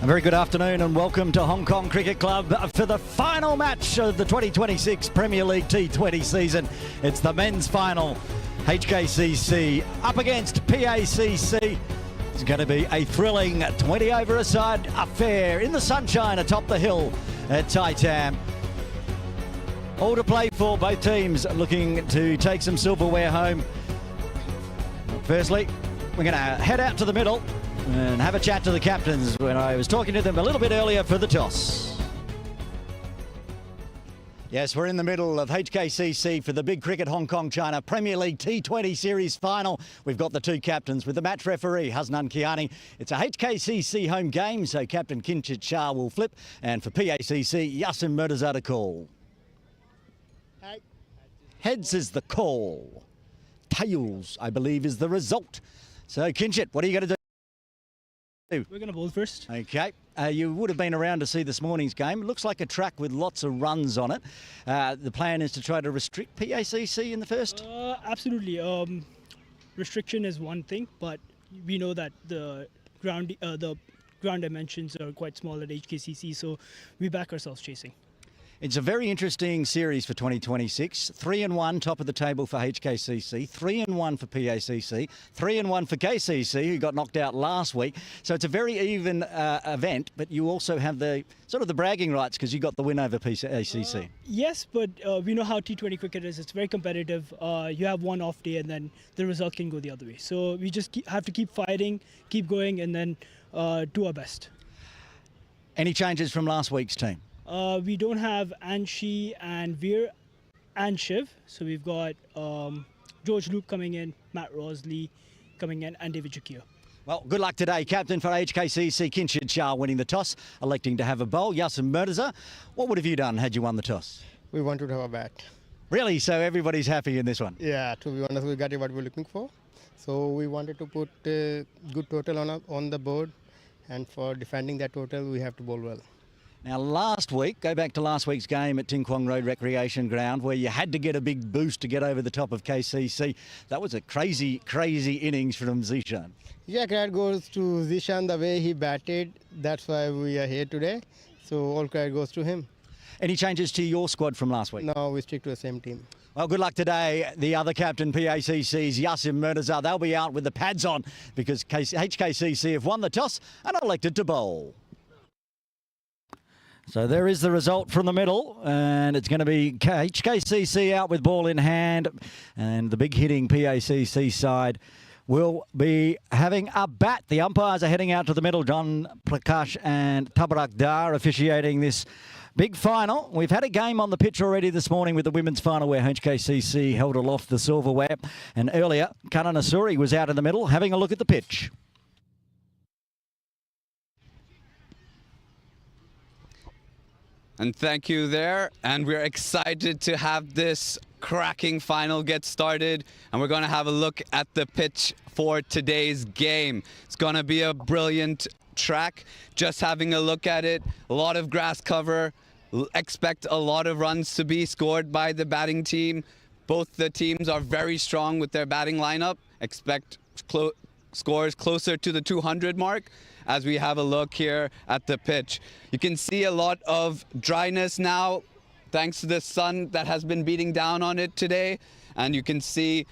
A very good afternoon and welcome to Hong Kong Cricket Club for the final match of the 2026 Premier League T20 season. It's the men's final. HKCC up against PACC. It's going to be a thrilling 20 over a side affair in the sunshine atop the hill at Taitam. All to play for, both teams looking to take some silverware home. Firstly, we're going to head out to the middle and have a chat to the captains when I was talking to them a little bit earlier for the toss. Yes, we're in the middle of HKCC for the Big Cricket Hong Kong China Premier League T20 Series final. We've got the two captains with the match referee, Hasnan Kiani. It's a HKCC home game, so Captain Kinshit will flip. And for PACC, Yasim Murtaza to call. Heads is the call. Tails, I believe, is the result. So, Kinshit, what are you going to do? We're going to bowl first. Okay. You would have been around to see this morning's game. It looks like a track with lots of runs on it. The plan is to try to restrict PACC in the first? Absolutely. Restriction is one thing, but we know that the ground dimensions are quite small at HKCC, so we back ourselves chasing. It's a very interesting series for 2026. 3-1 top of the table for HKCC, 3-1 for PACC, 3-1 for KCC, who got knocked out last week. So it's a very even event, but you also have the sort of the bragging rights because you got the win over PACC. Yes, but we know how T20 cricket is. It's very competitive. You have one off day and then the result can go the other way. So we just have to keep fighting, keep going, and then do our best. Any changes from last week's team? We don't have Anshi and Veer and Shiv. So we've got George Luke coming in, Matt Rosley coming in, and David Jakir. Well, good luck today. Captain for HKCC, Kinshit Shah winning the toss, electing to have a bowl. Yasim Murtaza, what would have you done had you won the toss? We wanted to have a bat. Really? So everybody's happy in this one? Yeah, to be honest, we got what we're looking for. So we wanted to put a good total on the board, and for defending that total, we have to bowl well. Now, last week, go back to last week's game at Ting Kwong Road Recreation Ground, where you had to get a big boost to get over the top of KCC. That was a crazy, crazy innings from Zishan. Yeah, credit goes to Zishan, the way he batted. That's why we are here today. So all credit goes to him. Any changes to your squad from last week? No, we stick to the same team. Well, good luck today. The other captain, PACC's Yasim Murtaza, they'll be out with the pads on because HKCC have won the toss and elected to bowl. So there is the result from the middle, and it's going to be HKCC out with ball in hand, and the big hitting PACC side will be having a bat. The umpires are heading out to the middle. John Prakash and Tabarak Dar officiating this big final. We've had a game on the pitch already this morning with the women's final where HKCC held aloft the silverware, and earlier Kanan Asuri was out in the middle having a look at the pitch. And thank you there, and we're excited to have this cracking final get started, and we're going to have a look at the pitch for today's game. It's going to be a brilliant track. Just having a look at it, a lot of grass cover, expect a lot of runs to be scored by the batting team. Both the teams are very strong with their batting lineup. Expect scores closer to the 200 mark as we have a look here at the pitch. You can see a lot of dryness now thanks to the sun that has been beating down on it today, and you can see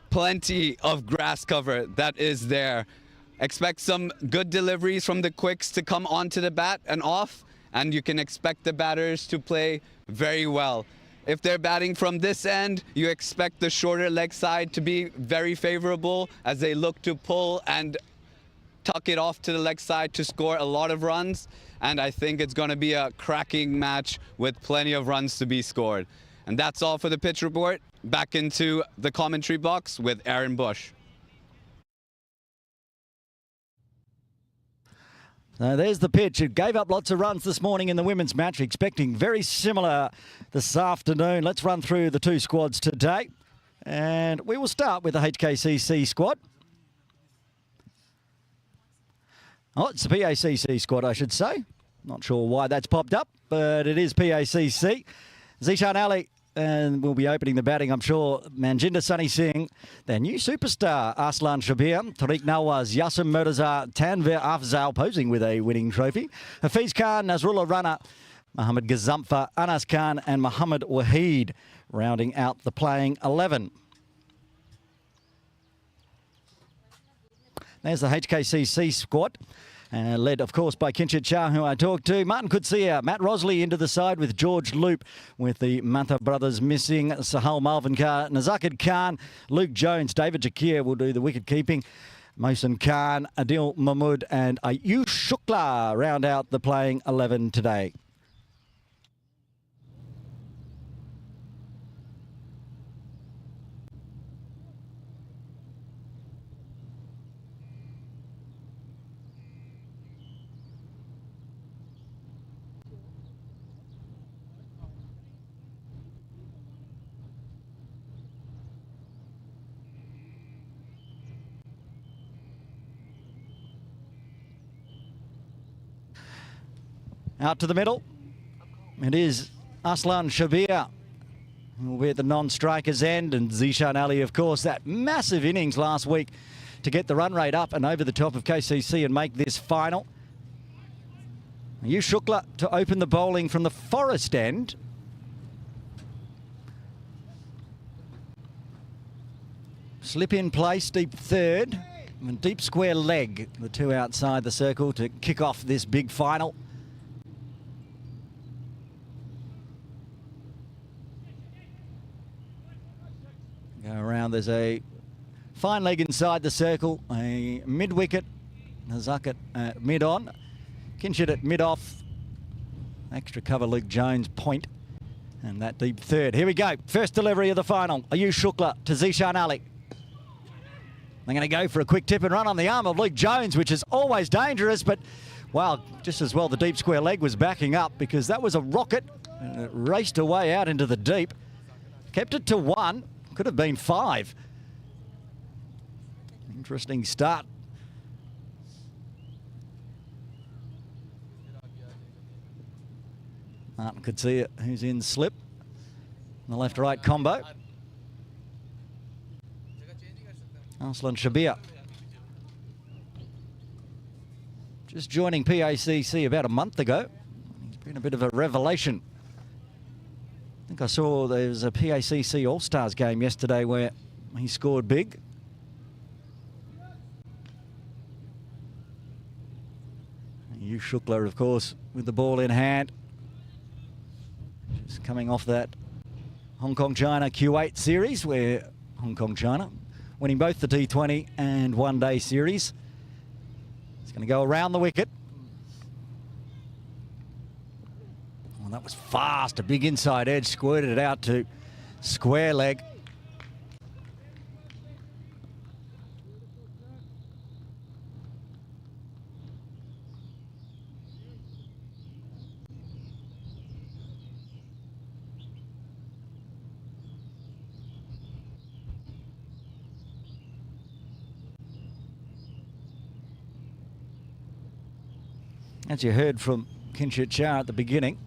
plenty of grass cover that is there. Expect some good deliveries from the quicks to come onto the bat and off, and you can expect the batters to play very well. If they're batting from this end, you expect the shorter leg side to be very favorable as they look to pull and tuck it off to the leg side to score a lot of runs. And I think it's going to be a cracking match with plenty of runs to be scored. And that's all for the pitch report. Back into the commentary box with Aaron Bush. There's the pitch. It gave up lots of runs this morning in the women's match, expecting very similar this afternoon. Let's run through the two squads today. And we will start with the HKCC squad. Oh, it's the PACC squad, I should say. Not sure why that's popped up, but it is PACC. Zishan Ali and will be opening the batting, I'm sure. Manjinder Sunny Singh, their new superstar, Aslan Shabir, Tariq Nawaz, Yasim Murtaza, Tanvir Afzal posing with a winning trophy. Hafiz Khan, Nazrullah Rana, Mohammad Gazamfa, Anas Khan and Muhammad Waheed rounding out the playing 11. There's the HKCC squad. Led, of course, by Kinshit Shah, who I talked to. Martin Kutsia, Matt Rosley into the side with George Loop, with the Matha brothers missing. Sahal Malvin Khan, Nazakid Khan, Luke Jones, David Jakir will do the wicket keeping. Mohsin Khan, Adil Mahmood and Ayush Shukla round out the playing 11 today. Out to the middle. It is Aslan Shabir who will be at the non-striker's end, and Zishan Ali, of course, that massive innings last week to get the run rate up and over the top of KCC and make this final. Ayush Shukla to open the bowling from the Forest end. Slip in place, deep third, and deep square leg, the two outside the circle to kick off this big final. Go around, there's a fine leg inside the circle, a mid-wicket, Nazak at mid-on, Kinshit at mid-off, extra cover Luke Jones point, and that deep third. Here we go, first delivery of the final, Ayush Shukla to Zishan Ali. They're going to go for a quick tip and run on the arm of Luke Jones, which is always dangerous, but, well, just as well the deep square leg was backing up, because that was a rocket, and it raced away out into the deep, kept it to 1. Could have been 5. Interesting start. Martin could see it, who's in slip. The left-right combo. Aslan Shabir. Just joining PACC about a month ago. He's been a bit of a revelation. I think I saw there was a PACC All-Stars game yesterday where he scored big. Ayush Shukla, of course, with the ball in hand. Just coming off that Hong Kong-China Q8 series where Hong Kong-China winning both the T20 and one-day series. He's going to go around the wicket. That was fast, a big inside edge, squirted it out to square leg. As you heard from Kinshit Shah at the beginning,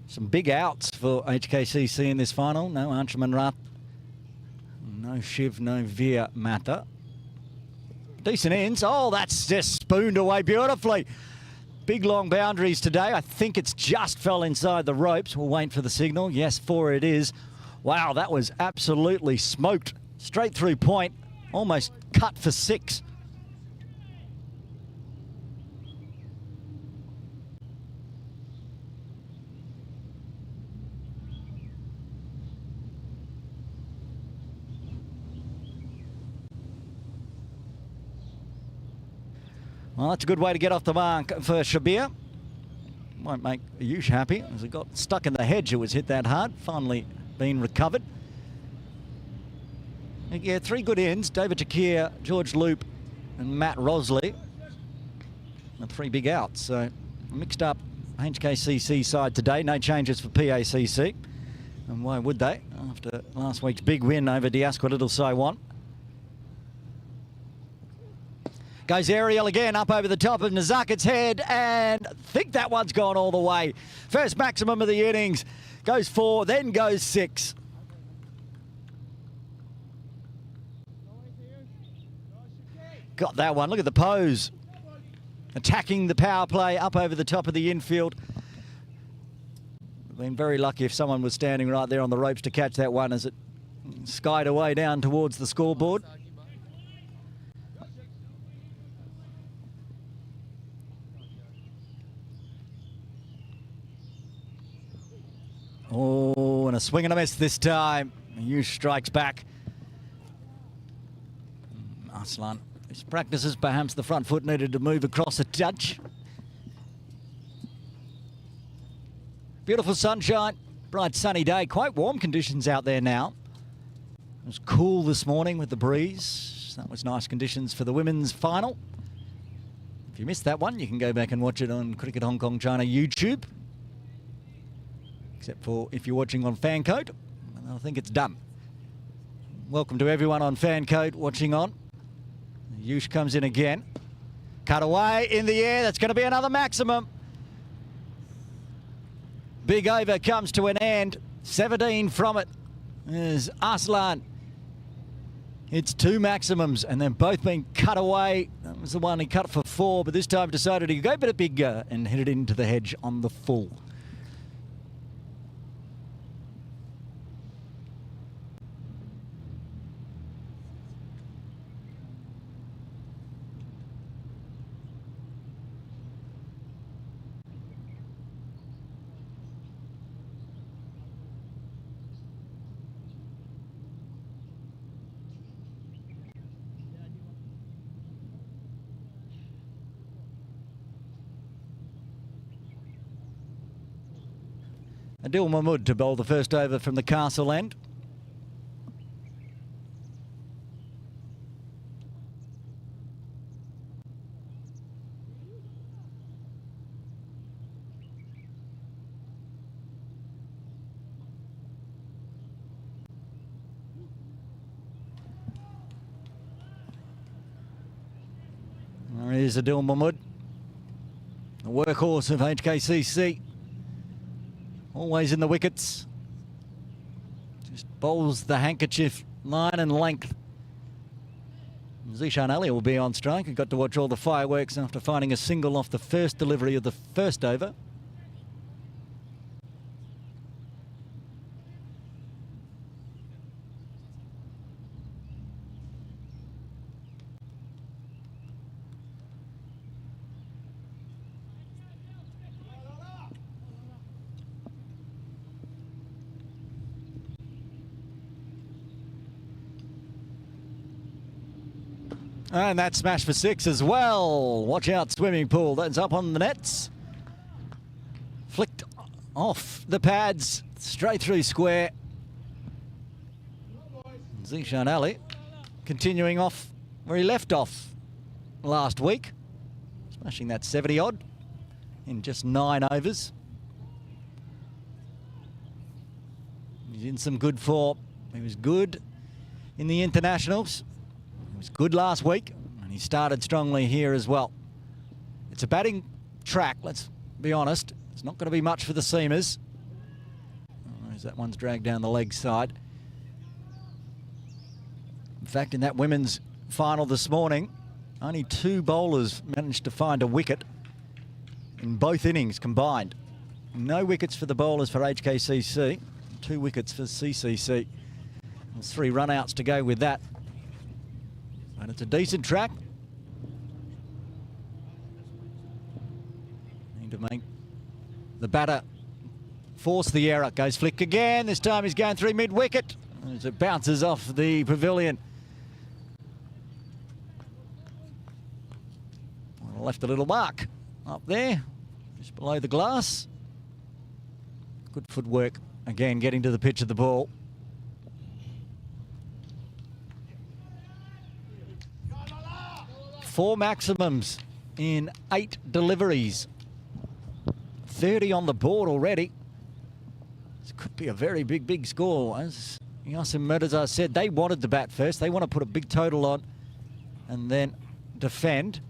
some big outs for HKCC in this final. No Anshuman Rath, no Shiv, no Veer Mata. Decent ends. Oh, that's just spooned away beautifully. Big long boundaries today. I think it's just fell inside the ropes. We'll wait for the signal. Yes, 4 it is. Wow, that was absolutely smoked. Straight through point, almost cut for 6. Well, that's a good way to get off the mark for Shabir. Won't make Ayush happy as it got stuck in the hedge. It was hit that hard. Finally been recovered. Yeah, 3 good ends. David Jakir, George Loop and Matt Rosley. And 3 big outs. So mixed up HKCC side today. No changes for PACC. And why would they after last week's big win over Diasqua Little Saiwan? Goes aerial again, up over the top of Nazakit's head, and I think that one's gone all the way. First maximum of the innings. Goes 4, then goes 6. Got that one. Look at the pose. Attacking the power play up over the top of the infield. Been very lucky if someone was standing right there on the ropes to catch that one as it skied away down towards the scoreboard. Oh, and a swing and a miss this time. Yush strikes back. Arslan, his practices, perhaps the front foot needed to move across a touch. Beautiful sunshine, bright sunny day, quite warm conditions out there now. It was cool this morning with the breeze. That was nice conditions for the women's final. If you missed that one, you can go back and watch it on Cricket Hong Kong China YouTube. Except for if you're watching on Fancode, I think it's done. Welcome to everyone on Fancode watching on. Yush comes in again. Cut away in the air. That's going to be another maximum. Big over comes to an end. 17 from it. There's Arslan. It's 2 maximums and they've both been cut away. That was the one he cut for 4, but this time decided to go a bit bigger and hit it into the hedge on the full. Adil Mahmood to bowl the first over from the castle end. There is Adil Mahmood, the workhorse of HKCC. Always in the wickets. Just bowls the handkerchief line and length. Zishan Ali will be on strike. He got to watch all the fireworks after finding a single off the first delivery of the first over. And that smash for 6 as well. Watch out, swimming pool. That's up on the nets. Flicked off the pads, straight through square. Zishan Ali continuing off where he left off last week. Smashing that 70 odd in just 9 overs. He's in some good form. He was good in the internationals. He was good last week, and he started strongly here as well. It's a batting track, let's be honest. It's not going to be much for the seamers. Oh, as that one's dragged down the leg side. In fact, in that women's final this morning, only 2 bowlers managed to find a wicket in both innings combined. No wickets for the bowlers for HKCC, 2 wickets for CCC. There's 3 run-outs to go with that. And it's a decent track. Need to make the batter force the error. Goes flick again. This time he's going through mid-wicket as it bounces off the pavilion. Well, left a little mark up there, just below the glass. Good footwork. Again, getting to the pitch of the ball. Four maximums in 8 deliveries. 30 on the board already. This could be a very big score. As Yasin Mirza said, they wanted to bat first. They want to put a big total on and then defend.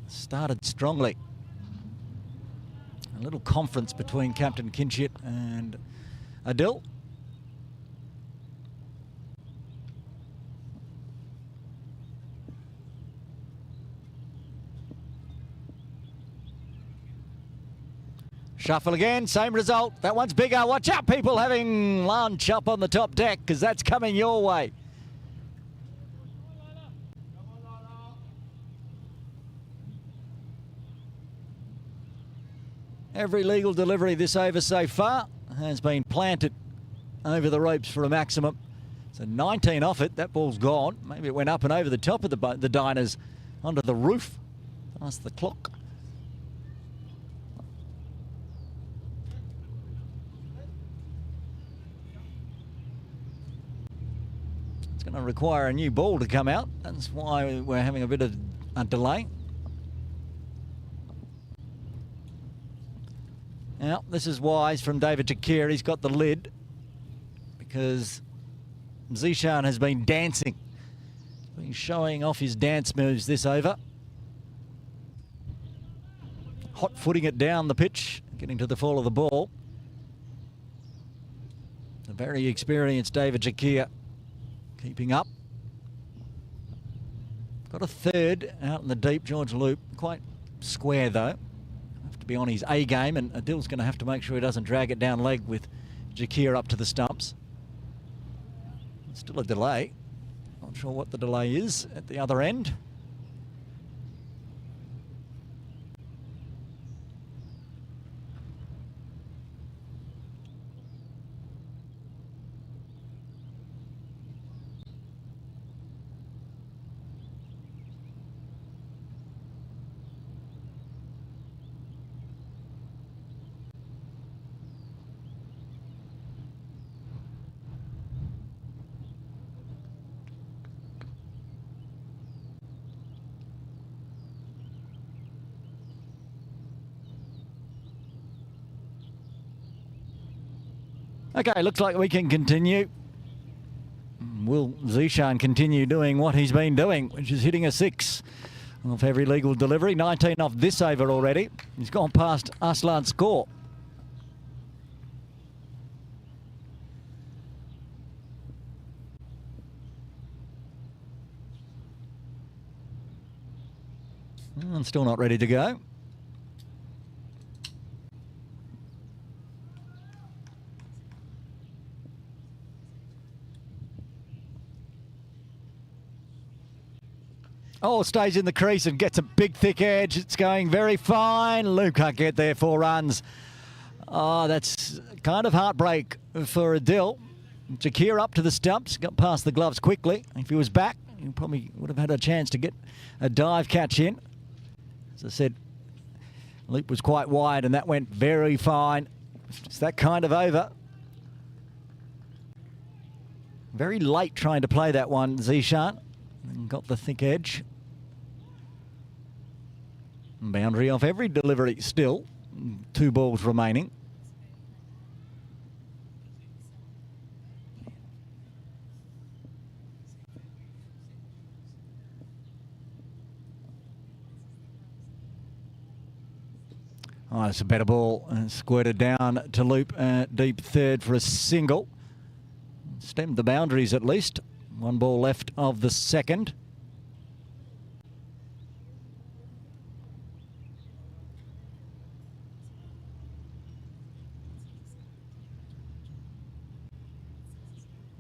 Started strongly. A little conference between Captain Kinshit and Adil. Shuffle again, same result. That one's bigger. Watch out, people having lunch up on the top deck, because that's coming your way. Every legal delivery this over so far has been planted over the ropes for a maximum. So 19 off it. That ball's gone. Maybe it went up and over the top of the diners onto the roof past the clock. It's going to require a new ball to come out. That's why we're having a bit of a delay. Now, this is wise from David Jakir. He's got the lid because Zishan has been dancing. He's been showing off his dance moves this over. Hot footing it down the pitch, getting to the fall of the ball. A very experienced David Jakir keeping up. Got a third out in the deep, George Loop. Quite square though. Be on his A game, and Adil's going to have to make sure he doesn't drag it down leg with Jakir up to the stumps. Still a delay. Not sure what the delay is at the other end. Okay, looks like we can continue. Will Zishan continue doing what he's been doing, which is hitting a 6 off every legal delivery? 19 off this over already. He's gone past Aslan's score. And still not ready to go. Oh, stays in the crease and gets a big thick edge. It's going very fine. Luke can't get there, 4 runs. Oh, that's kind of heartbreak for Adil. Jakir up to the stumps, got past the gloves quickly. If he was back, he probably would have had a chance to get a dive catch in. As I said, Luke was quite wide and that went very fine. It's that kind of over. Very late trying to play that one, Zishan. And got the thick edge. Boundary off every delivery still. 2 balls remaining. Oh, it's a better ball. And squirted down to Loop, deep third for a single. Stemmed the boundaries at least. 1 ball left of the second.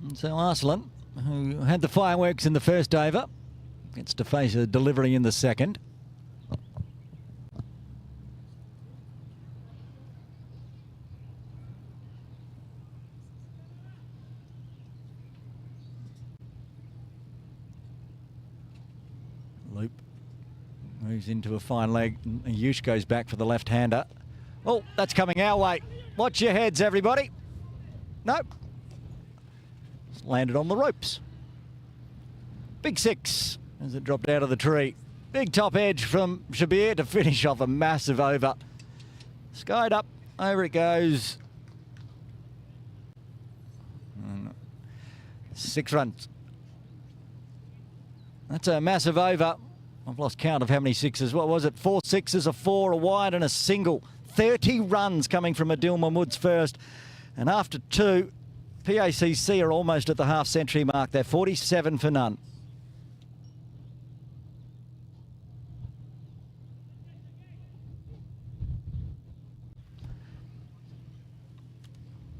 And so Arslan, who had the fireworks in the first over, gets to face a delivery in the second. Loop moves into a fine leg. Yush goes back for the left-hander. Oh, that's coming our way. Watch your heads, everybody. Nope. It's landed on the ropes. Big 6 as it dropped out of the tree. Big top edge from Shabir to finish off a massive over. Skied up, over it goes. 6 runs. That's a massive over. I've lost count of how many 6s. What was it? 4 6s, a 4, a wide and a single. 30 runs coming from Adil Mahmood's first. And after 2, PACC are almost at the half-century mark. They're 47 for none.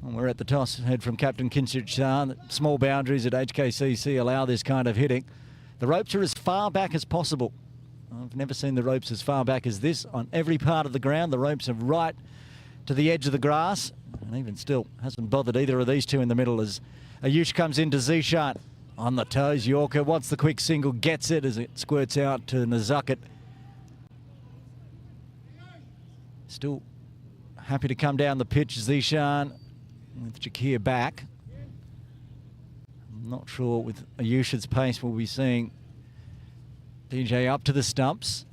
And we're at the toss head from Captain Kinshit. Small boundaries at HKCC allow this kind of hitting. The ropes are as far back as possible. I've never seen the ropes as far back as this. On every part of the ground, the ropes are right to the edge of the grass. And even still, hasn't bothered either of these two in the middle as Ayush comes into Zishan. On the toes, Yorker wants the quick single, gets it as it squirts out to Nazucket. Still happy to come down the pitch, Zishan, with Jakir back. I'm not sure with Ayush's pace we'll be seeing DJ up to the stumps.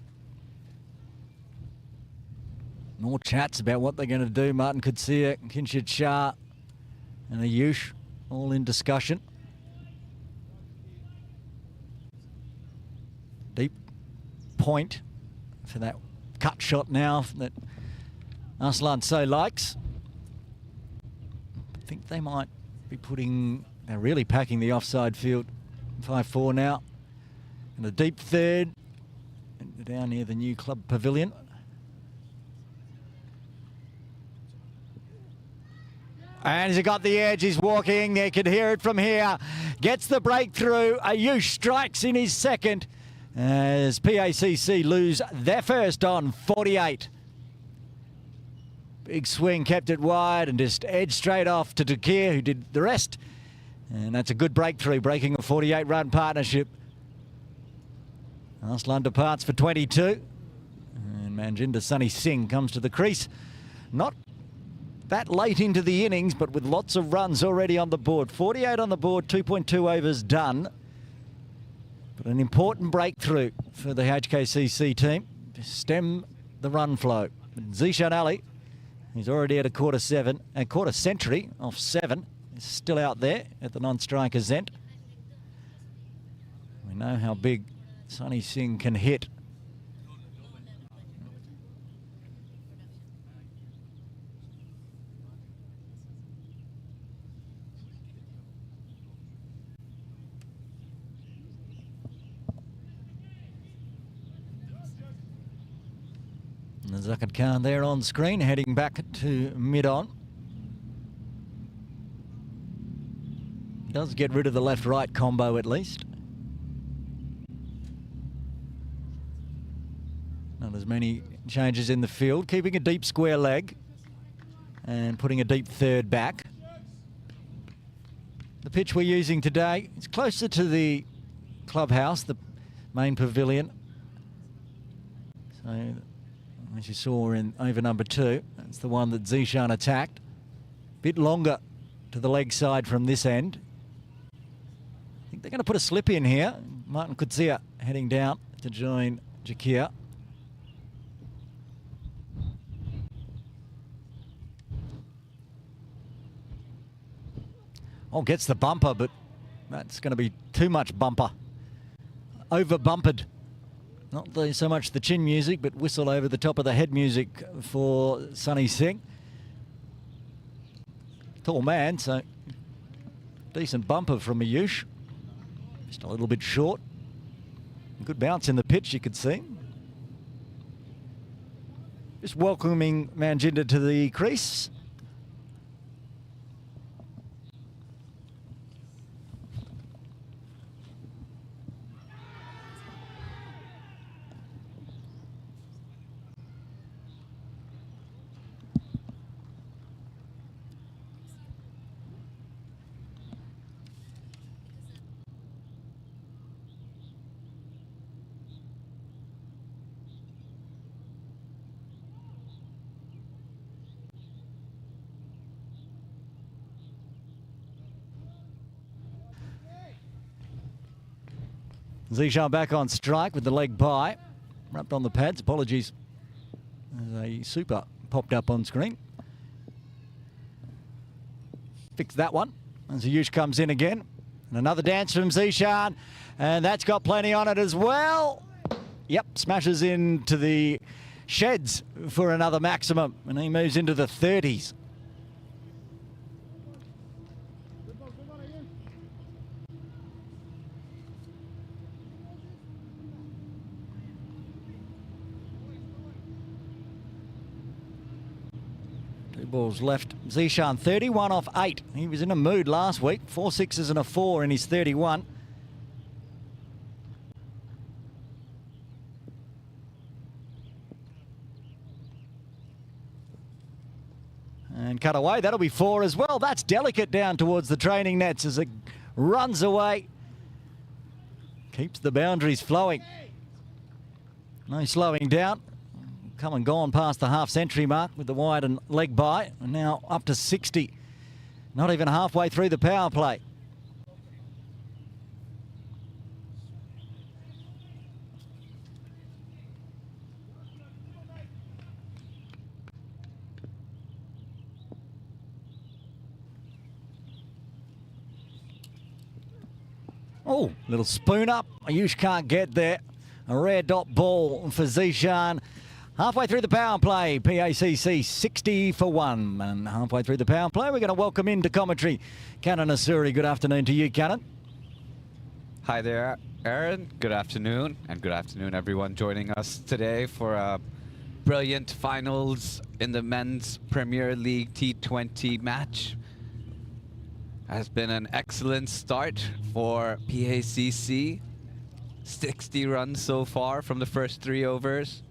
More chats about what they're going to do. Martin Kutsia, Kinshit Shah and Ayush all in discussion. Deep point for that cut shot now that Aslan so likes. I think they might be they're really packing the offside field. 5-4 now. And a deep third down near the new club pavilion. And he's got the edge, he's walking, you can hear it from here. Gets the breakthrough, Ayush strikes in his second as PACC lose their first on 48. Big swing, kept it wide and just edged straight off to Dakir, who did the rest. And that's a good breakthrough, breaking a 48-run partnership. Aslan departs for 22. And Manjinder Sunny Singh comes to the crease. Not that late into the innings, but with lots of runs already on the board. 48 on the board, 2.2 overs done. But an important breakthrough for the HKCC team to stem the run flow. Zishan Ali, he's already at a quarter century off 7. He's still out there at the non-striker's end. We know how big Sunny Singh can hit. Nazucket Khan there on screen, heading back to mid-on. Does get rid of the left-right combo at least. Not as many changes in the field. Keeping a deep square leg and putting a deep third back. The pitch we're using today is closer to the clubhouse, the main pavilion. So, as you saw in over number 2, that's the one that Zishan attacked. Bit longer to the leg side from this end. I think they're going to put a slip in here. Martin Kutsia heading down to join Jakir. Oh, gets the bumper, but that's going to be too much bumper. Over bumpered. Not so much the chin music, but whistle over the top of the head music for Sunny Singh. Tall man, so decent bumper from Ayush. Just a little bit short. Good bounce in the pitch, you could see. Just welcoming Manjinder to the crease. Zishan back on strike with the leg by. Wrapped on the pads. Apologies. There's a super popped up on screen. Fix that one. As Ayush comes in again. And another dance from Zishan. And that's got plenty on it as well. Yep, smashes into the sheds for another maximum, and he moves into the 30s. Two balls left. Zishan, 31 off 8. He was in a mood last week. 4 sixes and a 4 in his 31. And cut away, that'll be 4 as well. That's delicate down towards the training nets as it runs away. Keeps the boundaries flowing. No slowing down. Come and gone past the half-century mark with the wide and leg by. And now up to 60. Not even halfway through the power play. Oh, little spoon up. Ayush can't get there. A rare dot ball for Zishan. Halfway through the power play, PACC 60 for 1. And halfway through the power play, we're going to welcome into commentary Kanan Asuri. Good afternoon to you, Kanan. Hi there, Aaron. Good afternoon. And good afternoon, everyone joining us today for a brilliant finals in the Men's Premier League T20 match. Has been an excellent start for PACC. 60 runs so far from the first 3 overs.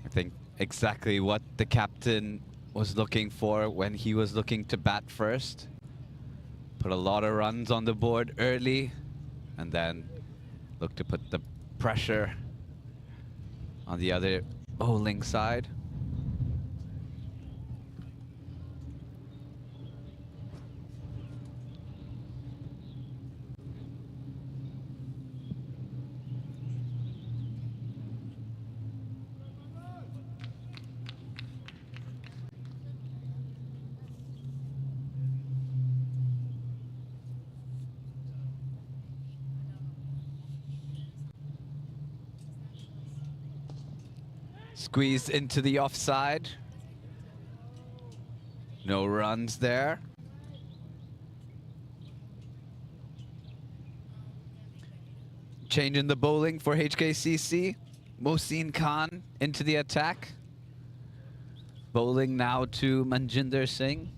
I think exactly what the captain was looking for when he was looking to bat first. Put a lot of runs on the board early and then look to put the pressure on the other bowling side. Squeezed into the offside. No runs there. Change in the bowling for HKCC. Mohsin Khan into the attack. Bowling now to Manjinder Singh.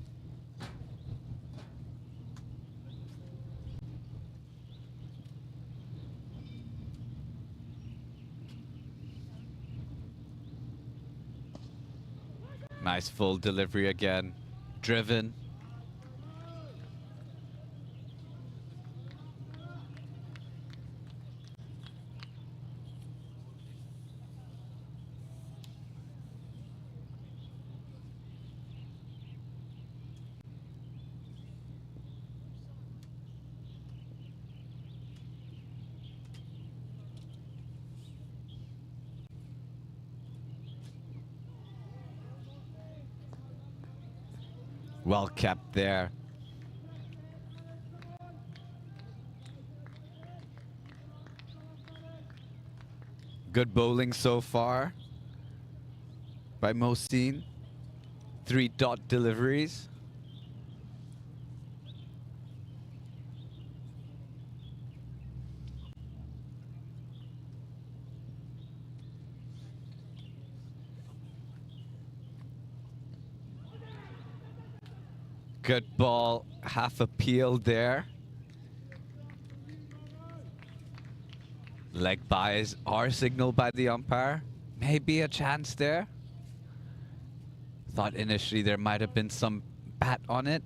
Nice full delivery again. Driven. Well kept there. Good bowling so far by Mohsin. 3 dot deliveries. Good ball, half appeal there. Leg buys are signaled by the umpire. Maybe a chance there. Thought initially there might have been some bat on it.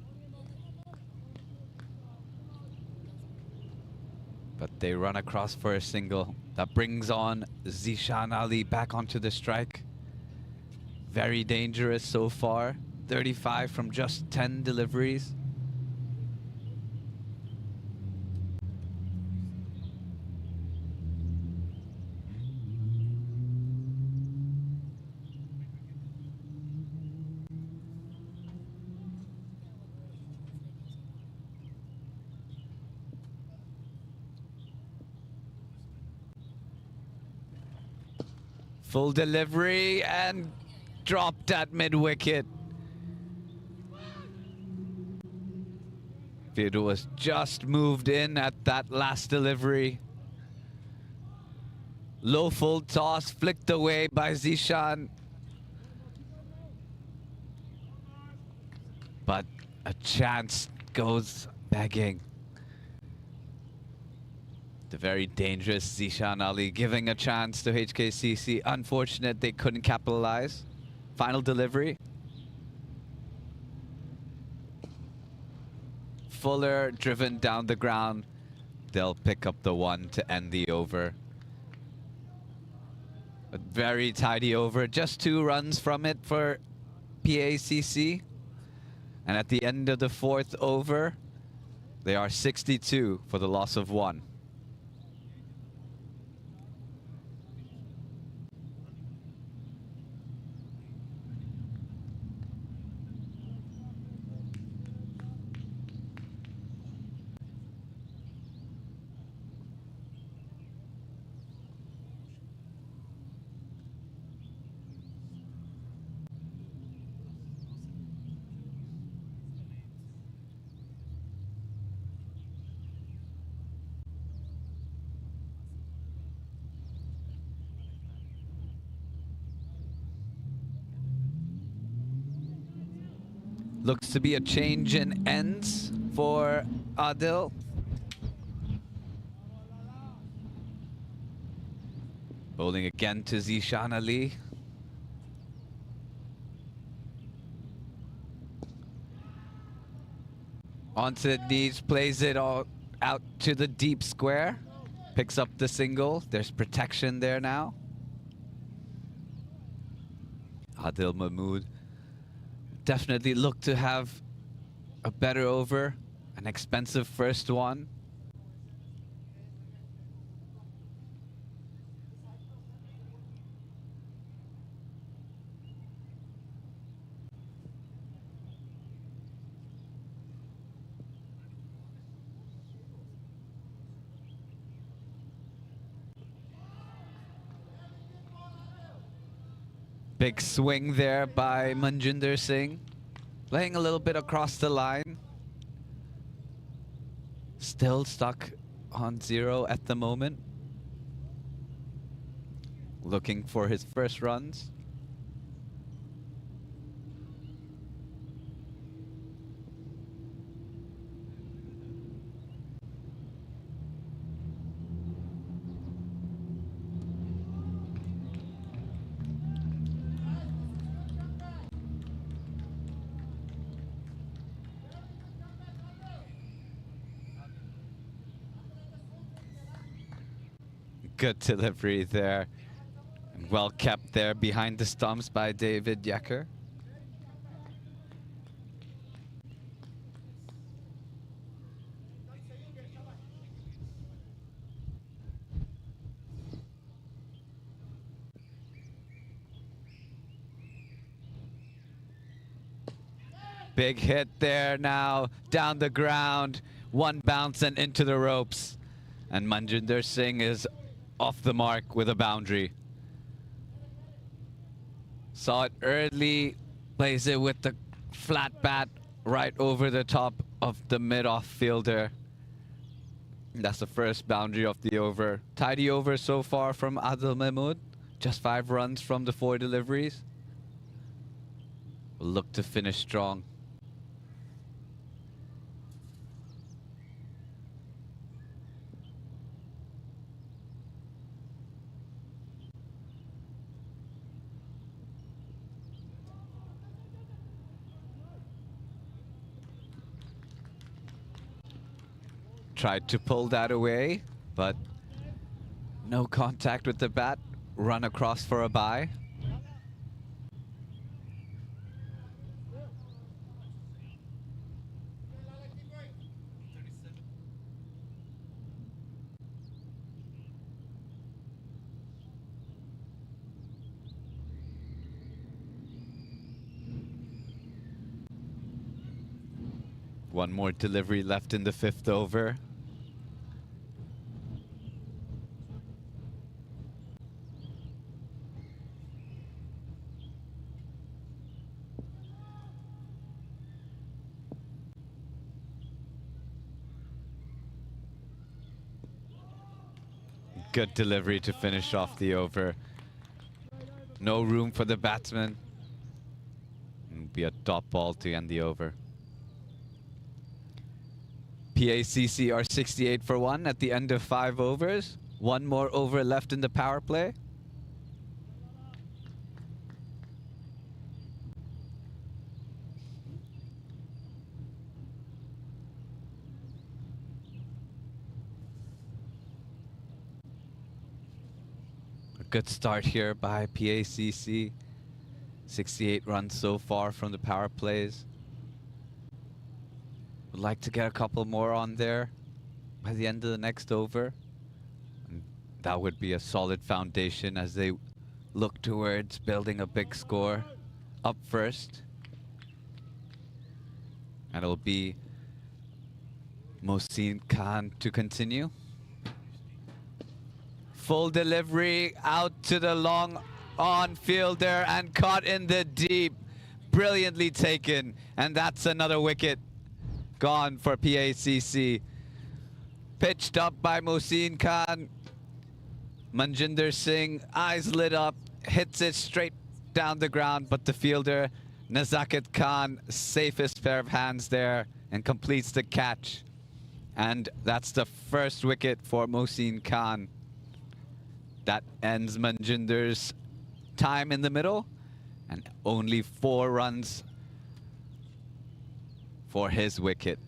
But they run across for a single. That brings on Zishan Ali back onto the strike. Very dangerous so far. 35 from just 10 deliveries. Full delivery and dropped at mid-wicket. Fielder was just moved in at that last delivery. Low full toss, flicked away by Zishan. But a chance goes begging. The very dangerous Zishan Ali giving a chance to HKCC. Unfortunate they couldn't capitalize. Final delivery. Fuller driven down the ground. They'll pick up the one to end the over. A very tidy over. Just 2 runs from it for PACC. And at the end of the 4th over, they are 62 for the loss of 1. Looks to be a change in ends for Adil. Bowling again to Zishan Ali. Onto the knees, plays it all out to the deep square. Picks up the single. There's protection there now. Adil Mahmood definitely look to have a better over, an expensive first one. Big swing there by Manjinder Singh. Playing a little bit across the line. Still stuck on 0 at the moment. Looking for his first runs. Good delivery there. Well kept there behind the stumps by David Yecker. Big hit there now, down the ground. One bounce and into the ropes. And Manjinder Singh is off the mark with a boundary. Saw it early, plays it with the flat bat right over the top of the mid-off fielder. That's the first boundary of the over. Tidy over so far from Adil Mahmood. Just 5 runs from the 4 deliveries. Will look to finish strong. Tried to pull that away, but no contact with the bat. Run across for a bye. One more delivery left in the 5th over. Good delivery to finish off the over. No room for the batsman. It'll be a top ball to end the over. PACC are 68 for 1 at the end of 5 overs. One more over left in the power play. A good start here by PACC. 68 runs so far from the power plays. Would like to get a couple more on there by the end of the next over. And that would be a solid foundation as they look towards building a big score up first. And it'll be Mohsin Khan to continue. Full delivery out to the long on fielder and caught in the deep. Brilliantly taken. And that's another wicket gone for PACC. Pitched up by Mohsin Khan. Manjinder Singh, eyes lit up, hits it straight down the ground, but the fielder, Nazakat Khan, safest pair of hands there and completes the catch. And that's the first wicket for Mohsin Khan. That ends Manjinder's time in the middle, and only 4 runs for his wicket.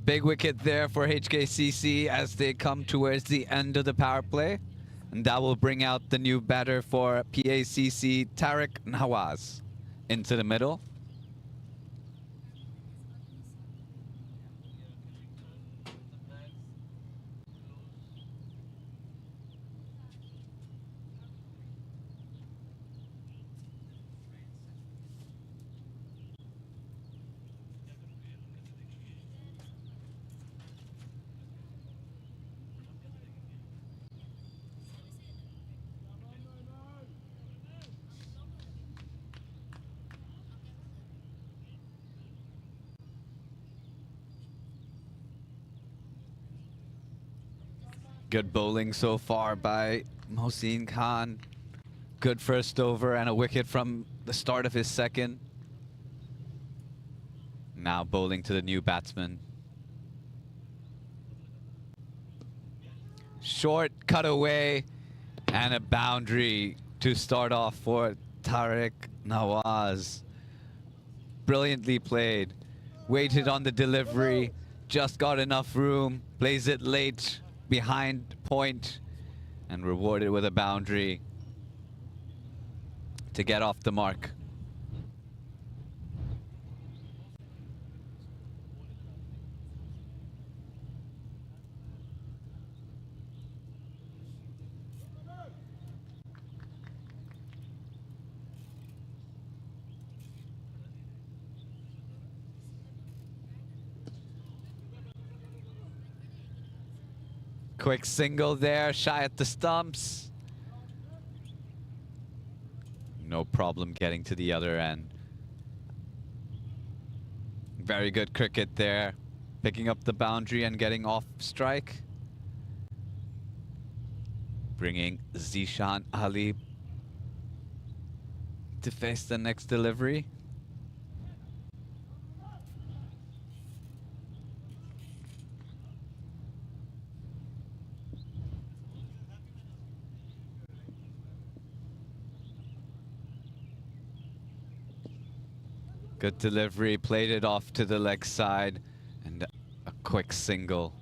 Big wicket there for HKCC as they come towards the end of the power play. And that will bring out the new batter for PACC, Tariq Nawaz, into the middle. Good bowling so far by Mohsin Khan. Good first over and a wicket from the start of his second. Now bowling to the new batsman. Short cutaway and a boundary to start off for Tariq Nawaz. Brilliantly played. Waited on the delivery, just got enough room, plays it late behind point and rewarded with a boundary to get off the mark. Quick single there, shy at the stumps. No problem getting to the other end. Very good cricket there. Picking up the boundary and getting off strike. Bringing Zishan Ali to face the next delivery. Good delivery, played it off to the leg side, and a quick single.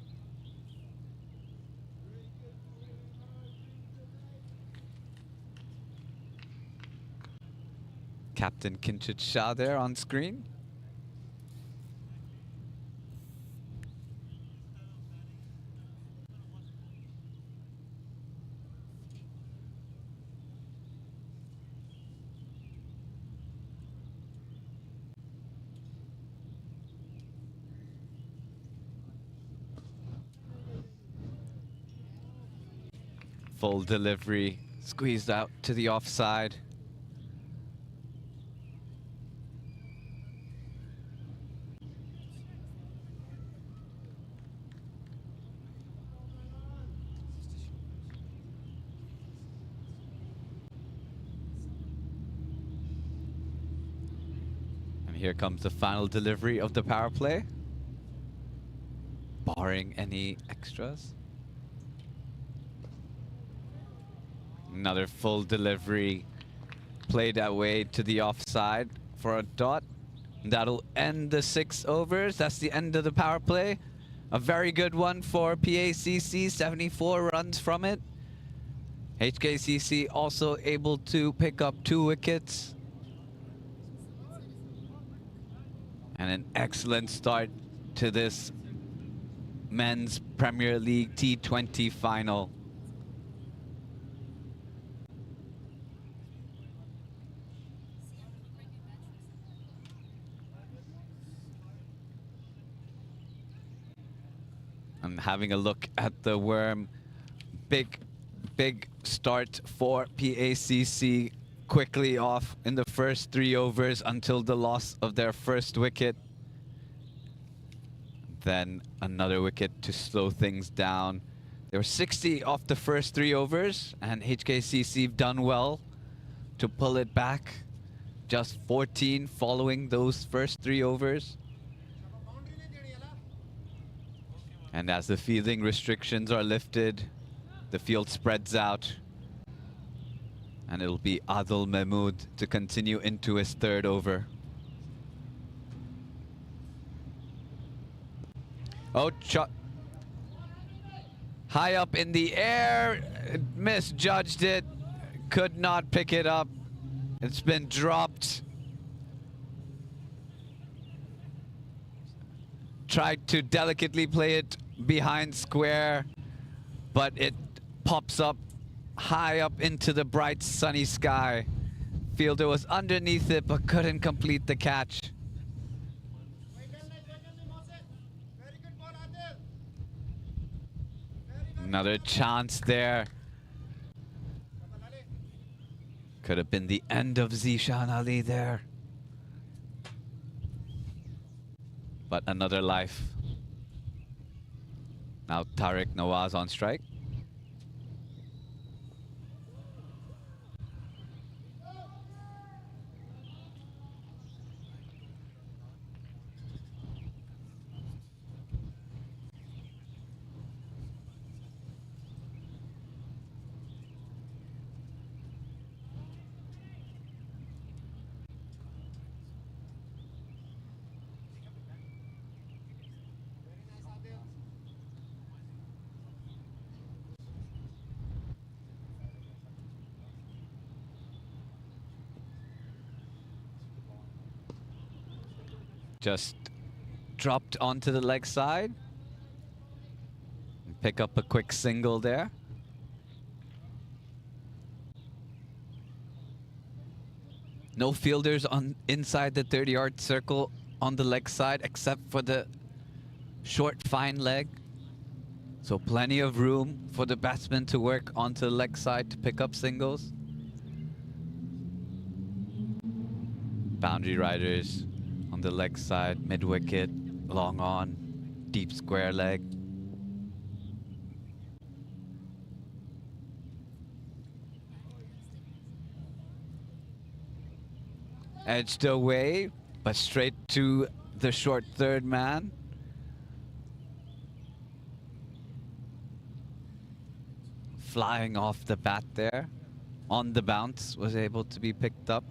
Captain Kinshit Shah there on screen. Full delivery, squeezed out to the offside. And here comes the final delivery of the power play, barring any extras. Another full delivery played away to the offside for a dot. That'll end the 6 overs. That's the end of the power play. A very good one for PACC, 74 runs from it. HKCC also able to pick up 2 wickets. And an excellent start to this Men's Premier League T20 final. And having a look at the worm, big start for PACC, quickly off in the first 3 overs until the loss of their first wicket. Then another wicket to slow things down. They were 60 off the first 3 overs, and HKCC have done well to pull it back. Just 14 following those first 3 overs. And as the fielding restrictions are lifted, the field spreads out. And it'll be Adil Mahmood to continue into his 3rd over. Oh, shot. High up in the air, misjudged it, could not pick it up. It's been dropped. Tried to delicately play it behind square, but it pops up high up into the bright sunny sky. Fielder was underneath it but couldn't complete the catch. Another chance there. Could have been the end of Zishan Ali there. But another life. Now Tariq Nawaz on strike. Just dropped onto the leg side. Pick up a quick single there. No fielders on inside the 30-yard circle on the leg side except for the short fine leg. So plenty of room for the batsman to work onto the leg side to pick up singles. Boundary riders on the leg side, mid-wicket, long on, deep square leg. Edged away, but straight to the short 3rd man. Flying off the bat there. On the bounce, was able to be picked up.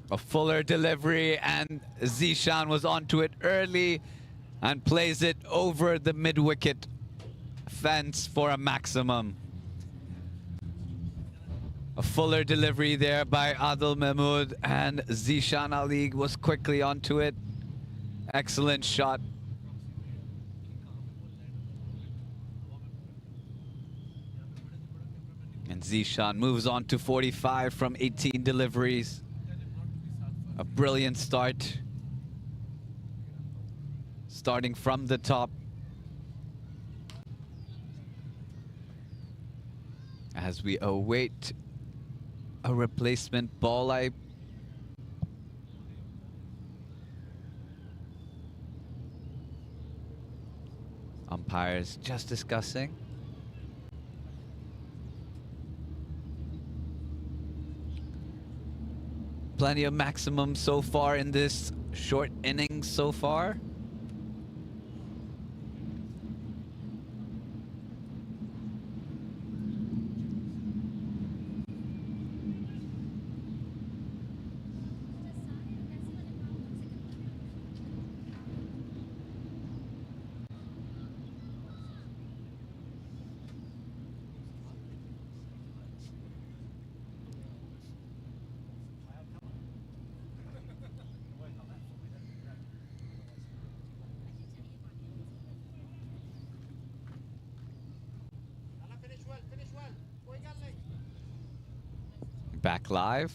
A fuller delivery, and Zishan was onto it early and plays it over the mid-wicket fence for a maximum. A fuller delivery there by Adil Mahmood, and Zishan Ali was quickly onto it. Excellent shot. And Zishan moves on to 45 from 18 deliveries. A brilliant start. Starting from the top. As we await a replacement ball, umpires just discussing. Plenty of maximum so far in this short innings so far. Back live.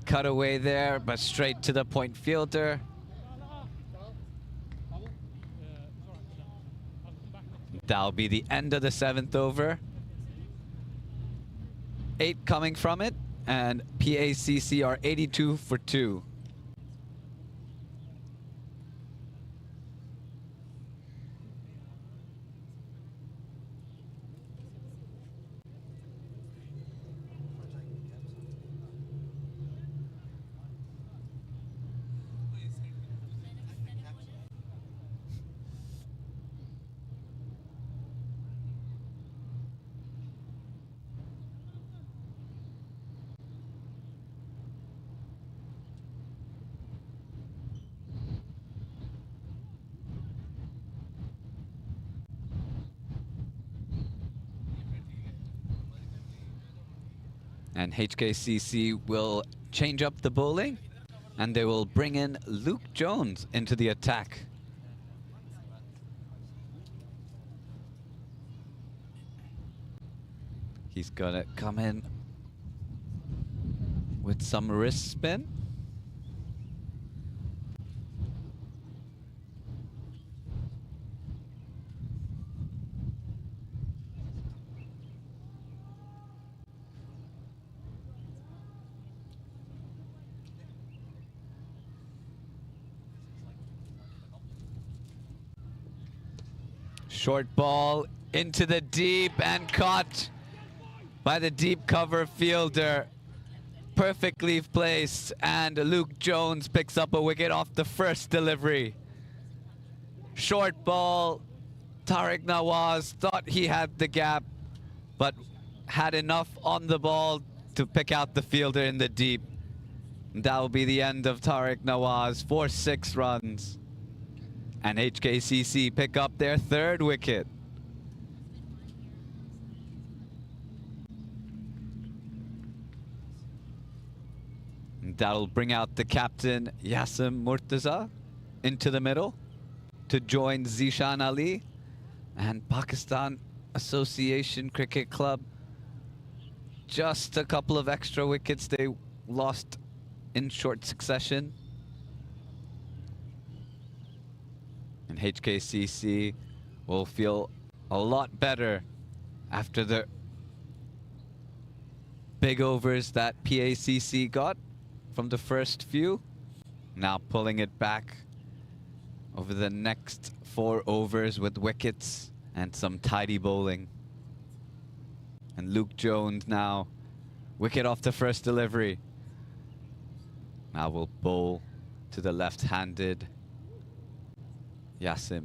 Cut away there, but straight to the point fielder. That'll be the end of the 7th over. 8 coming from it, and PACC are 82 for 2. And HKCC will change up the bowling, and they will bring in Luke Jones into the attack. He's gonna come in with some wrist spin. Short ball into the deep and caught by the deep cover fielder. Perfectly placed, and Luke Jones picks up a wicket off the first delivery. Short ball. Tariq Nawaz thought he had the gap, but had enough on the ball to pick out the fielder in the deep. That will be the end of Tariq Nawaz for 6 runs. And HKCC pick up their 3rd wicket. And that'll bring out the captain, Yasim Murtaza, into the middle to join Zishan Ali. And Pakistan Association Cricket Club, just a couple of extra wickets they lost in short succession. And HKCC will feel a lot better after the big overs that PACC got from the first few. Now pulling it back over the next 4 overs with wickets and some tidy bowling. And Luke Jones now, wicket off the first delivery. Now will bowl to the left-handed Yasim.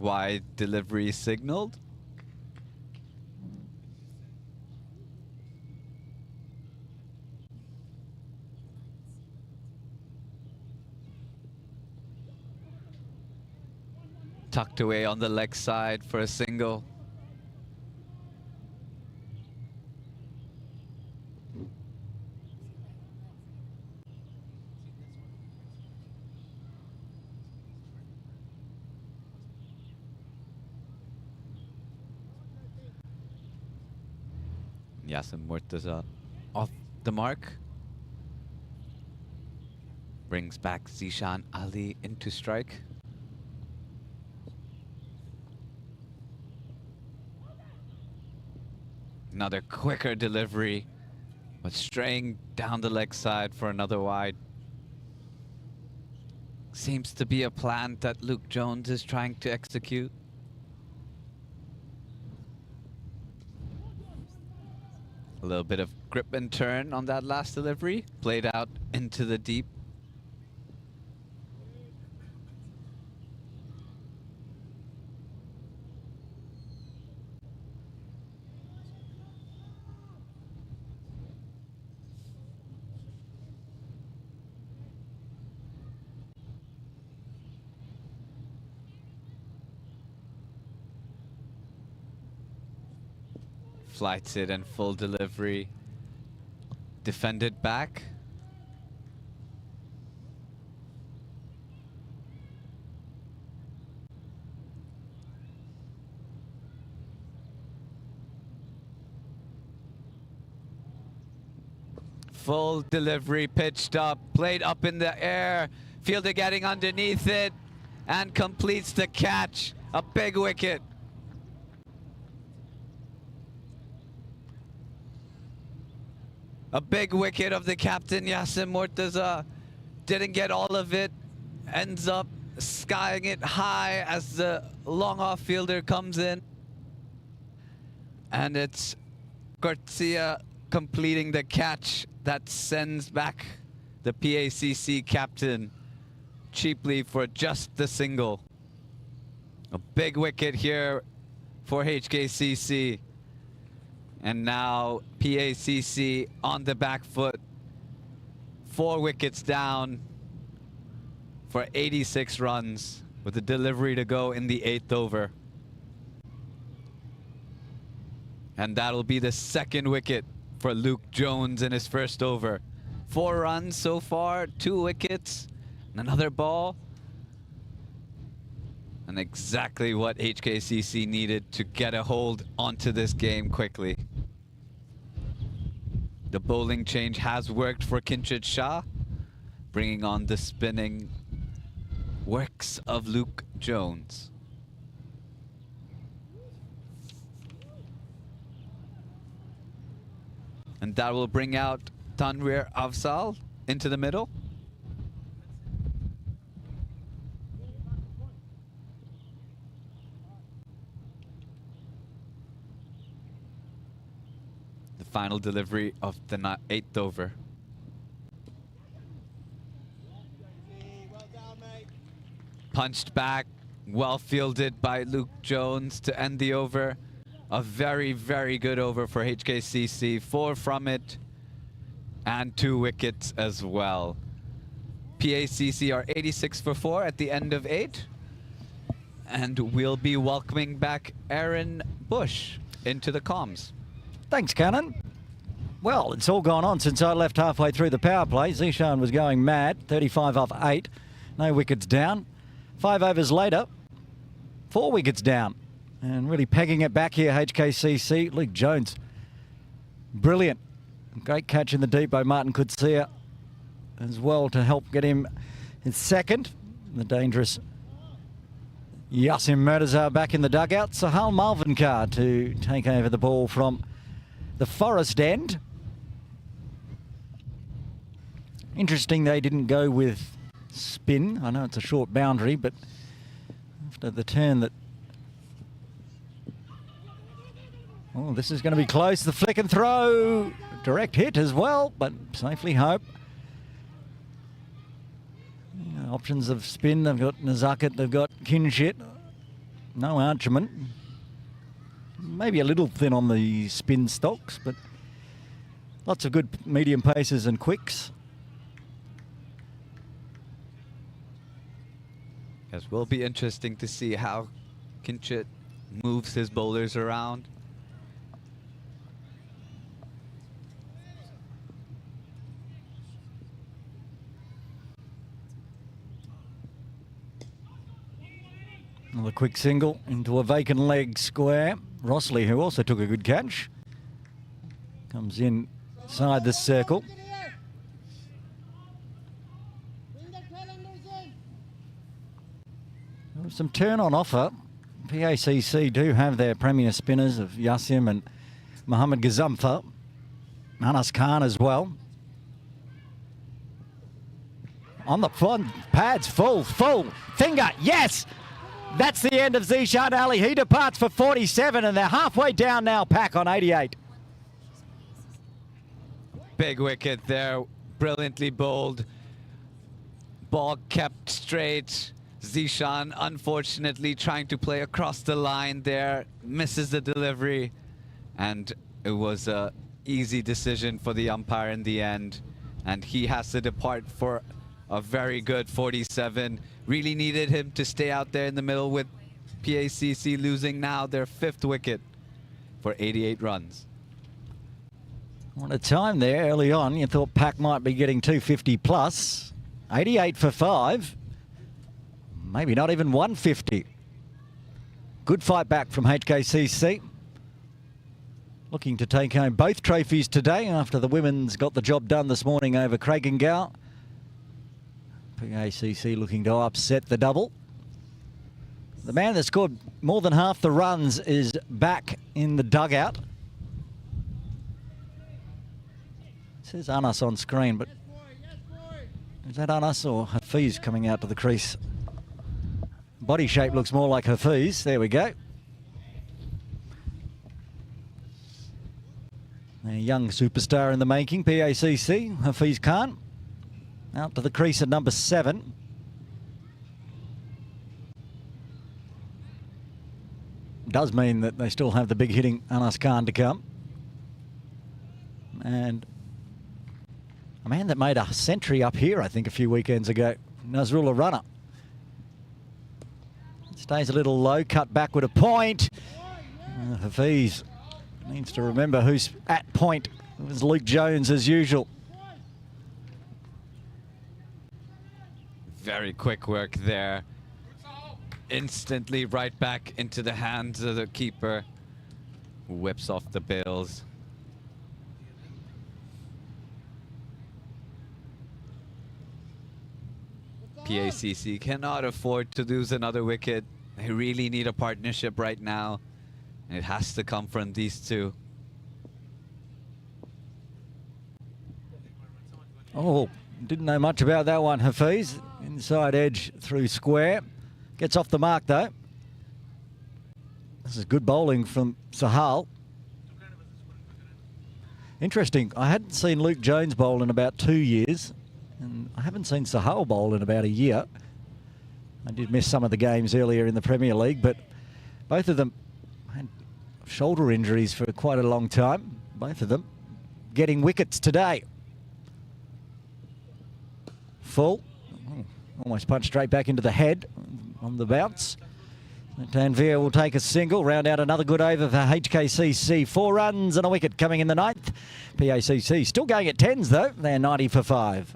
wide delivery signaled. Tucked away on the leg side for a single. Yasin Murtaza off the mark. Brings back Zishan Ali into strike. Another quicker delivery, but straying down the leg side for another wide. Seems to be a plan that Luke Jones is trying to execute. A little bit of grip and turn on that last delivery, played out into the deep. Flights it and full delivery. Defended back. Full delivery, pitched up, played up in the air. Fielder getting underneath it and completes the catch. A big wicket. A big wicket of the captain, Yasin Murtaza. Didn't get all of it. Ends up skying it high as the long off fielder comes in. And it's Garcia completing the catch that sends back the PACC captain cheaply for just the single. A big wicket here for HKCC. And now PACC on the back foot. 4 wickets down for 86 runs with a delivery to go in the 8th over. And that'll be the second wicket for Luke Jones in his first over. 4 runs so far, 2 wickets, and another ball. And exactly what HKCC needed to get a hold onto this game quickly. The bowling change has worked for Kinshit Shah, bringing on the spinning works of Luke Jones. And that will bring out Tanvir Afzal into the middle. The final delivery of the 8th over. Punched back, well fielded by Luke Jones to end the over. A very, very good over for HKCC. 4 from it and 2 wickets as well. PACC are 86 for 4 at the end of 8. And we'll be welcoming back Aaron Bush into the comms. Thanks, Cannon. Well, it's all gone on since I left halfway through the power play. Zishan was going mad, 35 off 8. No wickets down. 5 overs later, 4 wickets down. And really pegging it back here, HKCC. Luke Jones, brilliant. Great catch in the deep by Martin Kutsia as well to help get him his second. The dangerous Yasin Murtaza back in the dugout. Sahal Malvinkar to take over the ball from the forest end. Interesting they didn't go with spin. I know it's a short boundary, but after the turn that... Oh, this is going to be close. The flick and throw. Direct hit as well, but safely hope. Options of spin. They've got Nazaket, they've got Kinshit. No Archman. Maybe a little thin on the spin stocks, but lots of good medium paces and quicks. Yes, will be interesting to see how Kinshit moves his bowlers around. Another quick single into a vacant leg square. Rossley, who also took a good catch, comes inside the circle. Some turn on offer. PACC do have their premier spinners of Yassim and Mohammed Gazamfa. Anas Khan as well. On the front, pads full, finger, yes! That's the end of Zishan Ali. He departs for 47 and they're halfway down now, PACC on 88. Big wicket there, brilliantly bowled. Ball kept straight. Zishan, unfortunately, trying to play across the line there, misses the delivery, and it was a easy decision for the umpire in the end, and he has to depart for a very good 47. Really needed him to stay out there in the middle, with PACC losing now their 5th wicket for 88 runs. What a time there early on. You thought PACC might be getting 250 plus. 88 for 5. Maybe not even 150. Good fight back from HKCC. Looking to take home both trophies today after the women's got the job done this morning over Craigengow. PACC looking to upset the double. The man that scored more than half the runs is back in the dugout. It says Anas on screen, but is that Anas or Hafiz coming out to the crease? Body shape looks more like Hafiz. There we go. A young superstar in the making, PACC, Hafiz Khan. Out to the crease at number 7. Does mean that they still have the big hitting Anas Khan to come. And a man that made a century up here, I think, a few weekends ago, Nazrullah Runner. Stays a little low, cut back with a point. Hafiz needs to remember who's at point. It was Luke Jones as usual. Very quick work there. Instantly right back into the hands of the keeper, who whips off the bails. PACC cannot afford to lose another wicket. They really need a partnership right now. And it has to come from these two. Oh, didn't know much about that one, Hafiz. Inside edge through square. Gets off the mark though. This is good bowling from Sahal. Interesting, I hadn't seen Luke Jones bowl in about 2 years. And I haven't seen Sahal bowl in about a year. I did miss some of the games earlier in the Premier League, but both of them had shoulder injuries for quite a long time. Both of them getting wickets today. Full. Almost punched straight back into the head on the bounce. Tanvir will take a single, round out another good over for HKCC. 4 runs and a wicket coming in the 9th. PACC still going at 10s though. They're 90 for 5.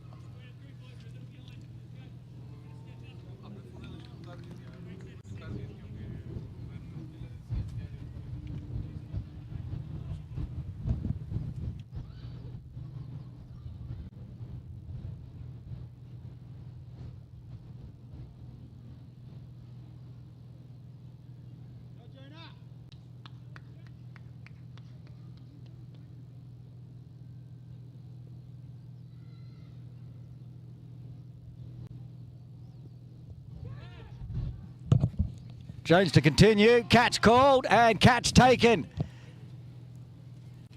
Jones to continue, catch called and catch taken.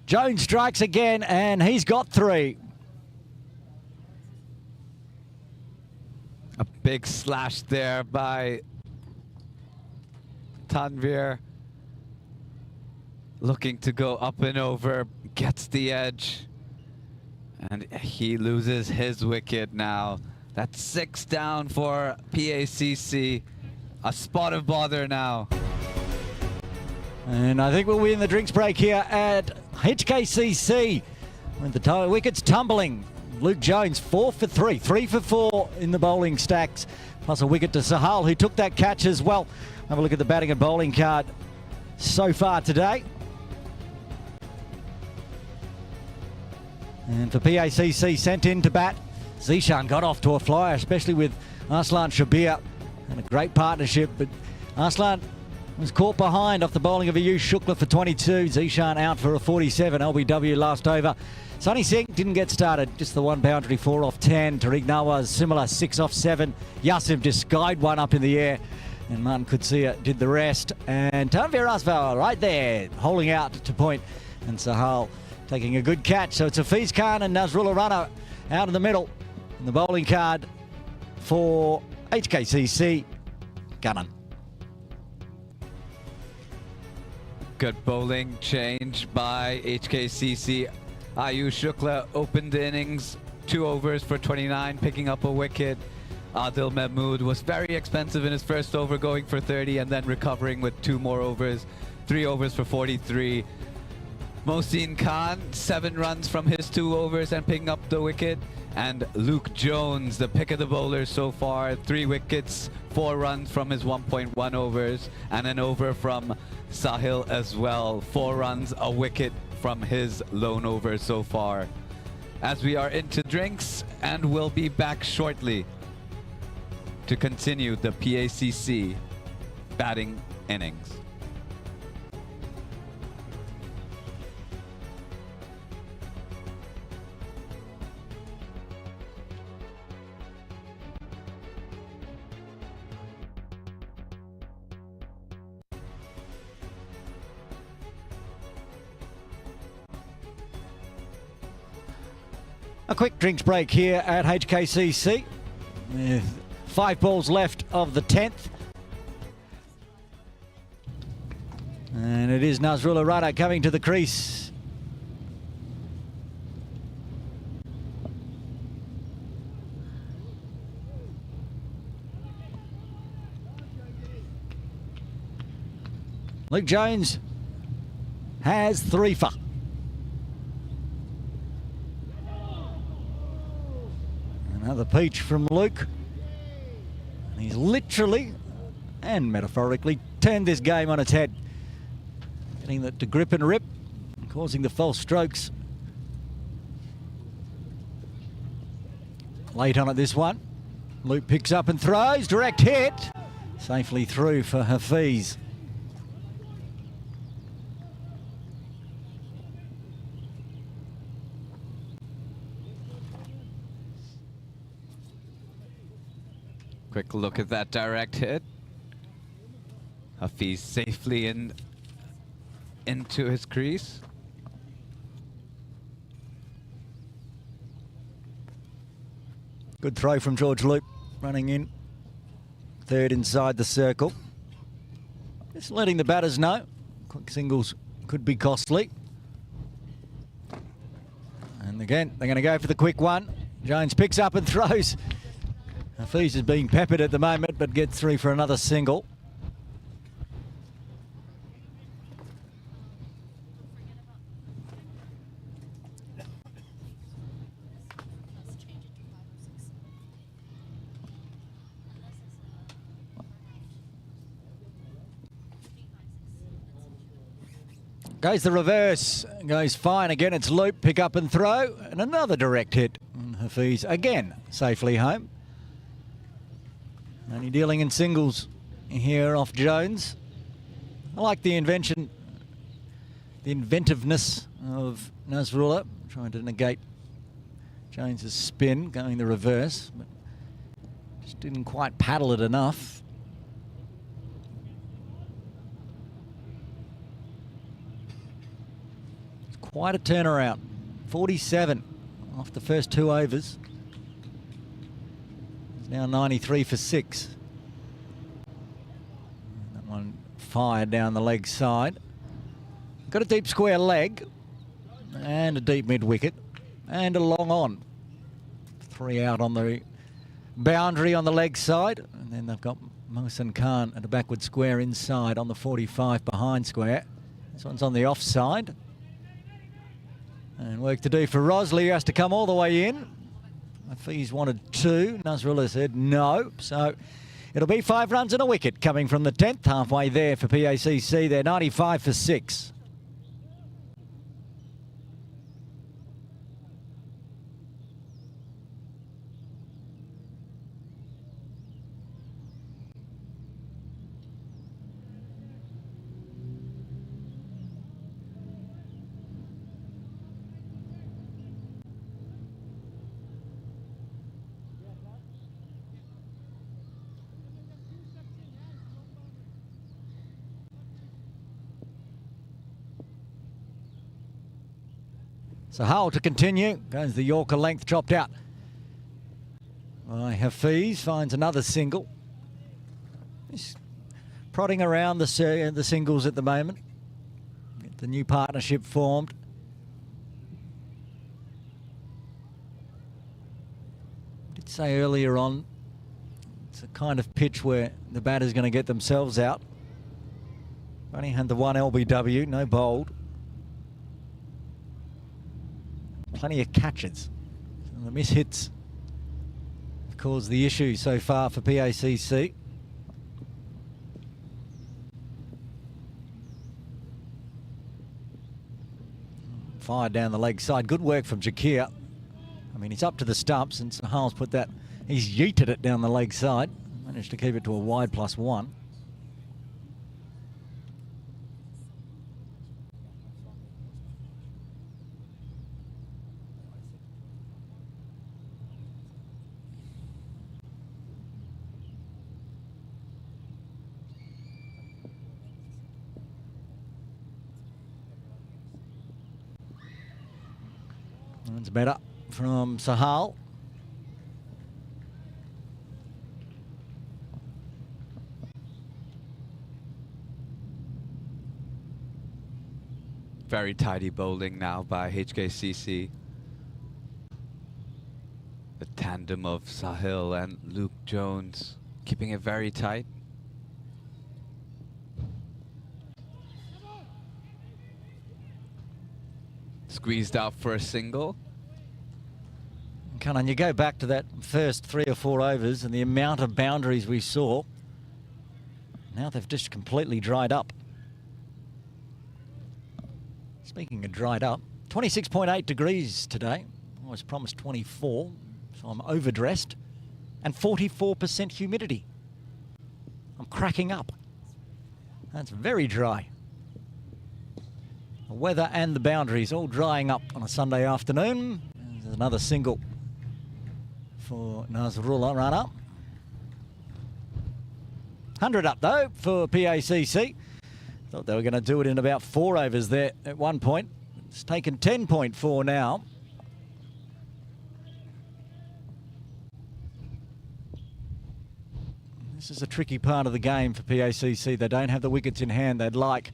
Jones strikes again and he's got 3. A big slash there by Tanvir looking to go up and over, gets the edge, and he loses his wicket now. That's 6 down for PACC. A spot of bother now. And I think we'll win the drinks break here at HKCC with the wickets tumbling. Luke Jones 4 for 3, 3 for 4 in the bowling stacks, plus a wicket to Sahal, who took that catch as well. Have a look at the batting and bowling card so far today. And for PACC, sent in to bat, Zishan got off to a flyer, especially with Arslan Shabir, and a great partnership, but Arslan was caught behind off the bowling of Ayush Shukla for 22. Zishan out for a 47. LBW last over. Sunny Singh didn't get started, just the 1 boundary, 4 off 10. Tariq Nawaz similar, 6 off 7. Yassim just skied one up in the air, and Martin Kutsia did the rest. And Tanvir Asval right there, holding out to point, and Sahal taking a good catch. So it's Hafiz Khan and Nazrullah Rana out in the middle. And the bowling card for HKCC, Gunnan. Good bowling change by HKCC. Ayush Shukla opened the innings, 2 overs for 29, picking up a wicket. Adil Mahmood was very expensive in his first over, going for 30 and then recovering with 2 more overs, 3 overs for 43. Mohsin Khan, 7 runs from his 2 overs and picking up the wicket. And Luke Jones, the pick of the bowlers so far, 3 wickets, 4 runs from his 1.1 overs, and an over from Sahil as well. 4 runs, a wicket from his lone over so far. As we are into drinks, and we'll be back shortly to continue the PACC batting innings. A quick drinks break here at HKCC with 5 balls left of the 10th. And it is Nazrullah Rana coming to the crease. Luke Jones has 3 for. Another peach from Luke. And he's literally and metaphorically turned this game on its head. Getting that to grip and rip, causing the false strokes. Late on at this one. Luke picks up and throws, direct hit. Safely through for Hafiz. Quick look at that direct hit. Hafiz safely into his crease. Good throw from George Luke, running in. 3rd inside the circle. Just letting the batters know. Quick singles could be costly. And again, they're going to go for the quick one. Jones picks up and throws. Hafiz is being peppered at the moment, but gets through for another single. Goes the reverse, goes fine. Again, it's Loop, pick up and throw, and another direct hit. And Hafiz again safely home. Only dealing in singles here off Jones. I like the invention, the inventiveness of Nazrullah, trying to negate Jones's spin, going the reverse, but just didn't quite paddle it enough. It's quite a turnaround. 47 off the first 2 overs. Now 93 for 6. That one fired down the leg side. Got a deep square leg and a deep mid wicket and a long on. 3 out on the boundary on the leg side, and then they've got Mohsin Khan at a backward square inside on the 45 behind square. This one's on the offside. And work to do for Rosley, who has to come all the way in. Hafiz wanted 2. Nasrullah said no. So it'll be 5 runs and a wicket coming from the 10th. Halfway there for PACC. They're 95 for 6. Sahal to continue. Goes the Yorker length, chopped out by Hafiz. Finds another single. He's prodding around the singles at the moment. Get the new partnership formed. I did say earlier on, it's a kind of pitch where the batter's going to get themselves out. Only had the 1 LBW, no bowled. Plenty of catches. And the miss hits have caused the issue so far for PACC. Fired down the leg side. Good work from Jakir. I mean, he's up to the stumps, and Sahal's put that. He's yeeted it down the leg side. Managed to keep it to a wide +1. That's better from Sahal. Very tidy bowling now by HKCC. The tandem of Sahil and Luke Jones keeping it very tight. Squeezed out for a single. And you go back to that first 3 or 4 overs and the amount of boundaries we saw. Now they've just completely dried up. Speaking of dried up, 26.8 degrees today. I was promised 24, so I'm overdressed. And 44% humidity. I'm cracking up. That's very dry. The weather and the boundaries all drying up on a Sunday afternoon. There's another single for Nasrullah, run up. 100 up though for PACC. Thought they were going to do it in about 4 overs there at one point. It's taken 10.4 now. This is a tricky part of the game for PACC. They don't have the wickets in hand they'd like.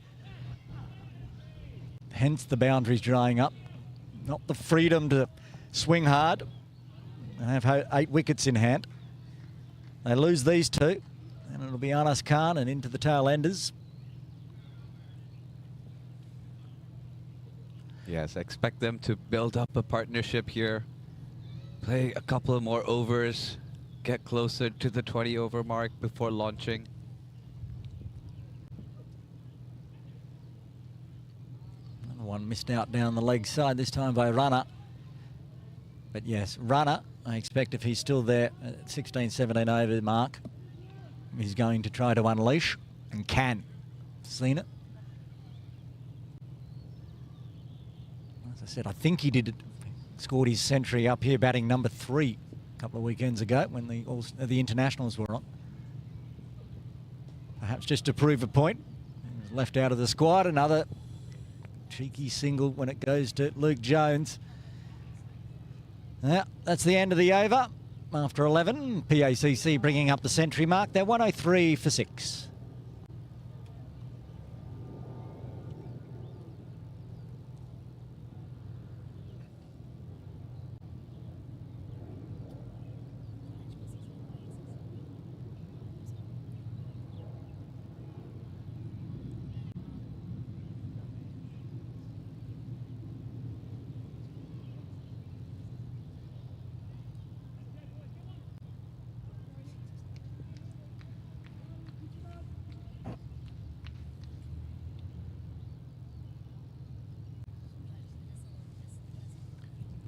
Hence the boundaries drying up. Not the freedom to swing hard. They have 8 wickets in hand. They lose these 2, and it'll be Anas Khan and into the tail enders. Yes, expect them to build up a partnership here. Play a couple of more overs. Get closer to the 20-over mark before launching. Another one missed out down the leg side, this time by Runner. But yes, Runner, I expect if he's still there at 16, 17 over mark, he's going to try to unleash and can. Seen it. As I said, I think he did it, scored his century up here batting number 3 a couple of weekends ago when the internationals were on. Perhaps just to prove a point. He was left out of the squad. Another cheeky single when it goes to Luke Jones. Yeah, that's the end of the over. After 11, PACC bringing up the century mark. They're 103 for 6.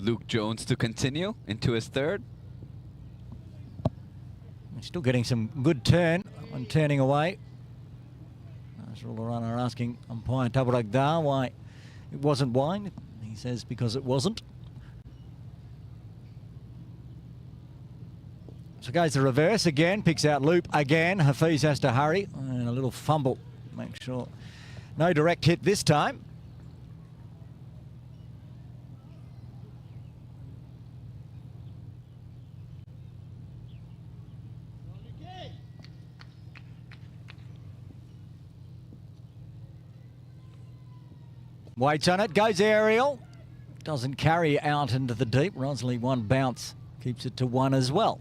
Luke Jones to continue into his third. Still getting some good turn when turning away. Nasrullah asking umpire Tabarak why it wasn't wide. He says because it wasn't. So goes the reverse again, picks out loop again. Hafiz has to hurry and a little fumble. Make sure no direct hit this time. Waits on it, goes aerial. Doesn't carry out into the deep. Rosley one bounce, keeps it to one as well.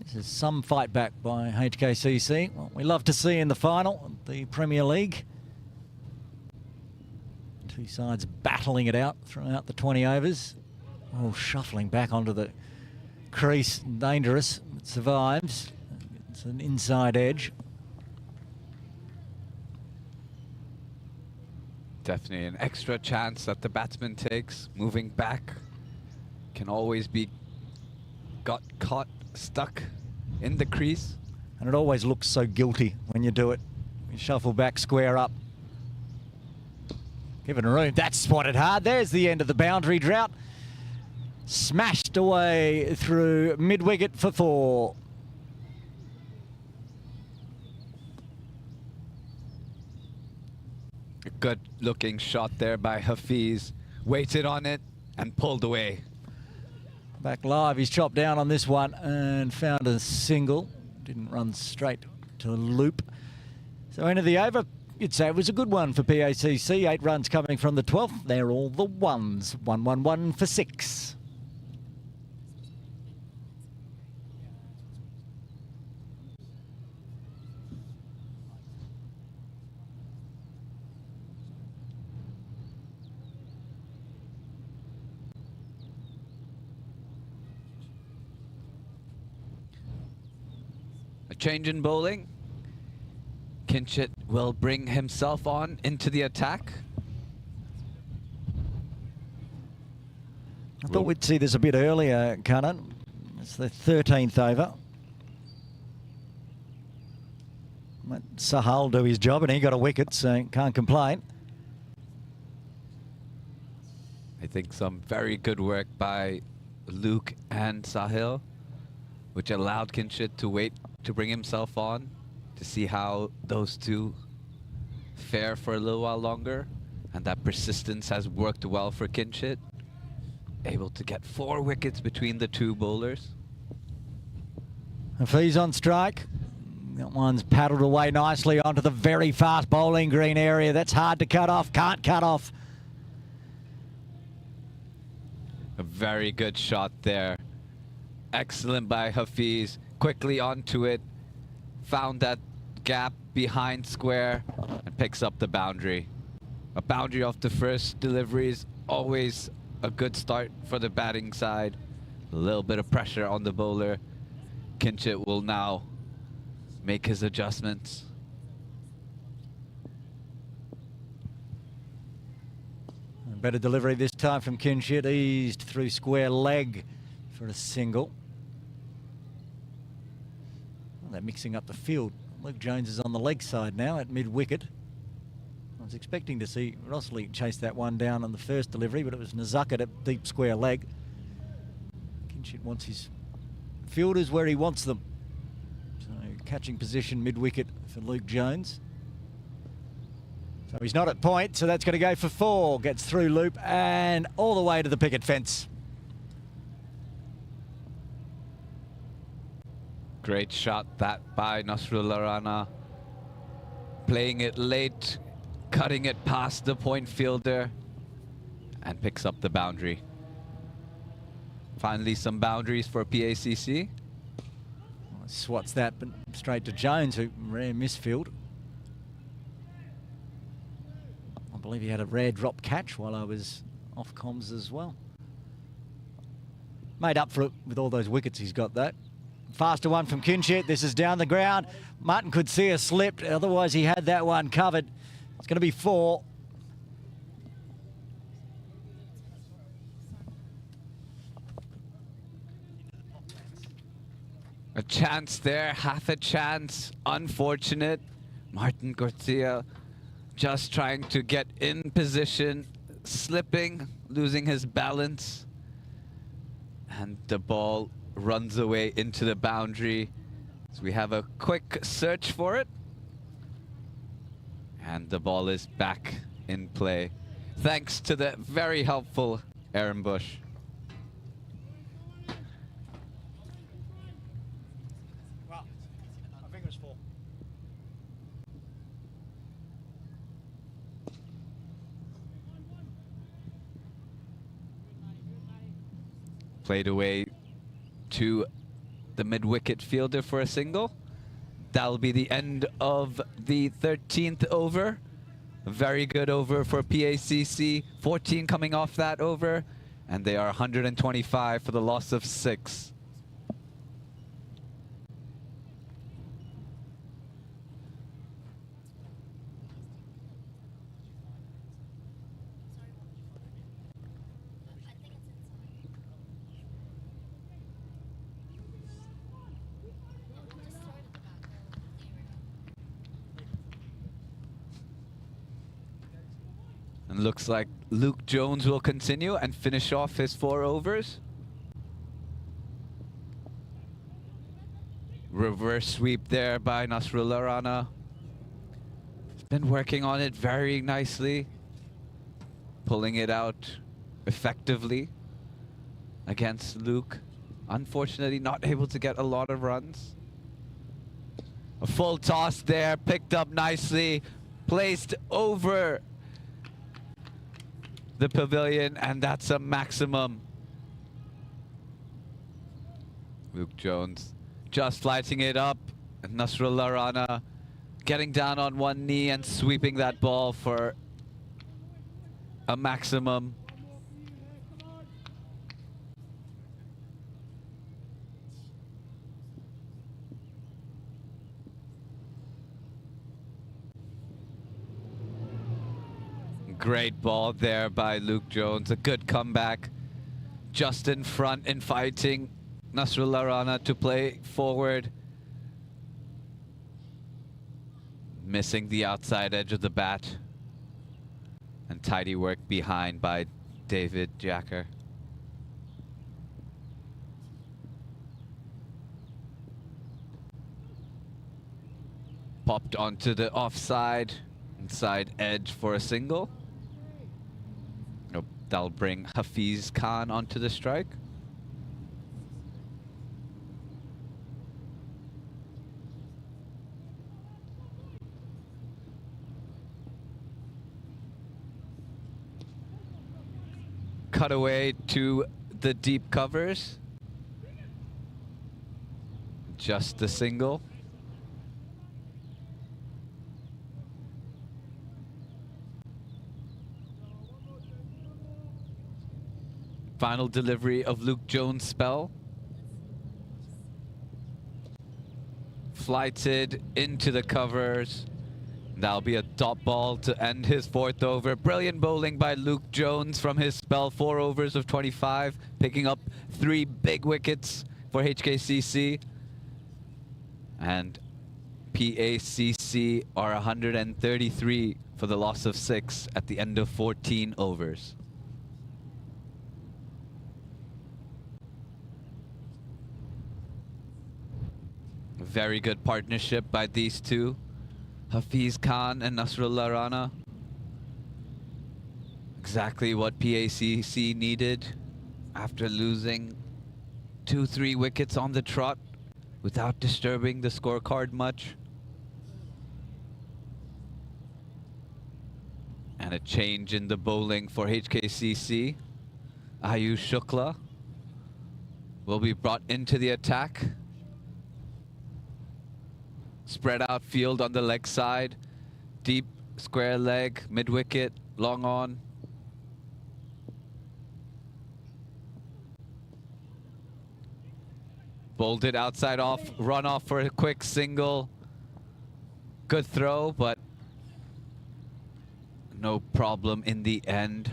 This is some fight back by HKCC. What we love to see in the final of the Premier League. Two sides battling it out throughout the 20 overs. Oh, shuffling back onto the crease, dangerous. It survives. It's an inside edge. Definitely an extra chance that the batsman takes. Moving back can always be got caught, stuck in the crease. And it always looks so guilty when you do it. You shuffle back, square up. Given room, that's spotted hard. There's the end of the boundary drought. Smashed away through mid-wicket for 4. A good looking shot there by Hafiz. Waited on it and pulled away. Back live, he's chopped down on this one and found a single. Didn't run straight to a loop. So end of the over, you'd say it was a good one for PACC. 8 runs coming from the 12th. They're all the ones. 1-1-1 for 6. A change in bowling. Kinshit will bring himself on into the attack. I thought we'd see this a bit earlier, Kanan. It's the 13th over. Let Sahal do his job and he got a wicket, so can't complain. I think some very good work by Luke and Sahil, which allowed Kinshit to wait to bring himself on to see how those two fare for a little while longer. And that persistence has worked well for Kinshit. Able to get 4 wickets between the two bowlers. Hafiz on strike. That one's paddled away nicely onto the very fast bowling green area. That's hard to cut off, can't cut off. A very good shot there. Excellent by Hafiz. Quickly onto it. Found that gap behind square and picks up the boundary. A boundary off the first delivery is always a good start for the batting side. A little bit of pressure on the bowler. Kinshit will now make his adjustments. A better delivery this time from Kinshit. Eased through square leg for a single. Well, they're mixing up the field. Luke Jones is on the leg side now at mid-wicket. I was expecting to see Rosley chase that one down on the first delivery, but it was Nazaka at deep square leg. Kinshit wants his fielders where he wants them. So catching position mid-wicket for Luke Jones. So he's not at point, so that's going to go for 4. Gets through loop and all the way to the picket fence. Great shot that by Nasrullah Rana. Playing it late, cutting it past the point fielder, and picks up the boundary. Finally some boundaries for PACC. Swats that, but straight to Jones, who rare misfield. I believe he had a rare drop catch while I was off comms as well. Made up for it with all those wickets he's got that. Faster one from Kinshit. This is down the ground. Martin could see a slip, otherwise he had that one covered. It's going to be 4. A chance there, half a chance. Unfortunate. Martin Garcia just trying to get in position, slipping, losing his balance. And the ball runs away into the boundary. So we have a quick search for it. And the ball is back in play. Thanks to the very helpful Aaron Bush. Wow, I think it was 4. Played away to the mid-wicket fielder for a single. That'll be the end of the 13th over. A very good over for PACC. 14 coming off that over. And they are 125 for the loss of 6. And looks like Luke Jones will continue and finish off his 4 overs. Reverse sweep there by Nasrullah Rana. He's been working on it very nicely. Pulling it out effectively against Luke. Unfortunately, not able to get a lot of runs. A full toss there, picked up nicely, placed over the pavilion, and that's a maximum. Luke Jones just lighting it up. And Nasrullah Rana getting down on one knee and sweeping that ball for a maximum. Great ball there by Luke Jones. A good comeback. Just in front, inviting Nasrullah Rana to play forward. Missing the outside edge of the bat. And tidy work behind by David Jacker. Popped onto the offside, inside edge for a single. Nope, that'll bring Hafiz Khan onto the strike. Cut away to the deep covers. Just the single. Final delivery of Luke Jones' spell. Flighted into the covers. That'll be a dot ball to end his 4th over. Brilliant bowling by Luke Jones from his spell. 4 overs of 25, picking up 3 big wickets for HKCC. And PACC are 133 for the loss of 6 at the end of 14 overs. Very good partnership by these two, Hafiz Khan and Nasrullah Rana. Exactly what PACC needed after losing 2-3 wickets on the trot without disturbing the scorecard much. And a change in the bowling for HKCC. Ayush Shukla will be brought into the attack. Spread out field on the leg side. Deep square leg, mid wicket, long on. Bowled it outside off, run off for a quick single. Good throw, but no problem in the end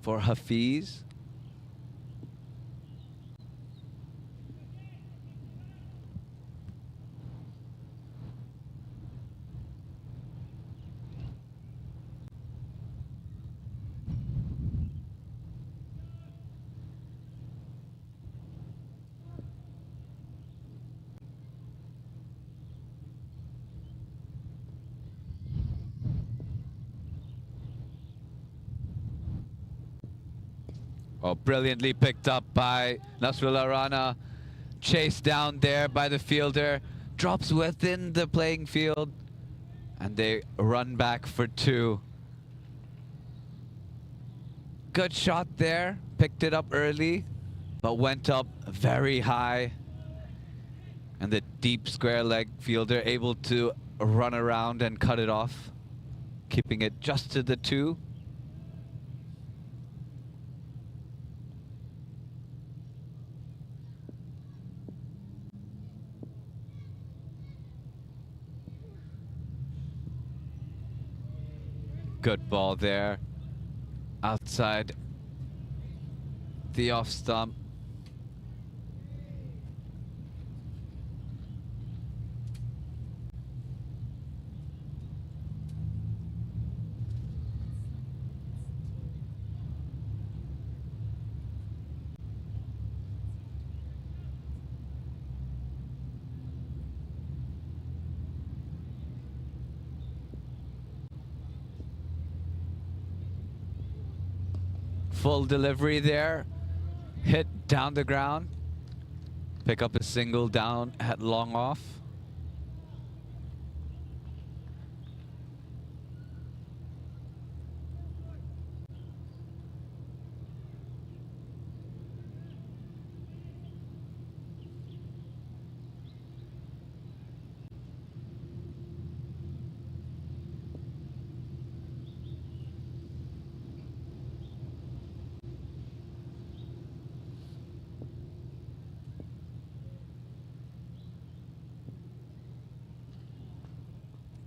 for Hafiz. Oh, brilliantly picked up by Nasrullah Rana. Chased down there by the fielder. Drops within the playing field. And they run back for 2. Good shot there. Picked it up early, but went up very high. And the deep square leg fielder able to run around and cut it off, keeping it just to the 2. Good ball there, outside the off stump. Full delivery there, hit down the ground, pick up a single down at long off.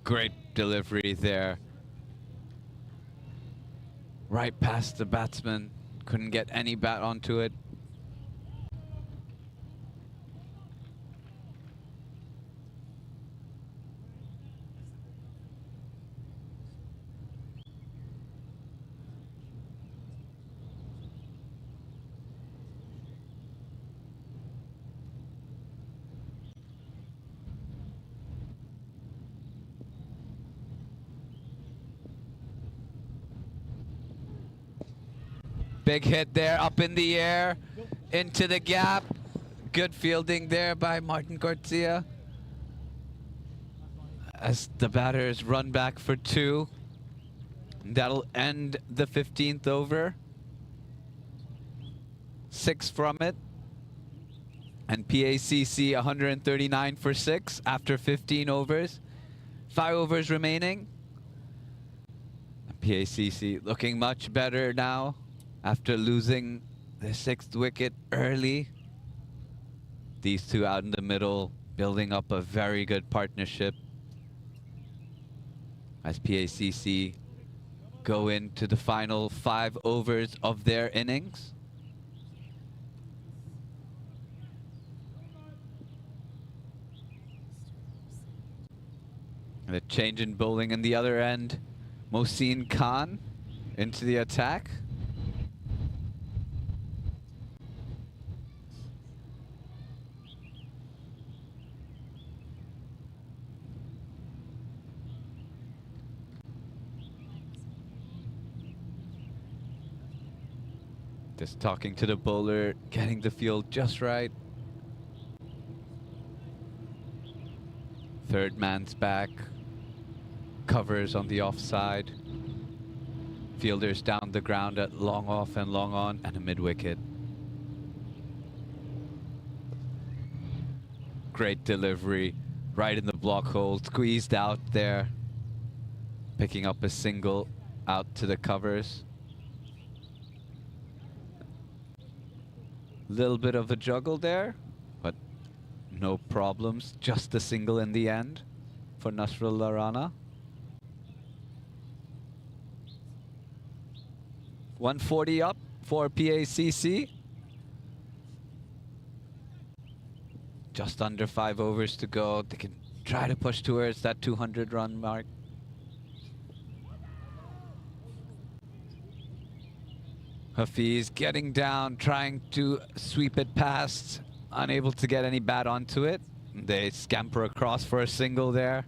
Great delivery there. Right past the batsman. Couldn't get any bat onto it. Big hit there, up in the air, into the gap. Good fielding there by Martin Garcia. As the batters run back for 2. That'll end the 15th over. 6 from it. And PACC 139 for 6 after 15 overs. 5 overs remaining. PACC looking much better now after losing the 6th wicket early. These two out in the middle building up a very good partnership as PACC go into the final 5 overs of their innings. And a change in bowling in the other end. Mohsin Khan into the attack. Just talking to the bowler, getting the field just right. Third man's back. Covers on the offside. Fielders down the ground at long off and long on, and a mid-wicket. Great delivery, right in the block hole, squeezed out there. Picking up a single out to the covers. Little bit of a juggle there, but no problems. Just a single in the end for Nasrullah Rana. 140 up for PACC. Just under 5 overs to go. They can try to push towards that 200 run mark. Hafiz getting down, trying to sweep it past, unable to get any bat onto it. They scamper across for a single there.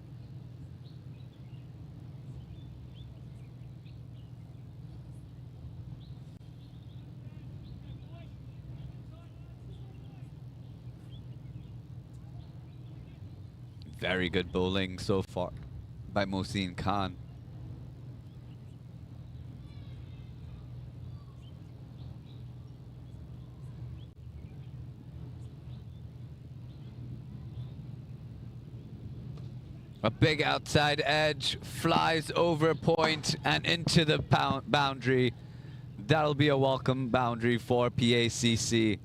Very good bowling so far by Mohsin Khan. A big outside edge, flies over point and into the boundary. That'll be a welcome boundary for PACC.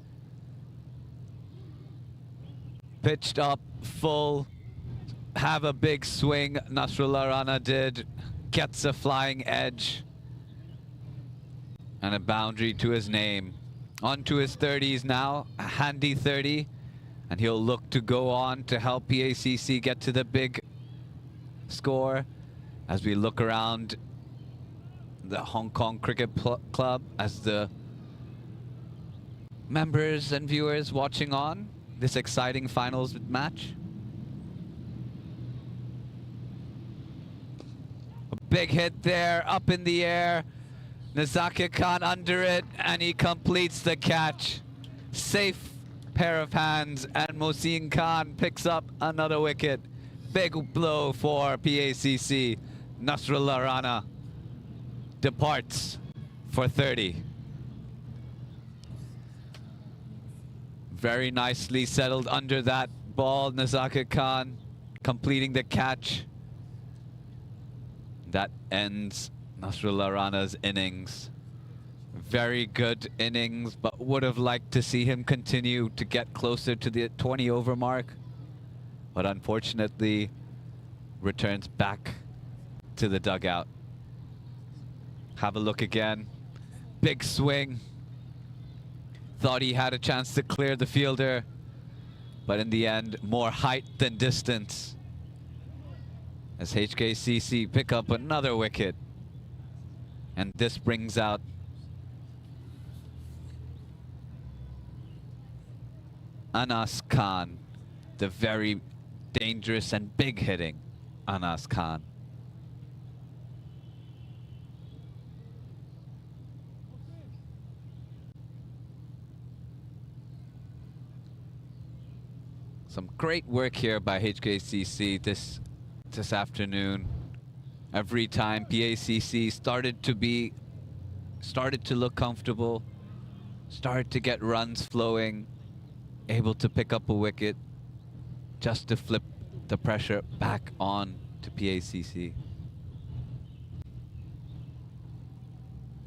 Pitched up, full, have a big swing. Nasrullah Rana did, gets a flying edge. And a boundary to his name. On to his 30s now, a handy 30. And he'll look to go on to help PACC get to the big score. As we look around the Hong Kong Cricket Club, as the members and viewers watching on this exciting finals match. A big hit there, up in the air. Nazakir Khan under it, and he completes the catch. Safe pair of hands, and Mohsin Khan picks up another wicket. Big blow for PACC. Nasrullah Rana departs for 30. Very nicely settled under that ball. Nazakir Khan completing the catch. That ends Nasrullah Rana's innings. Very good innings, but would have liked to see him continue to get closer to the 20 over mark. But unfortunately, returns back to the dugout. Have a look again. Big swing. Thought he had a chance to clear the fielder, but in the end, more height than distance. As HKCC pick up another wicket. And this brings out Anas Khan, the very dangerous and big hitting Anas Khan. Some great work here by HKCC this afternoon. Every time PACC started to look comfortable, started to get runs flowing, able to pick up a wicket, just to flip the pressure back on to PACC.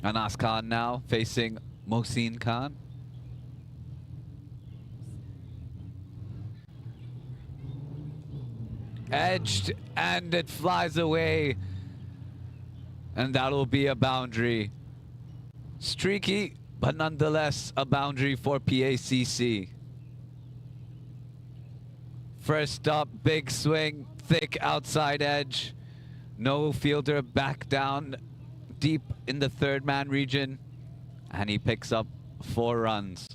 Anas Khan now facing Mohsin Khan. Edged, and it flies away. And that'll be a boundary. Streaky, but nonetheless a boundary for PACC. First up, big swing, thick outside edge. No fielder back down deep in the third man region. And he picks up 4 runs.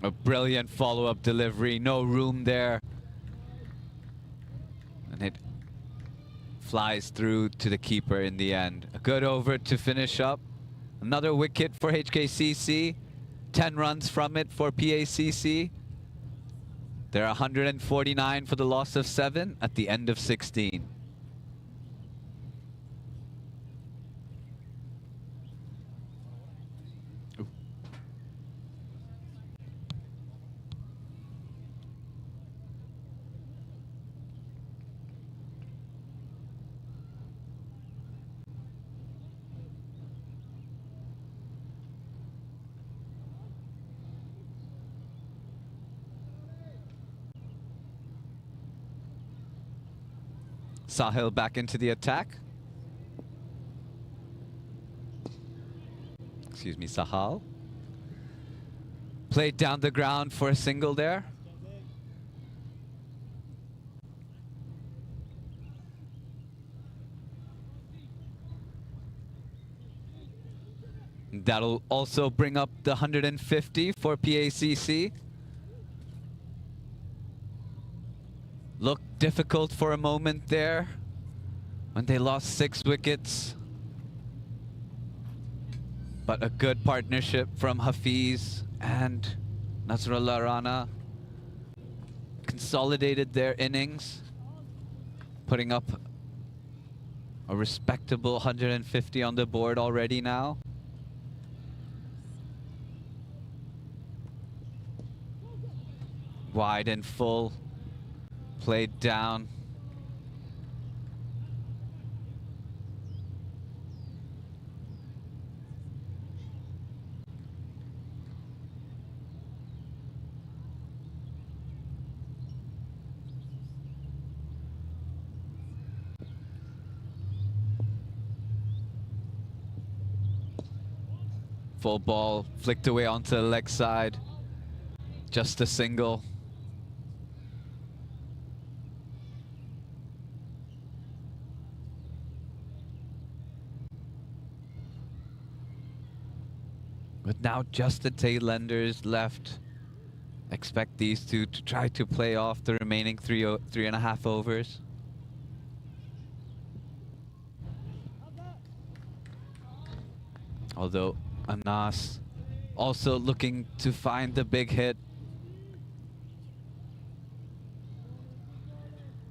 A brilliant follow-up delivery, no room there. And it flies through to the keeper in the end. A good over to finish up. Another wicket for HKCC. 10 runs from it for PACC. They're 149 for the loss of 7 at the end of 16. Sahal back into the attack. Excuse me, Sahal. Played down the ground for a single there. That'll also bring up the 150 for PACC. Looked difficult for a moment there when they lost 6 wickets. But a good partnership from Hafiz and Nasrullah Rana consolidated their innings, putting up a respectable 150 on the board already now. Wide and full, played down. Full ball flicked away onto the leg side. Just a single. With now just the tailenders left, expect these two to try to play off the remaining 3.5 overs. Although Anas also looking to find the big hit.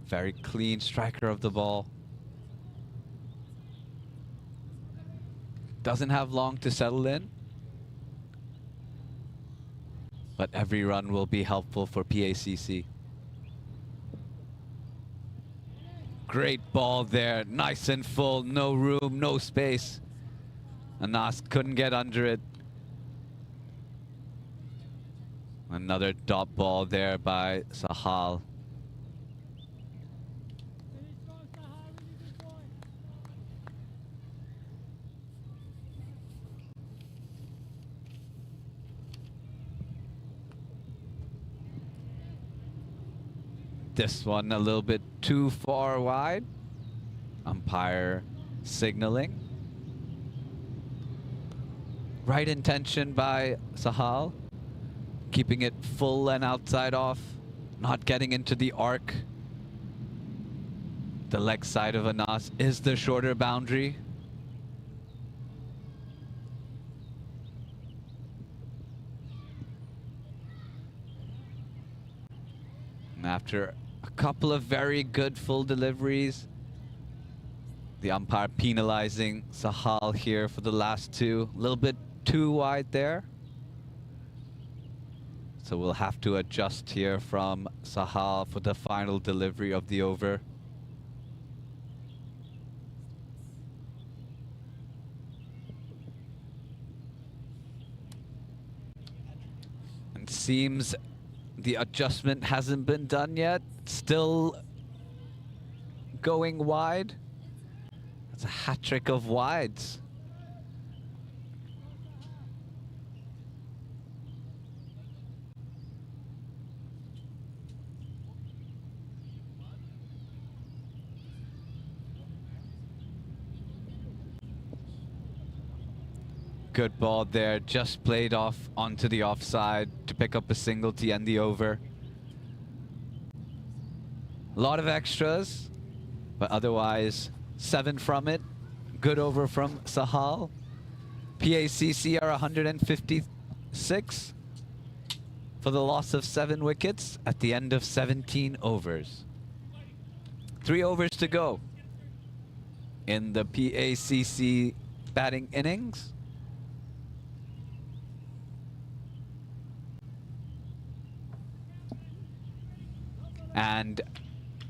Very clean striker of the ball. Doesn't have long to settle in. But every run will be helpful for PACC. Great ball there, nice and full, no room, no space. Anas couldn't get under it. Another dot ball there by Sahal. This one a little bit too far wide. Umpire signaling. Right intention by Sahal. Keeping it full and outside off. Not getting into the arc. The leg side of Anas is the shorter boundary. And after a couple of very good full deliveries, the umpire penalizing Sahal here for the last 2. A little bit too wide there. So we'll have to adjust here from Sahal for the final delivery of the over. And seems the adjustment hasn't been done yet. Still going wide. That's a hat trick of wides. Good ball there, just played off onto the offside to pick up a single to end the over. A lot of extras, but otherwise 7 from it. Good over from Sahal. PACC are 156 for the loss of 7 wickets at the end of 17 overs. 3 overs to go in the PACC batting innings. And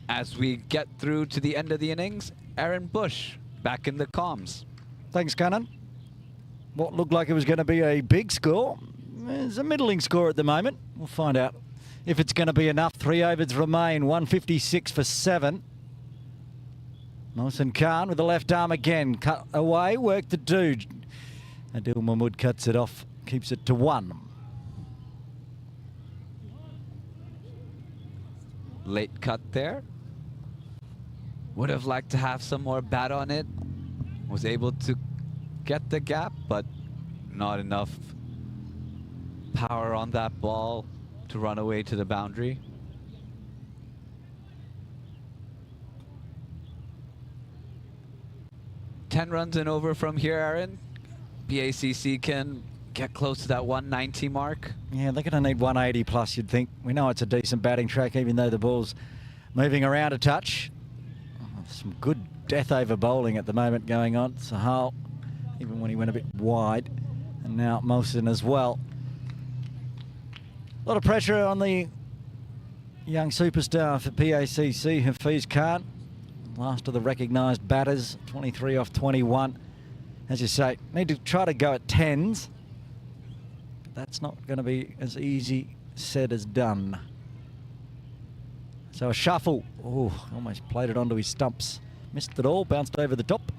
as we get through to the end of the innings, Aaron Bush back in the comms. Thanks, Cannon. What looked like it was going to be a big score is a middling score at the moment. We'll find out if it's going to be enough. 3 overs remain, 156 for 7. Mohsin Khan with the left arm again. Cut away, work to do. Adil Mahmood cuts it off, keeps it to 1. Late cut there. Would have liked to have some more bat on it. Was able to get the gap, but not enough power on that ball to run away to the boundary. 10 runs and over from here, Aaron, PACC can get close to that 190 mark. Yeah, they're going to need 180 plus, you'd think. We know it's a decent batting track, even though the ball's moving around a touch. Some good death over bowling at the moment going on. Sahal, even when he went a bit wide, and now Mohsin as well. A lot of pressure on the young superstar for PACC, Hafiz Khan. Last of the recognised batters, 23 off 21. As you say, need to try to go at 10s. But that's not going to be as easy said as done. So a shuffle. Oh, almost played it onto his stumps. Missed it all, bounced over the top.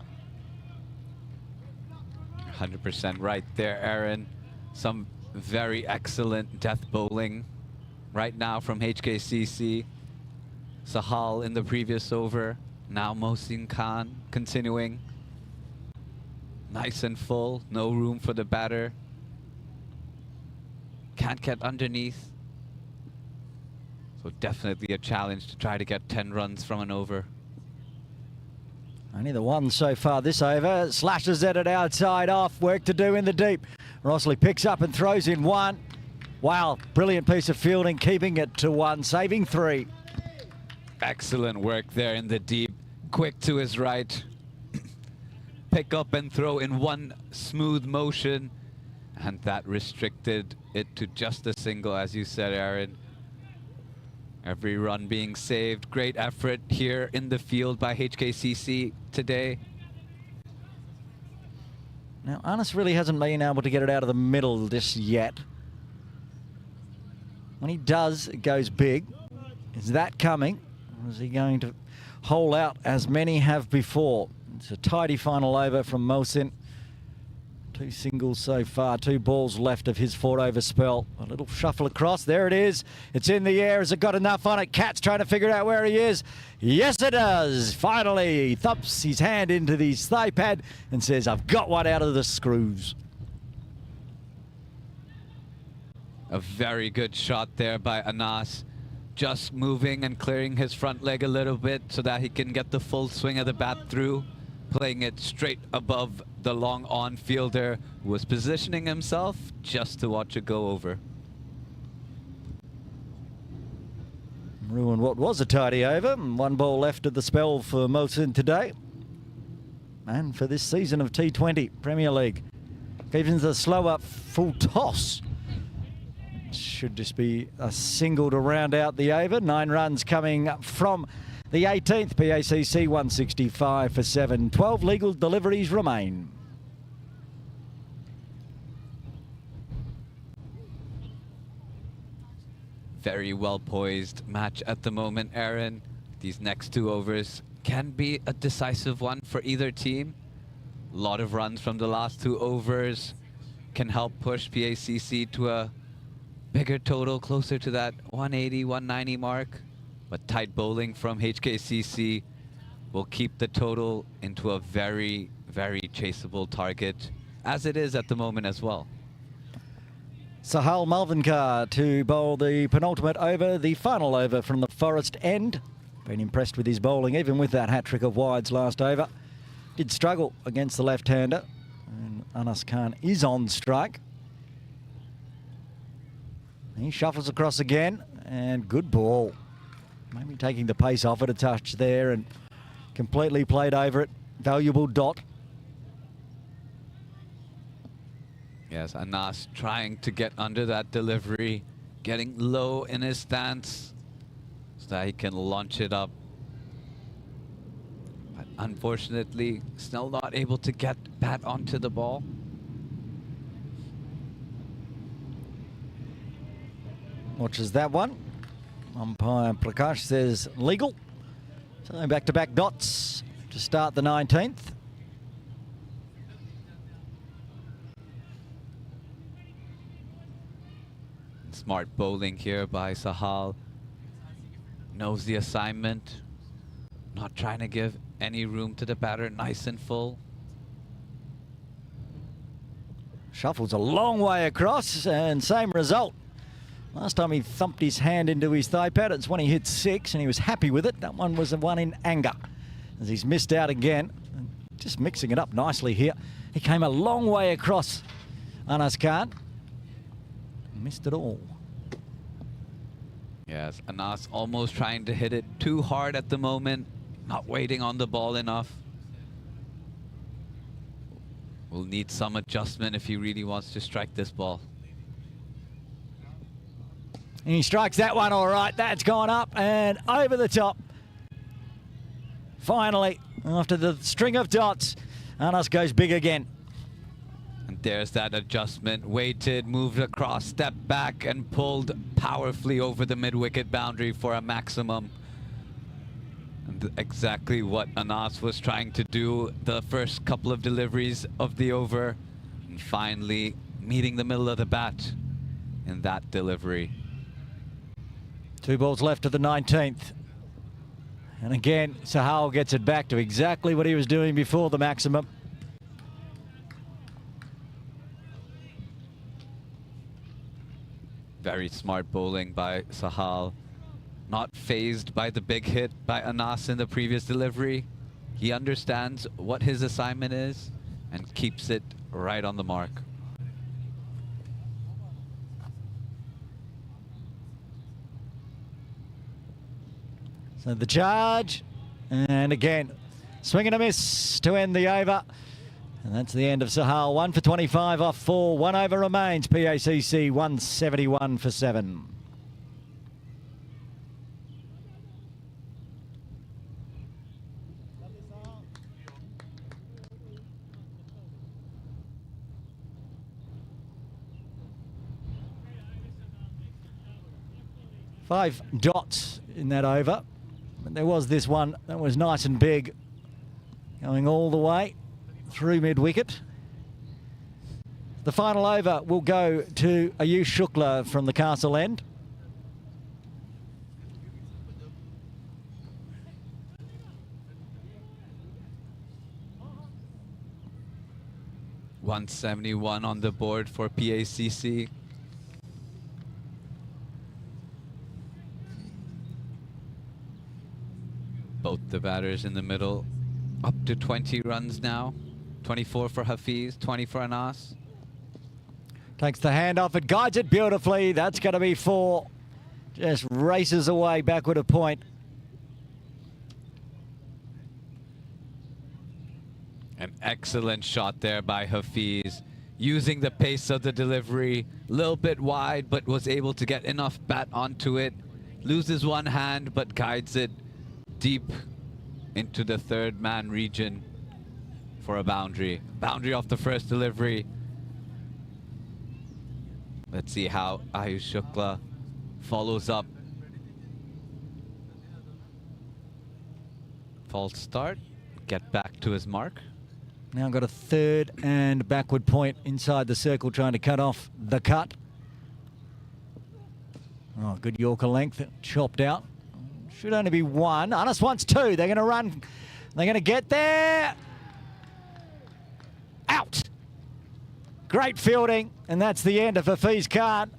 100% right there, Aaron. Some very excellent death bowling right now from HKCC. Sahal in the previous over. Now Mohsin Khan continuing. Nice and full. No room for the batter. Can't get underneath. So definitely a challenge to try to get 10 runs from an over. Only the one so far this over. Slashes at it outside off. Work to do in the deep. Rossley picks up and throws in one. Wow, brilliant piece of fielding, keeping it to one, saving 3. Excellent work there in the deep. Quick to his right. Pick up and throw in one smooth motion. And that restricted it to just a single, as you said, Aaron. Every run being saved. Great effort here in the field by HKCC today. Now, Anas really hasn't been able to get it out of the middle just yet. When he does, it goes big. Is that coming? Or is he going to hole out as many have before? It's a tidy final over from Mohsin. 2 singles so far, 2 balls left of his 4-over spell. A little shuffle across, there it is. It's in the air, has it got enough on it? Cat's trying to figure out where he is. Yes it does, finally. He thumps his hand into the thigh pad and says, I've got one out of the screws. A very good shot there by Anas. Just moving and clearing his front leg a little bit so that he can get the full swing of the bat through. Playing it straight above the long on fielder who was positioning himself just to watch it go over. Ruined what was a tidy over. 1 ball left of the spell for Mohsin today. And for this season of T20 Premier League. Even the slower full toss. Should just be a single to round out the over. 9 runs coming from the 18th. PACC 165 for 7. 12 legal deliveries remain. Very well poised match at the moment, Aaron. These next 2 overs can be a decisive one for either team. A lot of runs from the last 2 overs can help push PACC to a bigger total, closer to that 180, 190 mark. But tight bowling from HKCC will keep the total into a very, very chaseable target, as it is at the moment as well. Sahal Malvinkar to bowl the penultimate over, the final over from the Forest end. Been impressed with his bowling, even with that hat-trick of wides last over. Did struggle against the left-hander. And Anas Khan is on strike. He shuffles across again, and good ball. Maybe taking the pace off it a touch there and completely played over it. Valuable dot. Yes, Anas trying to get under that delivery, getting low in his stance so that he can launch it up. But unfortunately, still not able to get bat onto the ball. Watches that one. Umpire Prakash says legal. So back-to-back dots to start the 19th. Smart bowling here by Sahal. Knows the assignment. Not trying to give any room to the batter. Nice and full. Shuffles a long way across and same result. Last time he thumped his hand into his thigh pad, it's when he hit 6 and he was happy with it. That one was the one in anger, as he's missed out again. just mixing it up nicely here. He came a long way across, Anas Khan. Missed it all. Yes, Anas almost trying to hit it too hard at the moment, not waiting on the ball enough. Will need some adjustment if he really wants to strike this ball. And he strikes that one all right. That's gone up and over the top. Finally, after the string of dots, Anas goes big again. And there's that adjustment. Waited, moved across, stepped back and pulled powerfully over the mid-wicket boundary for a maximum. And exactly what Anas was trying to do the first couple of deliveries of the over. And finally meeting the middle of the bat in that delivery. 2 balls left to the 19th. And again, Sahal gets it back to exactly what he was doing before the maximum. Very smart bowling by Sahal. Not phased by the big hit by Anas in the previous delivery. He understands what his assignment is and keeps it right on the mark. So the charge, and again, swing and a miss to end the over. And that's the end of Sahal. 1 for 25 off 4. 1 over remains. PACC 171 for 7. Five dots in that over. But there was this one that was nice and big, going all the way through mid-wicket. The final over will go to Ayush Shukla from the Castle End. .171 on the board for PACC. Both the batters in the middle up to 20 runs now. 24 for Hafiz, 20 for Anas. Takes the hand off, it guides it beautifully. That's going to be 4. Just races away backward a point. An excellent shot there by Hafiz. Using the pace of the delivery. A little bit wide, but was able to get enough bat onto it. Loses one hand, but guides it deep into the third man region for a boundary. Boundary off the first delivery. Let's see how Ayush Shukla follows up. False start. Get back to his mark. Now got a third and backward point inside the circle, trying to cut off the cut. Oh, good Yorker length, chopped out. Should only be 1. Anas wants 2. They're going to run. They're going to get there. Out. Great fielding, and that's the end of Hafiz Khan.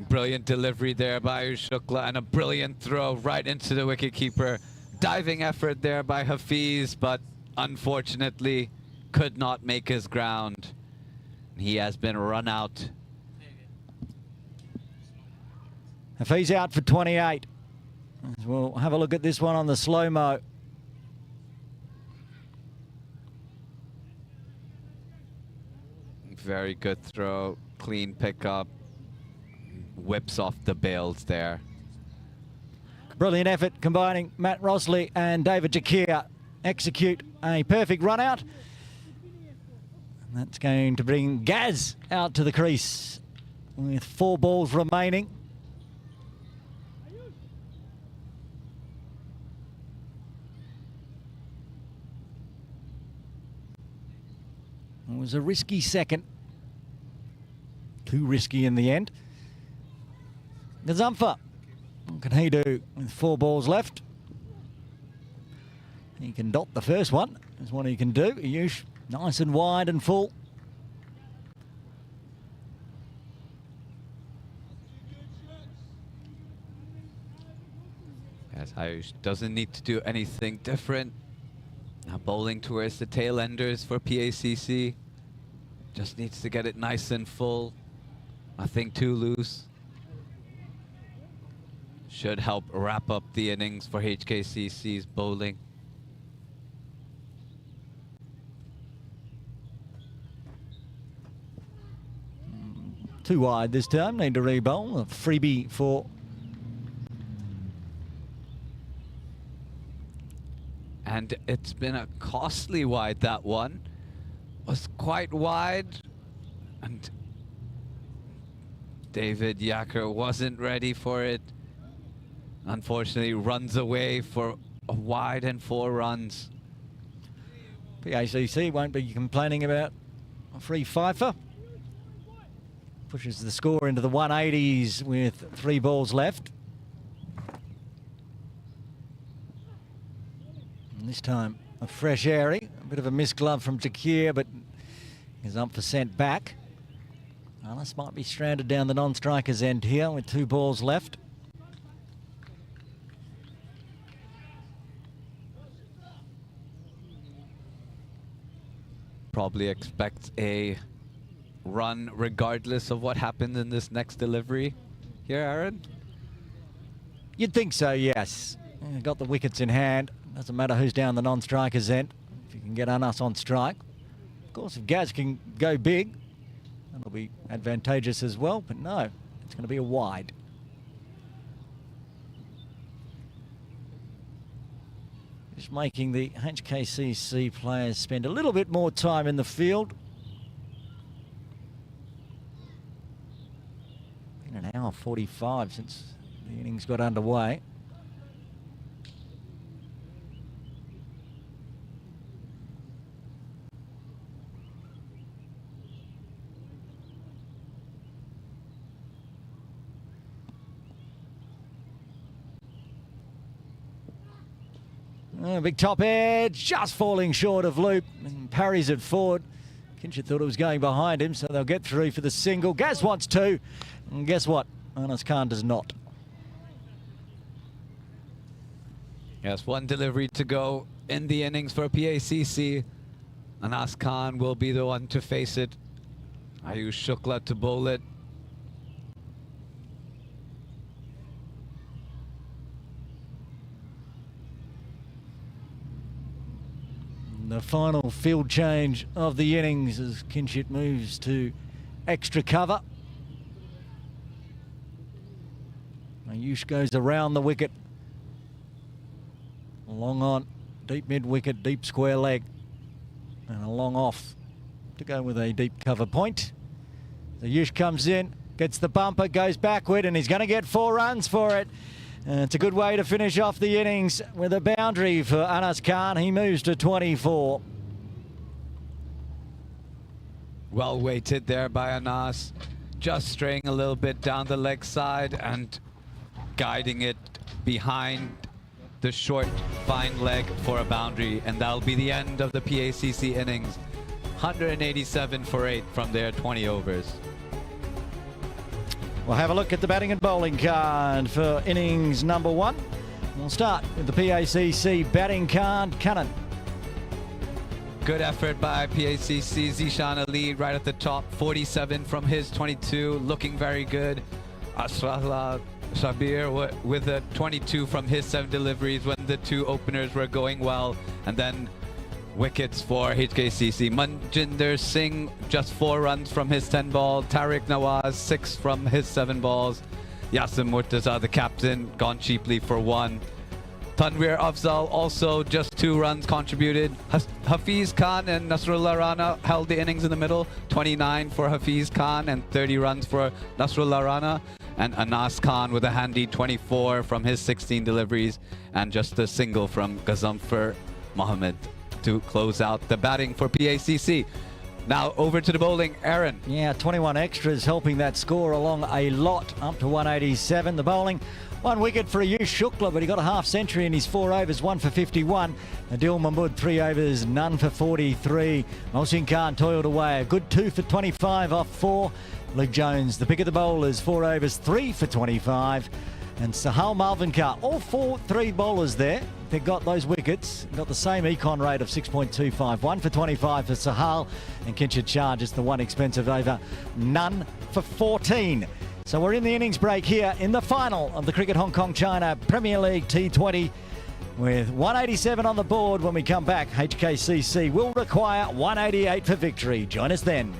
Brilliant delivery there by Ayush Shukla and a brilliant throw right into the wicketkeeper. Diving effort there by Hafiz, but unfortunately could not make his ground. He has been run out. Hafiz out for 28. We'll have a look at this one on the slow-mo. Very good throw, clean pickup. Whips off the bails there. Brilliant effort combining Matt Rosley and David Jakir. Execute a perfect run out. That's going to bring Gaz out to the crease with 4 balls remaining. It was a risky second. Too risky in the end. Gazumfa, what can he do with 4 balls left? He can dot the first one. That's what he can do. Ayush, nice and wide and full. As Ayush doesn't need to do anything different. Now bowling towards the tail enders for PACC. Just needs to get it nice and full. Nothing too loose. Should help wrap up the innings for HKCC's bowling. Too wide this time, need to re-bowl. A freebie for and it's been a costly wide. That one was quite wide, and David Yacker wasn't ready for it. Unfortunately, runs away for a wide and 4 runs. PACC won't be complaining about a free fifer. Pushes the score into the 180s with 3 balls left. And this time a fresh airy, a bit of a missed glove from Takir, but he's up for sent back. Alice might be stranded down the non-striker's end here with 2 balls left. Probably expect a run regardless of what happened in this next delivery here, Aaron? You'd think so, yes. Got the wickets in hand. Doesn't matter who's down the non-striker's end. If you can get Anas on strike. Of course, if Gaz can go big, that'll be advantageous as well. But no, it's going to be a wide. Just making the HKCC players spend a little bit more time in the field. Been an hour 45 since the innings got underway. Big top edge, just falling short of loop, and parries it forward. Kinshit thought it was going behind him, so they'll get through for the single. Gaz wants 2, and guess what? Anas Khan does not. Yes, 1 delivery to go in the innings for PACC. Anas Khan will be the one to face it. Ayush Shukla to bowl it. The final field change of the innings as Kinshit moves to extra cover. Ayush goes around the wicket. Long on, deep mid wicket, deep square leg. And a long off to go with a deep cover point. Ayush comes in, gets the bumper, goes backward, and he's going to get 4 runs for it. It's a good way to finish off the innings with a boundary for Anas Khan. He moves to 24. Well weighted there by Anas. Just straying a little bit down the leg side and guiding it behind the short, fine leg for a boundary. And that'll be the end of the PACC innings. 187 for 8 from their 20 overs. We'll have a look at the batting and bowling card for innings number 1. We'll start with the PACC batting card. Cannon. Good effort by PACC. Zishan Ali right at the top. 47 from his 22. Looking very good. Asrallah Shabir with a 22 from his 7 deliveries when the 2 openers were going well. And then wickets for HKCC. Manjinder Singh just 4 runs from his 10 ball. Tariq Nawaz 6 from his 7 balls. Yasim Murtaza, the captain, gone cheaply for 1. Tanveer Afzal also just 2 runs contributed. Hafiz Khan and Nasrullah Rana held the innings in the middle. 29 for Hafiz Khan and 30 runs for Nasrullah Rana. And Anas Khan with a handy 24 from his 16 deliveries. And just a single from Gazamfar Mohammed to close out the batting for PACC. Now over to the bowling, Aaron. Yeah, 21 extras helping that score along a lot, up to 187. The bowling, 1 wicket for Ayush Shukla, but he got a half century in his 4 overs, 1 for 51. Adil Mahmood, 3 overs, none for 43. Mohsin Khan toiled away, a good 2 for 25 off 4. Luke Jones, the pick of the bowlers, 4 overs, 3 for 25. and Sahal Malvinkar. All 3 bowlers there. They got those wickets. Got the same econ rate of 6.25. 1 for 25 for Sahal, and Kinshit charges the one expensive over. None for 14. So we're in the innings break here in the final of the Cricket Hong Kong China Premier League T20 with 187 on the board. When we come back, HKCC will require 188 for victory. Join us then.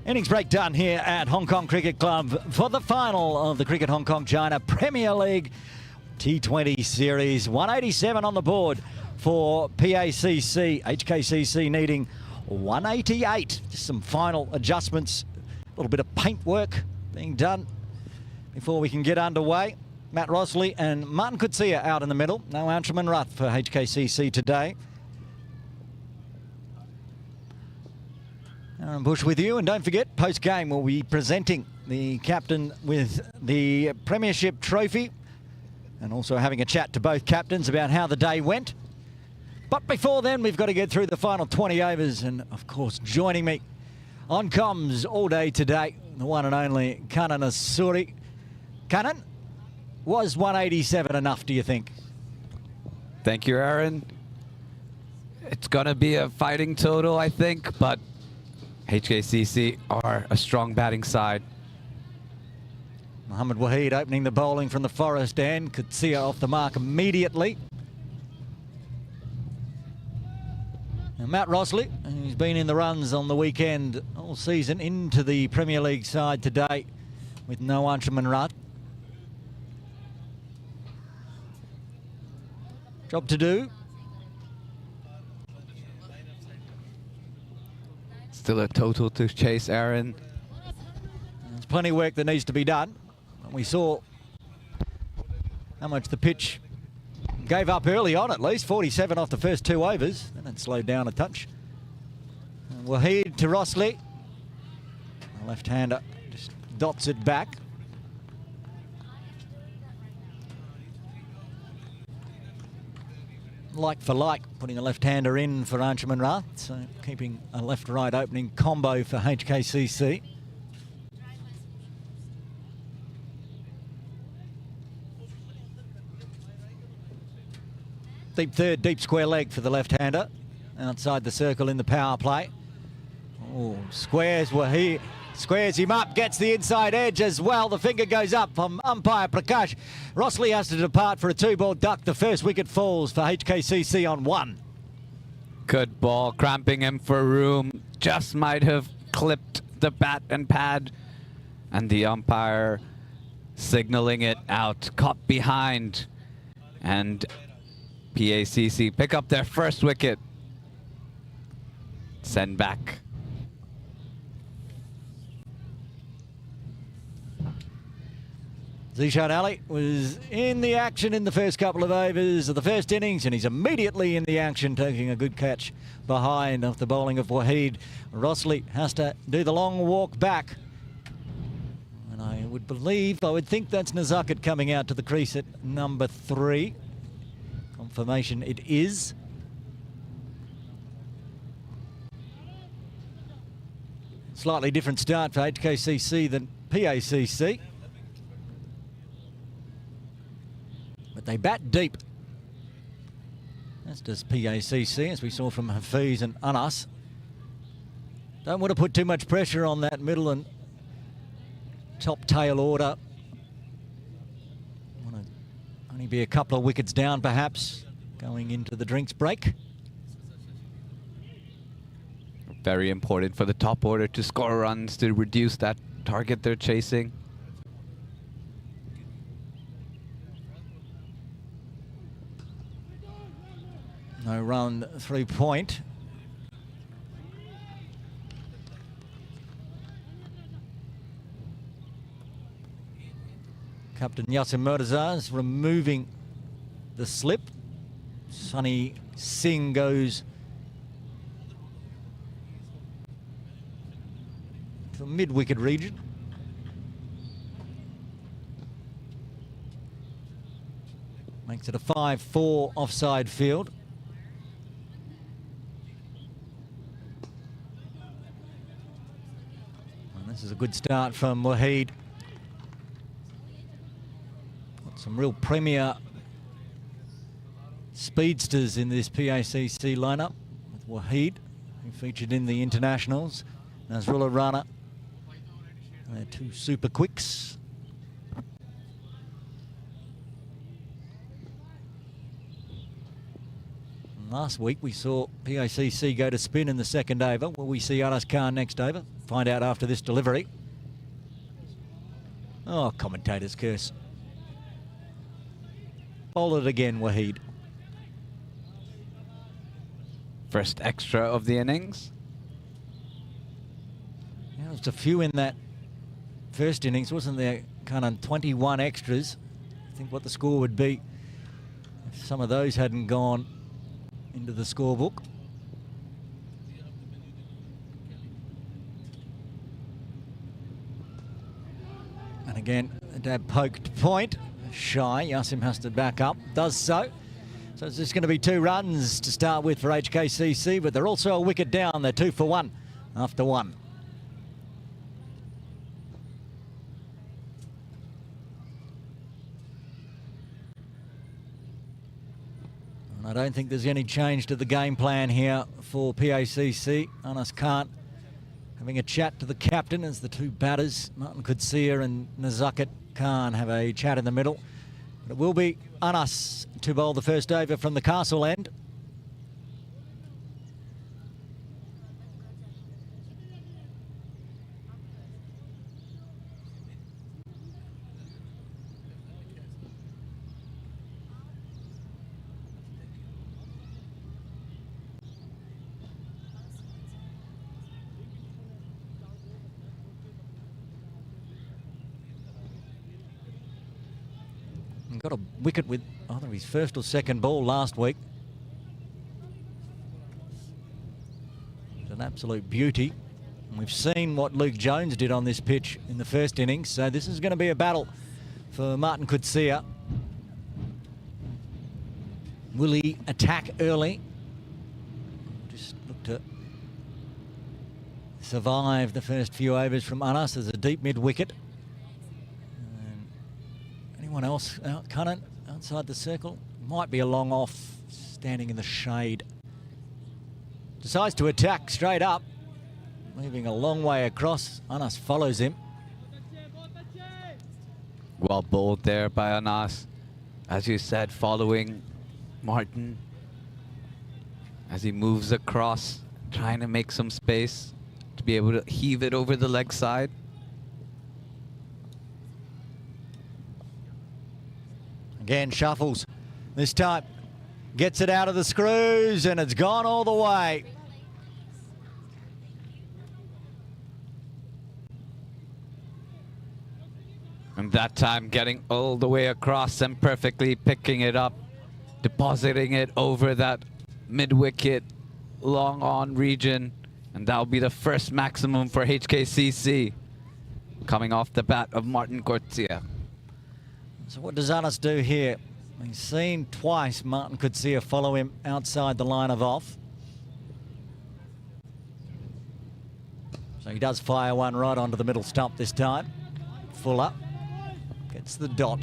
Innings break done here at Hong Kong Cricket Club for the final of the Cricket Hong Kong China Premier League T20 series. 187 on the board for PACC. HKCC needing 188. Just some final adjustments. A little bit of paint work being done before we can get underway. Matt Rossley and Martin Coetzee out in the middle. No Anshuman Rath for HKCC today. Aaron Bush with you, and don't forget, post-game we'll be presenting the captain with the Premiership trophy and also having a chat to both captains about how the day went. But before then, we've got to get through the final 20 overs, and of course, joining me on comms all day today, the one and only Kanan Asuri. Kanan, was 187 enough, do you think? Thank you, Aaron. It's going to be a fighting total, I think, but HKCC are a strong batting side. Mohammad Waheed opening the bowling from the forest end. Coetzee off the mark immediately. And Matt Rossley, who's been in the runs on the weekend all season, into the Premier League side today with no Anshuman Rath. Job to do. Still a total to chase, Aaron. There's plenty of work that needs to be done. And we saw how much the pitch gave up early on, at least 47 off the first 2 overs. Then it slowed down a touch. And Waheed to Rossley. The left-hander just dots it back. Like for like, putting a left-hander in for Anshuman Rath, so keeping a left-right opening combo for HKCC. Deep third, deep square leg for the left-hander, outside the circle in the power play. Oh, squares Waheed. Squares him up, gets the inside edge as well. The finger goes up from umpire Prakash. Rossley has to depart for a 2-ball duck. The first wicket falls for HKCC on 1. Good ball, cramping him for room. Just might have clipped the bat and pad. And the umpire signaling it out. Caught behind. And PACC pick up their first wicket. Send back. Zishan Ali was in the action in the first couple of overs of the first innings, and he's immediately in the action, taking a good catch behind off the bowling of Waheed. Rossley has to do the long walk back. And I would think that's Nazakat coming out to the crease at number 3. Confirmation it is. Slightly different start for HKCC than PACC. But they bat deep. As does PACC, as we saw from Hafiz and Anas. Don't want to put too much pressure on that middle and top tail order. Want to only be a couple of wickets down, perhaps, going into the drinks break. Very important for the top order to score runs to reduce that target they're chasing. No run through point. Captain Yasser Murtaza is removing the slip. Sunny Singh goes to the mid-wicket region. Makes it a 5-4 offside field. This is a good start from Waheed. Got some real premier speedsters in this PACC lineup, with Waheed, who featured in the internationals, Nazrullah Rana. They're 2 super quicks. Last week we saw PACC go to spin in the second over. Will we see Anas Khan next over? Find out after this delivery. Oh, commentator's curse. Bowl it again, Waheed. First extra of the innings. Yeah, there was a few in that first innings, wasn't there? Kind of 21 extras. I think what the score would be if some of those hadn't gone into the scorebook. And again, a dab poked point. Shy, Yasim has to back up, does so. So it's just going to be 2 runs to start with for HKCC, but they're also a wicket down. They're 2 for 1 after 1. I don't think there's any change to the game plan here for PACC. Anas Khan having a chat to the captain as the 2 batters, Martin Kutsia and Nazakat Khan, have a chat in the middle. But it will be Anas to bowl the first over from the castle end. Got a wicket with either his first or second ball last week. It's an absolute beauty. And we've seen what Luke Jones did on this pitch in the first innings, so this is going to be a battle for Martin Kutsia. Will he attack early? Just look to survive the first few overs from Anas. There's a deep mid-wicket. Anyone else out, Cunnan, outside the circle? Might be a long off, standing in the shade. Decides to attack straight up, moving a long way across. Anas follows him. Well bowled there by Anas. As you said, following Martin as he moves across, trying to make some space to be able to heave it over the leg side. Again, shuffles. This time, gets it out of the screws, and it's gone all the way. And that time getting all the way across and perfectly picking it up, depositing it over that mid-wicket, long on region. And that'll be the first maximum for HKCC, coming off the bat of Martin Kutsia. So what does Anas do here? He's seen twice Martin Kutsia follow him outside the line of off. So he does fire one right onto the middle stump this time. Fuller gets the dot.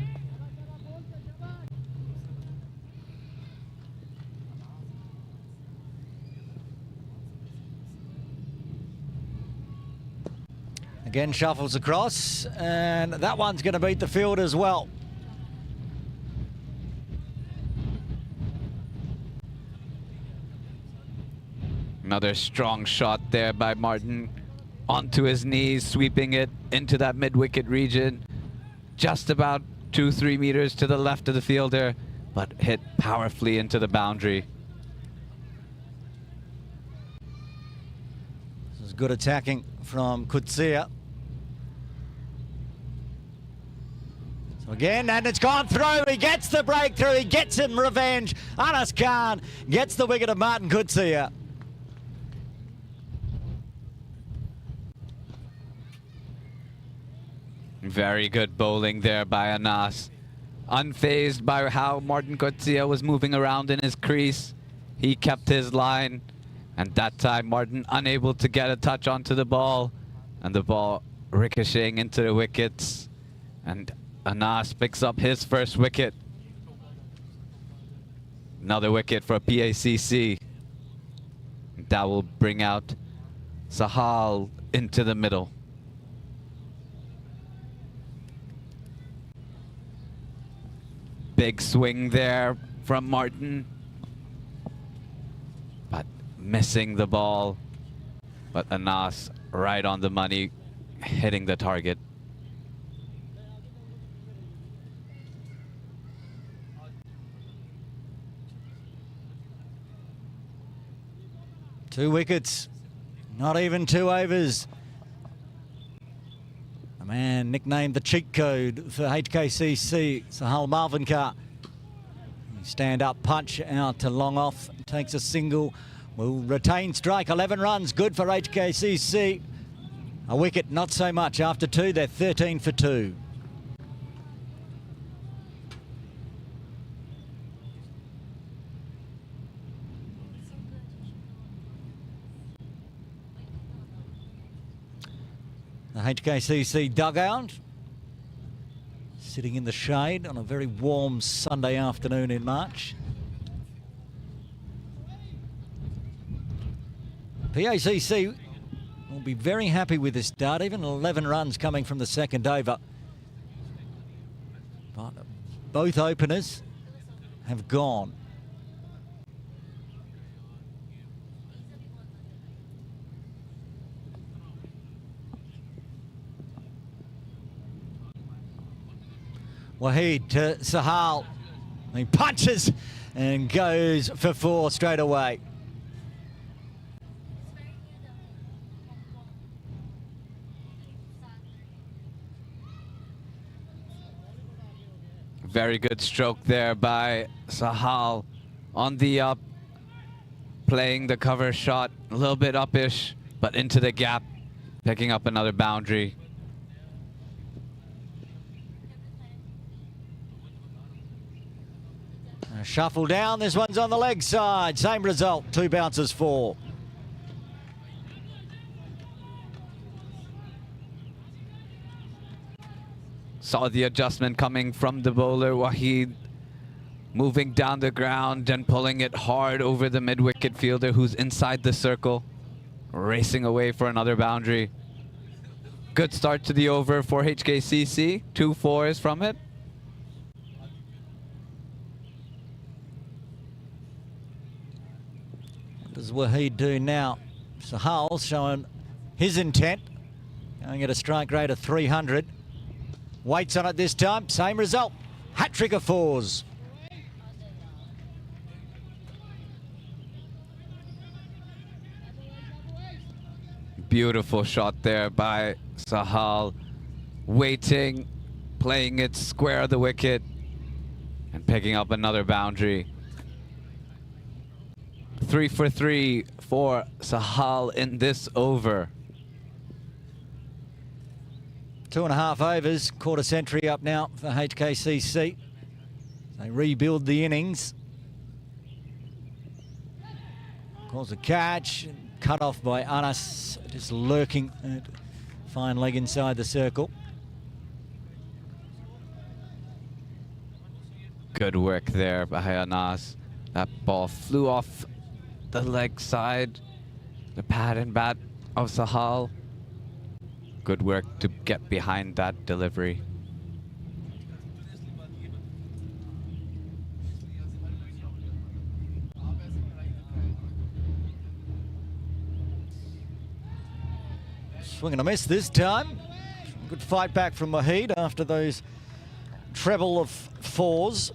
Again, shuffles across, and that one's going to beat the field as well. Another strong shot there by Martin, onto his knees, sweeping it into that mid-wicket region. Just about 2-3 meters to the left of the fielder, but hit powerfully into the boundary. This is good attacking from Kutsia. So again, and it's gone through. He gets the breakthrough. He gets him revenge. Anas Khan gets the wicket of Martin Kutsia. Very good bowling there by Anas. Unfazed by how Martin Kutsia was moving around in his crease. He kept his line. And that time, Martin unable to get a touch onto the ball. And the ball ricocheting into the wickets. And Anas picks up his first wicket. Another wicket for PACC. That will bring out Sahal into the middle. Big swing there from Martin. missing the ball, but Anas right on the money, hitting the target. Two wickets, not even 2 overs. A man nicknamed the cheat code for HKCC, Sahal Malvinkar. Stand-up punch out to long off, takes a single, will retain strike. 11 runs, good for HKCC. A wicket, not so much. After 2, they're 13 for 2. The HKCC dugout, sitting in the shade on a very warm Sunday afternoon in March. PACC will be very happy with this start, even 11 runs coming from the second over. But both openers have gone. Waheed to Sahal. He punches and goes for 4 straight away. Very good stroke there by Sahal on the up, playing the cover shot a little bit upish, but into the gap, picking up another boundary. Shuffle down, this one's on the leg side. Same result, 2 bounces 4. Saw the adjustment coming from the bowler, Waheed, moving down the ground and pulling it hard over the mid-wicket fielder who's inside the circle, racing away for another boundary. Good start to the over for HKCC, 2 4s from it. What does Waheed do now? Sahal showing his intent, going at a strike rate of 300. Waits on it this time, same result. Hat-trick of 4s. Beautiful shot there by Sahal, waiting, playing it square of the wicket, and picking up another boundary. 3 for 3 for Sahal in this over. 2.5 overs, quarter century up now for HKCC. They rebuild the innings. Calls a catch, cut off by Anas, just lurking at fine leg inside the circle. Good work there by Anas. That ball flew off the leg side, the pad and bat of Sahal. Good work to get behind that delivery. Swing and a miss this time. Good fight back from Waheed after those treble of 4s.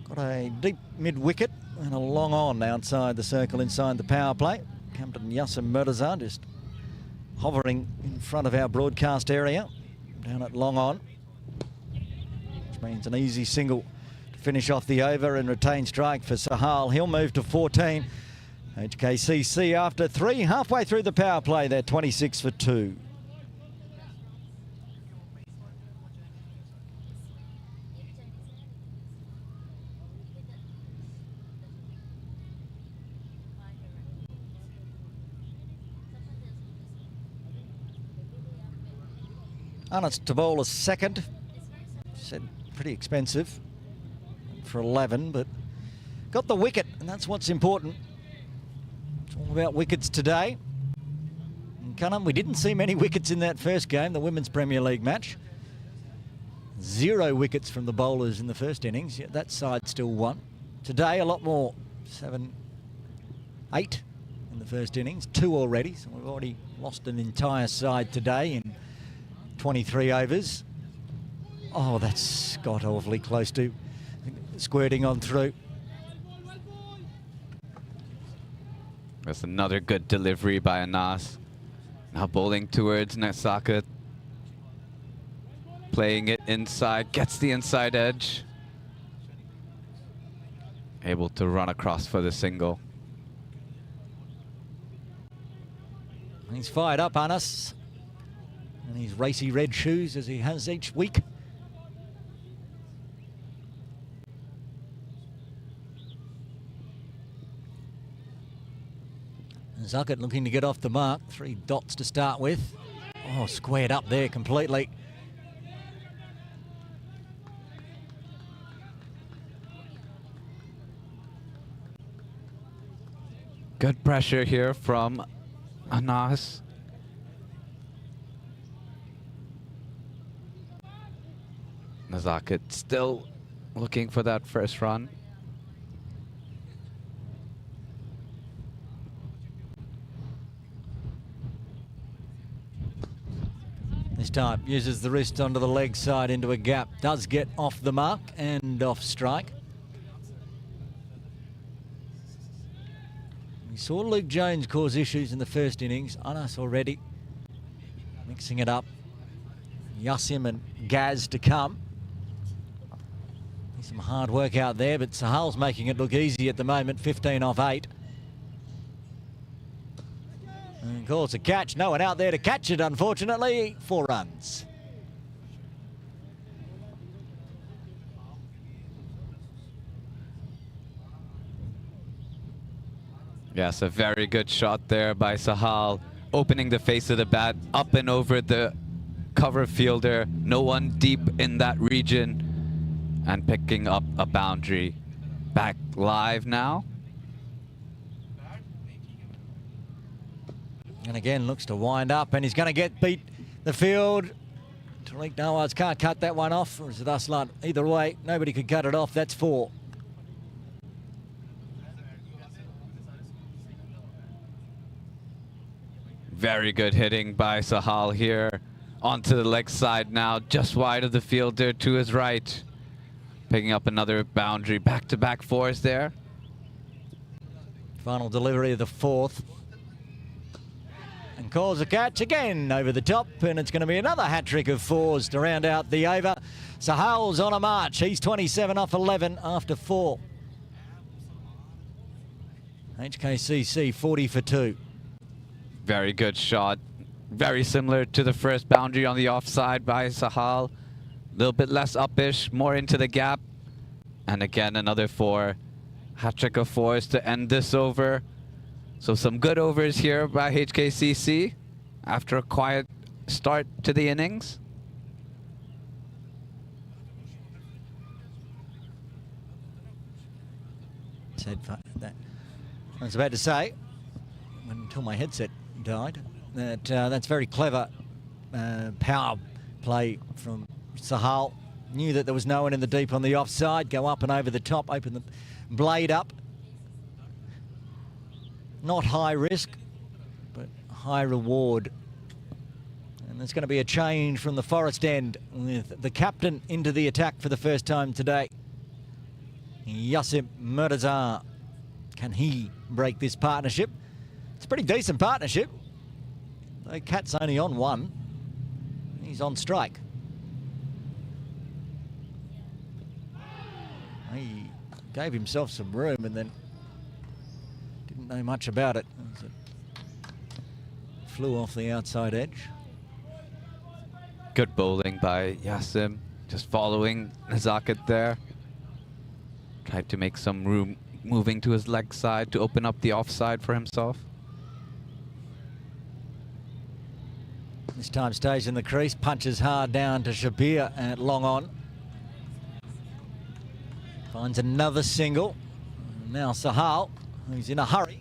Got a deep mid-wicket and a long on outside the circle inside the power play. Captain Yassim Murtaza just hovering in front of our broadcast area down at long on, which means an easy single to finish off the over and retain strike for Sahal. He'll move to 14. HKCC after 3, halfway through the power play, they're 26 for 2. Anas to bowl a second. Said pretty expensive for 11, but got the wicket, and that's what's important. All about wickets today. And Cunham, we didn't see many wickets in that first game, the Women's Premier League match. 0 wickets from the bowlers in the first innings, yet that side still won. Today, a lot more. 7, 8 in the first innings, 2 already. So we've already lost an entire side today in 23 overs. Oh, that's got awfully close to squirting on through. That's another good delivery by Anas. Now bowling towards Nasaka. Playing it inside, gets the inside edge. Able to run across for the single. He's fired up, Anas. And his racy red shoes as he has each week. Zuckett looking to get off the mark. 3 dots to start with. Oh, squared up there completely. Good pressure here from Anas. Nazaket still looking for that first run. This time uses the wrist onto the leg side into a gap. Does get off the mark and off strike. We saw Luke Jones cause issues in the first innings. Anas already mixing it up. Yassim and Gaz to come. Some hard work out there, but Sahal's making it look easy at the moment. 15 off 8. And calls a catch. No one out there to catch it, unfortunately. 4 runs. Yes, a very good shot there by Sahal. Opening the face of the bat, up and over the cover fielder. No one deep in that region. And picking up a boundary. Back live now. And again, looks to wind up, and he's going to beat the field. Tariq Nawaz can't cut that one off, or is it Aslan? Either way, nobody could cut it off. That's 4. Very good hitting by Sahal here. Onto the leg side now, just wide of the fielder to his right. Picking up another boundary. Back-to-back 4s there. Final delivery of the 4th. And calls a catch again over the top, and it's going to be another hat-trick of 4s to round out the over. Sahal's on a march. He's 27 off 11 after 4. HKCC 40 for 2. Very good shot. Very similar to the first boundary on the offside by Sahal. A little bit less uppish, more into the gap. And again, another 4. Hat-trick of 4s to end this over. So some good overs here by HKCC after a quiet start to the innings. I was about to say, until my headset died, that that's very clever power play from Sahal. Knew that there was no one in the deep on the offside. Go up and over the top, open the blade up. Not high risk, but high reward. And there's going to be a change from the Forest end with the captain into the attack for the first time today. Yassim Murtaza. Can he break this partnership? It's a pretty decent partnership. Though Cat's only on 1. He's on strike. He gave himself some room and then didn't know much about it. Flew off the outside edge. Good bowling by Yassim. Just following Nazaket there. Tried to make some room, moving to his leg side to open up the offside for himself. This time stays in the crease, punches hard down to Shabir at long on. Finds another single. Now Sahal, who's in a hurry.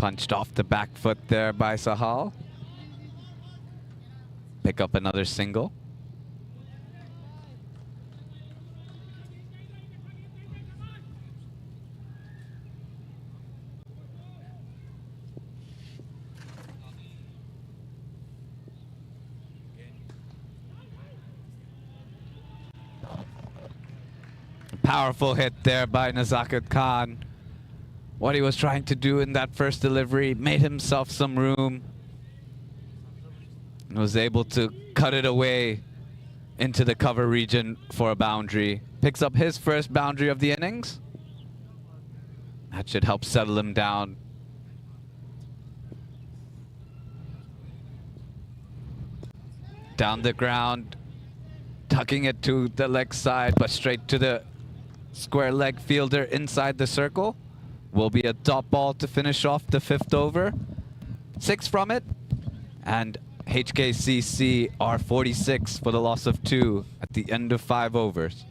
Punched off the back foot there by Sahal. Pick up another single. Powerful hit there by Nazakat Khan. What he was trying to do in that first delivery, made himself some room and was able to cut it away into the cover region for a boundary. Picks up his first boundary of the innings. That should help settle him down. Down the ground, tucking it to the leg side, but straight to the square leg fielder inside the circle. Will be a dot ball to finish off the 5th over. 6 from it. And HKCC are 46 for the loss of 2 at the end of 5 overs.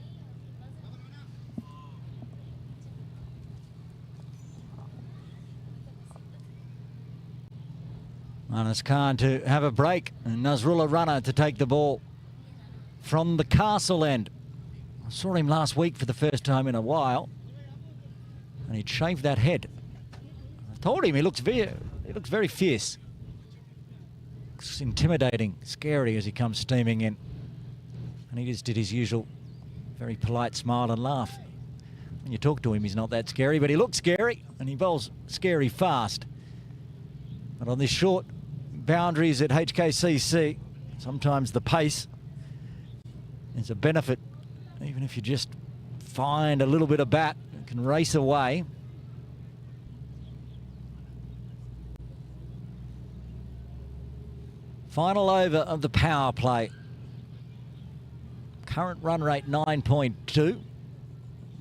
Anas Khan to have a break, and Nasrullah Rana to take the ball from the castle end. I saw him last week for the first time in a while, and he'd shaved that head. I told him he looks very fierce. Looks intimidating, scary as he comes steaming in. And he just did his usual very polite smile and laugh. When you talk to him, he's not that scary, but he looks scary, and he bowls scary fast. But on this short boundaries at HKCC, sometimes the pace is a benefit. Even if you just find a little bit of bat, it can race away. Final over of the power play. Current run rate 9.2,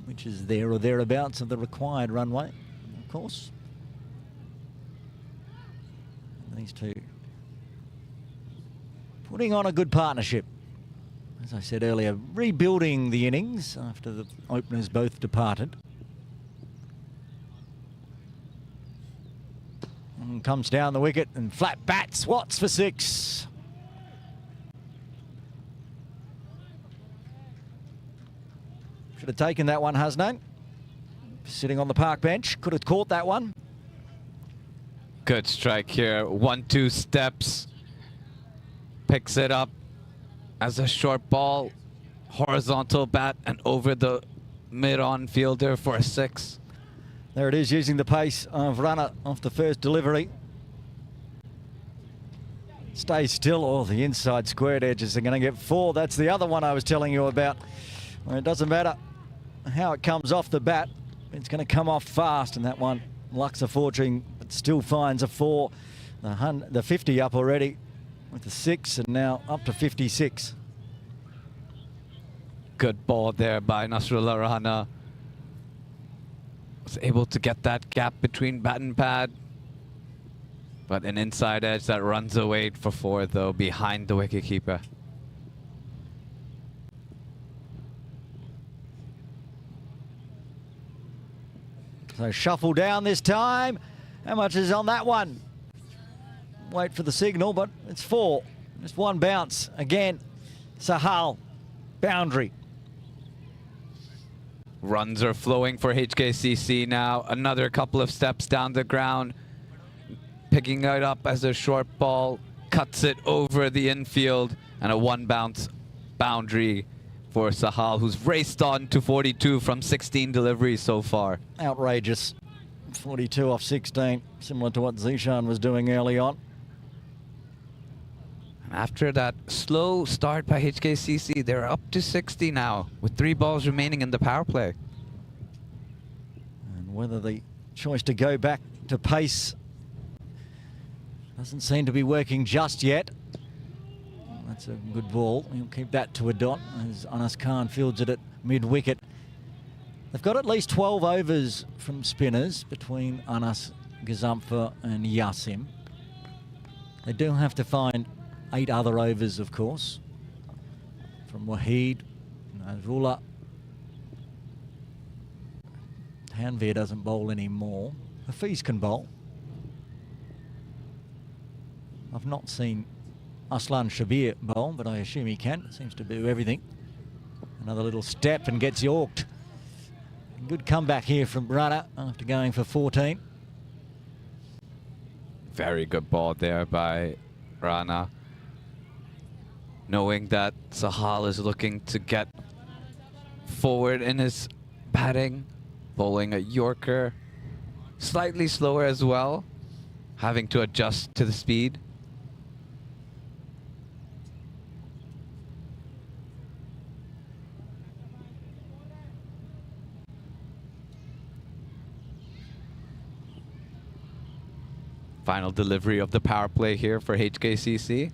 which is there or thereabouts of the required runway, of course. These two putting on a good partnership. As I said earlier, rebuilding the innings after the openers both departed. And comes down the wicket and flat bats. Watts for 6. Should have taken that one, Hasnain. Sitting on the park bench. Could have caught that one. Good strike here. 1-2 steps. Picks it up as a short ball. Horizontal bat and over the mid-on fielder for a 6. There it is, using the pace of runner off the first delivery. Stay still. Oh, the inside squared edges are going to get 4. That's the other one I was telling you about. Well, it doesn't matter how it comes off the bat. It's going to come off fast, and that one lucks a fortune, but still finds a 4. The 50 up already with the 6, and now up to 56. Good ball there by Nasrullah Rana. Was able to get that gap between bat and pad. But an inside edge that runs away for 4, though, behind the wicketkeeper. So shuffle down this time. How much is on that one? Wait for the signal, but it's 4. Just one bounce. Again, Sahal, boundary. Runs are flowing for HKCC now. Another couple of steps down the ground. Picking it up as a short ball. Cuts it over the infield. And a 1-bounce boundary for Sahal, who's raced on to 42 from 16 deliveries so far. Outrageous. 42 off 16, similar to what Zishan was doing early on. And after that slow start by HKCC, they're up to 60 now, with 3 balls remaining in the power play. And whether the choice to go back to pace doesn't seem to be working just yet. That's a good ball. He'll keep that to a dot as Anas Khan fields it at mid-wicket. They've got at least 12 overs from spinners between Anas, Gazamfa and Yasim. They do have to find 8 other overs, of course, from Waheed, Nazrullah. Hanveer doesn't bowl anymore. Hafiz can bowl. I've not seen Aslan Shabir bowl, but I assume he can. Seems to do everything. Another little step and gets yorked. Good comeback here from Rana after going for 14. Very good ball there by Rana. Knowing that Sahal is looking to get forward in his batting, bowling a Yorker. Slightly slower as well, having to adjust to the speed. Final delivery of the power play here for HKCC.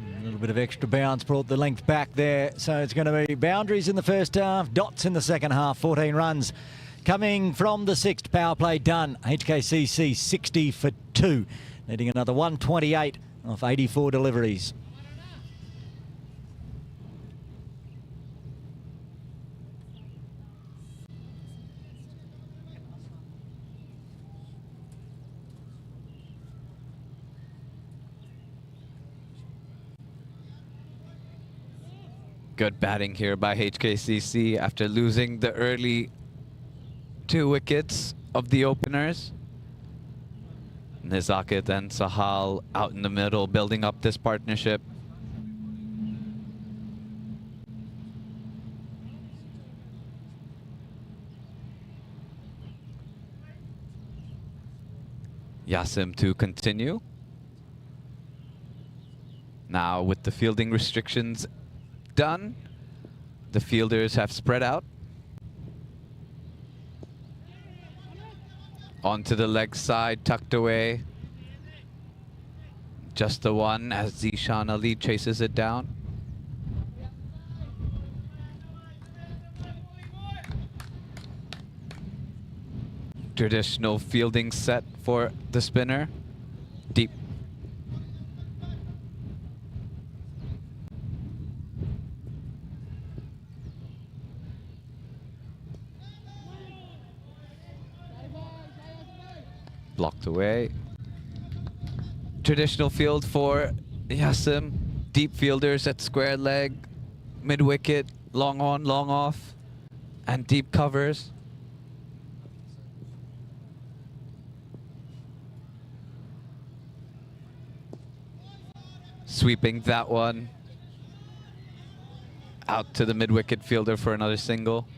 A little bit of extra bounce brought the length back there. So it's going to be boundaries in the first half, dots in the second half, 14 runs. Coming from the sixth, power play done. HKCC 60 for 2, needing another 128 off 84 deliveries. Good batting here by HKCC after losing the early 2 wickets of the openers. Nizakit and Sahal out in the middle, building up this partnership. Yasim to continue. Now with the fielding restrictions done, the fielders have spread out. Onto the leg side, tucked away. Just the one as Zishan Ali chases it down. Traditional fielding set for the spinner. Deep. Blocked away. Traditional field for Yasim. Deep fielders at square leg, mid wicket, long on, long off, and deep covers. Sweeping that one out to the mid wicket fielder for another single.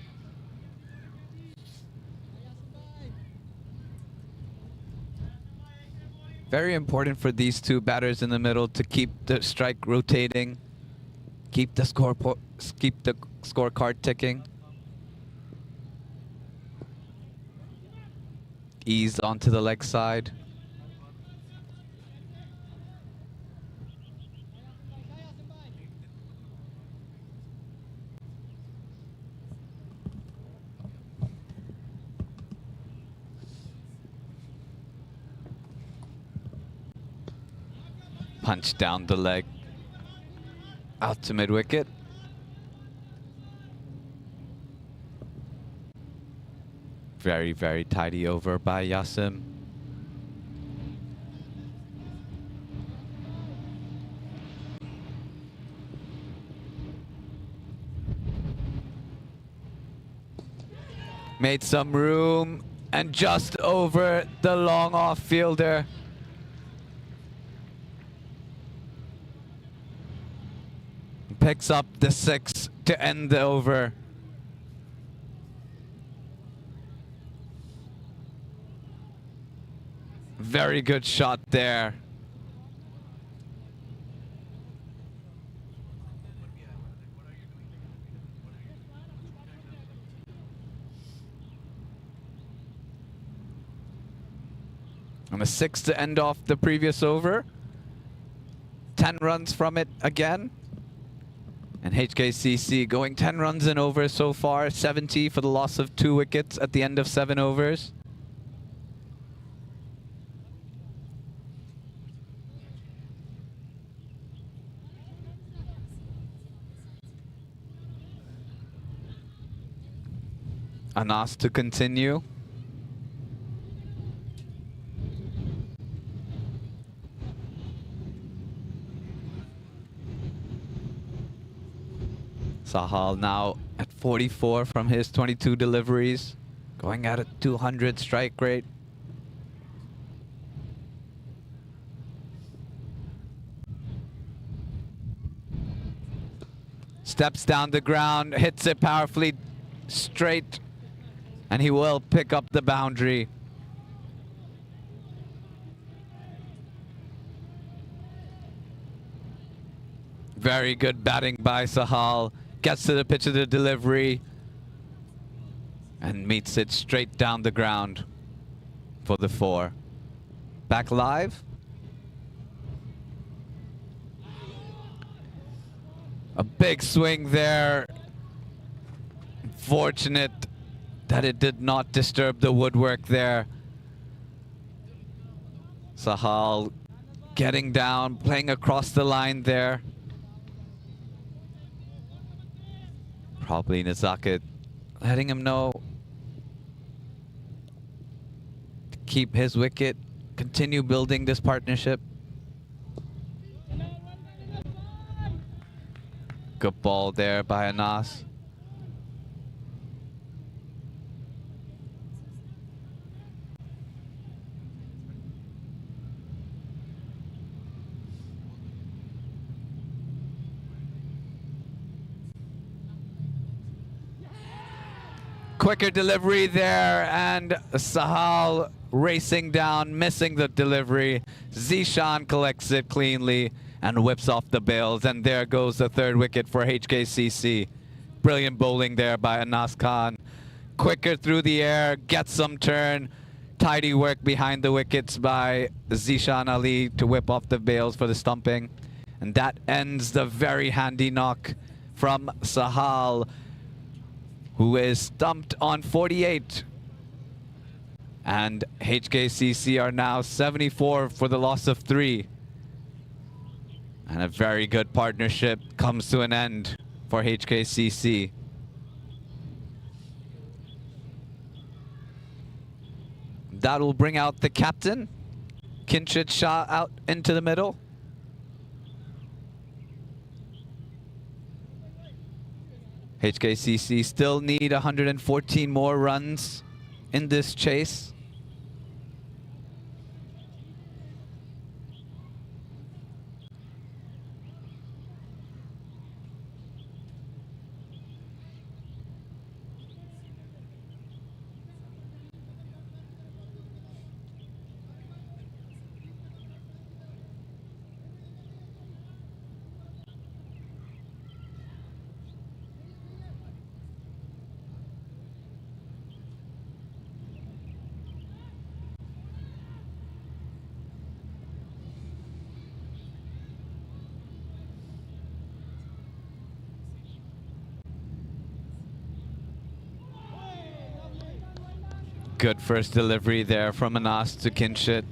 Very important for these two batters in the middle to keep the strike rotating, keep the scorecard ticking. Ease onto the leg side. Punch down the leg, out to mid-wicket. Very, very tidy over by Yasim. Made some room and just over the long off fielder. Picks up the 6 to end the over. Very good shot there. And a 6 to end off the previous over. 10 runs from it again. And HKCC going 10 runs and over so far, 70 for the loss of 2 wickets at the end of 7 overs. Anas to continue. Sahal now at 44 from his 22 deliveries, going at a 200 strike rate. Steps down the ground, hits it powerfully straight, and he will pick up the boundary. Very good batting by Sahal. Gets to the pitch of the delivery and meets it straight down the ground for the 4. Back live. A big swing there. Fortunate that it did not disturb the woodwork there. Sahal getting down, playing across the line there. Probably Nazaka letting him know to keep his wicket, continue building this partnership. Good ball there by Anas. Quicker delivery there, and Sahal racing down, missing the delivery. Zishan collects it cleanly and whips off the bails, and there goes the 3rd wicket for HKCC. Brilliant bowling there by Anas Khan. Quicker through the air, gets some turn. Tidy work behind the wickets by Zishan Ali to whip off the bails for the stumping. And that ends the very handy knock from Sahal, who is stumped on 48. And HKCC are now 74 for the loss of 3. And a very good partnership comes to an end for HKCC. That will bring out the captain. Kinshit Shah out into the middle. HKCC still need 114 more runs in this chase. Good first delivery there from Anas to Kinshit.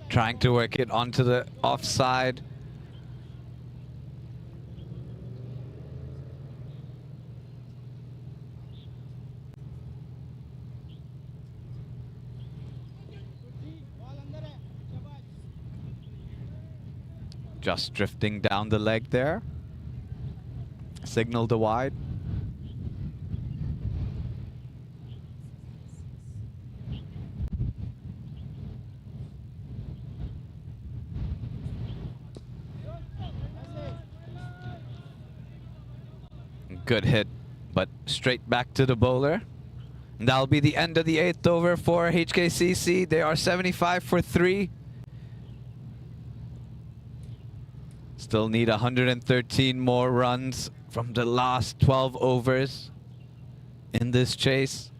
Trying to work it onto the offside. Just drifting down the leg there. Signal to wide. Good hit, but straight back to the bowler. And that'll be the end of the 8th over for HKCC. They are 75 for 3. Still need 113 more runs from the last 12 overs in this chase.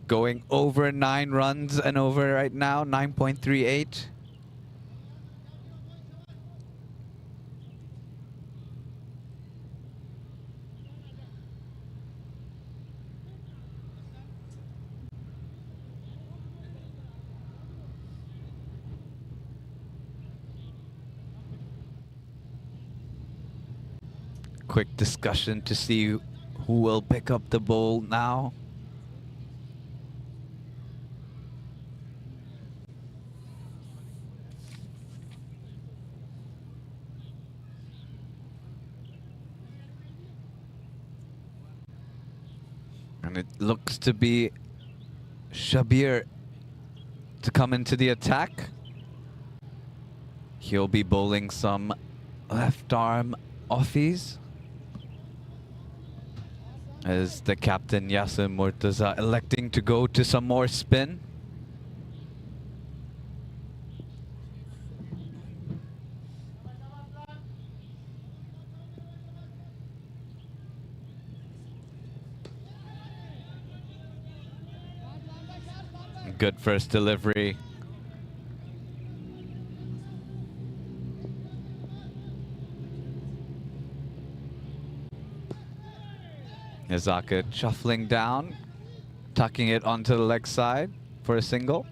Going over 9 runs and over right now, 9.38. Quick discussion to see who will pick up the ball now. And it looks to be Shabir to come into the attack. He'll be bowling some left arm offies, as the captain Yasser Murtaza electing to go to some more spin. Good first delivery. Nezaket shuffling down, tucking it onto the leg side for a single.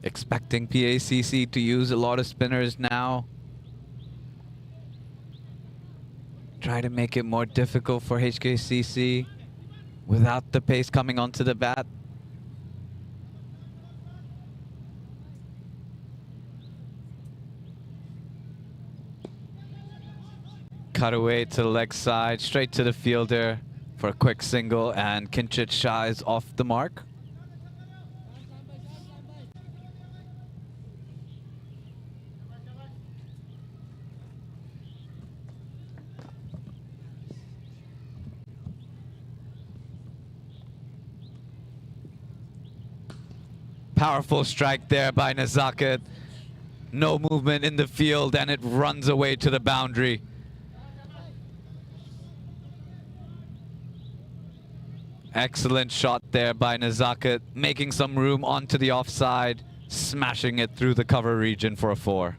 Expecting PACC to use a lot of spinners now. Try to make it more difficult for HKCC without the pace coming onto the bat. Cut away to the leg side, straight to the fielder for a quick single, and Kinshit shies off the mark. Powerful strike there by Nezaket. No movement in the field, and it runs away to the boundary. Excellent shot there by Nezaket, making some room onto the offside, smashing it through the cover region for a 4.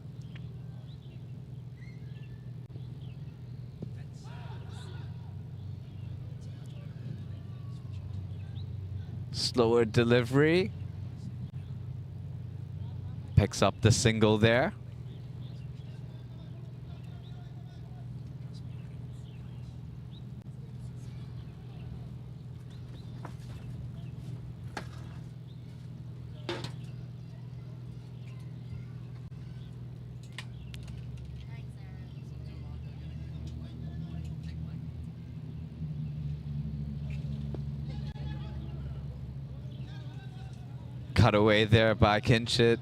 Slower delivery. Picks up the single there. Cut away there by Kinshit.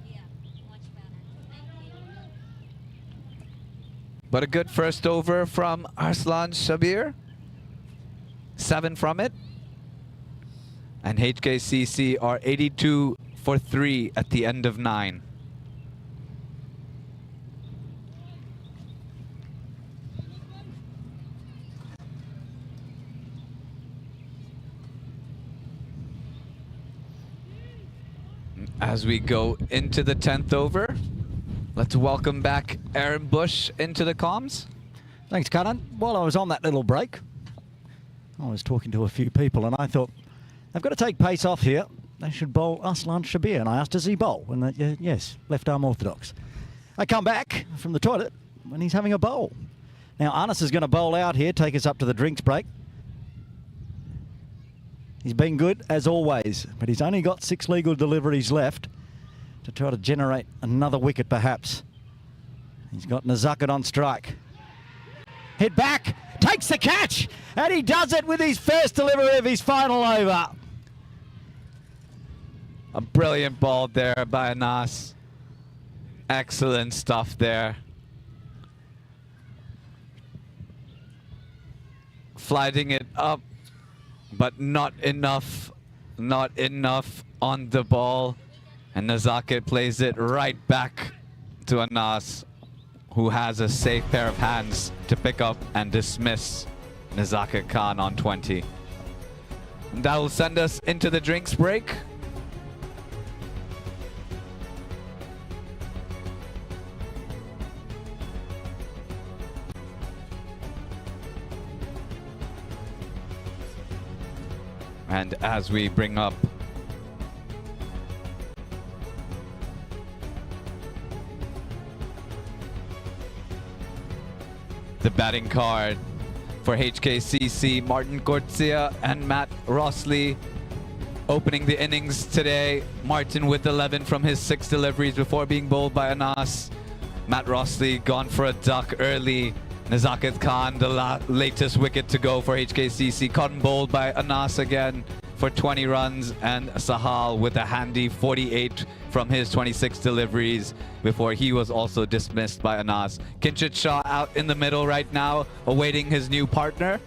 But a good first over from Arslan Shabir. 7 from it. And HKCC are 82 for 3 at the end of 9. As we go into the 10th over, let's welcome back Aaron Bush into the comms. Thanks, Kanan. While I was on that little break, I was talking to a few people and I thought, they've got to take pace off here. They should bowl Arslan Shabir. And I asked, does he bowl? And yes, left arm orthodox. I come back from the toilet when he's having a bowl. Now, Anas is going to bowl out here, take us up to the drinks break. He's been good, as always, but he's only got 6 legal deliveries left to try to generate another wicket, perhaps. He's got Nezaket on strike. Hit back, takes the catch, and he does it with his first delivery of his final over. A brilliant ball there by Anas. Excellent stuff there. Flighting it up, but not enough on the ball. And Nezaket plays it right back to Anas, who has a safe pair of hands to pick up and dismiss Nezaket Khan on 20. And that will send us into the drinks break. And as we bring up the batting card for HKCC, Martin Cortzia and Matt Rossley opening the innings today. Martin with 11 from his 6 deliveries before being bowled by Anas. Matt Rossley gone for a duck early. Nazaket Khan, the latest wicket to go for HKCC, cotton bowled by Anas again for 20 runs, and Sahal with a handy 48 from his 26 deliveries before he was also dismissed by Anas. Kinshit Shah out in the middle right now, awaiting his new partner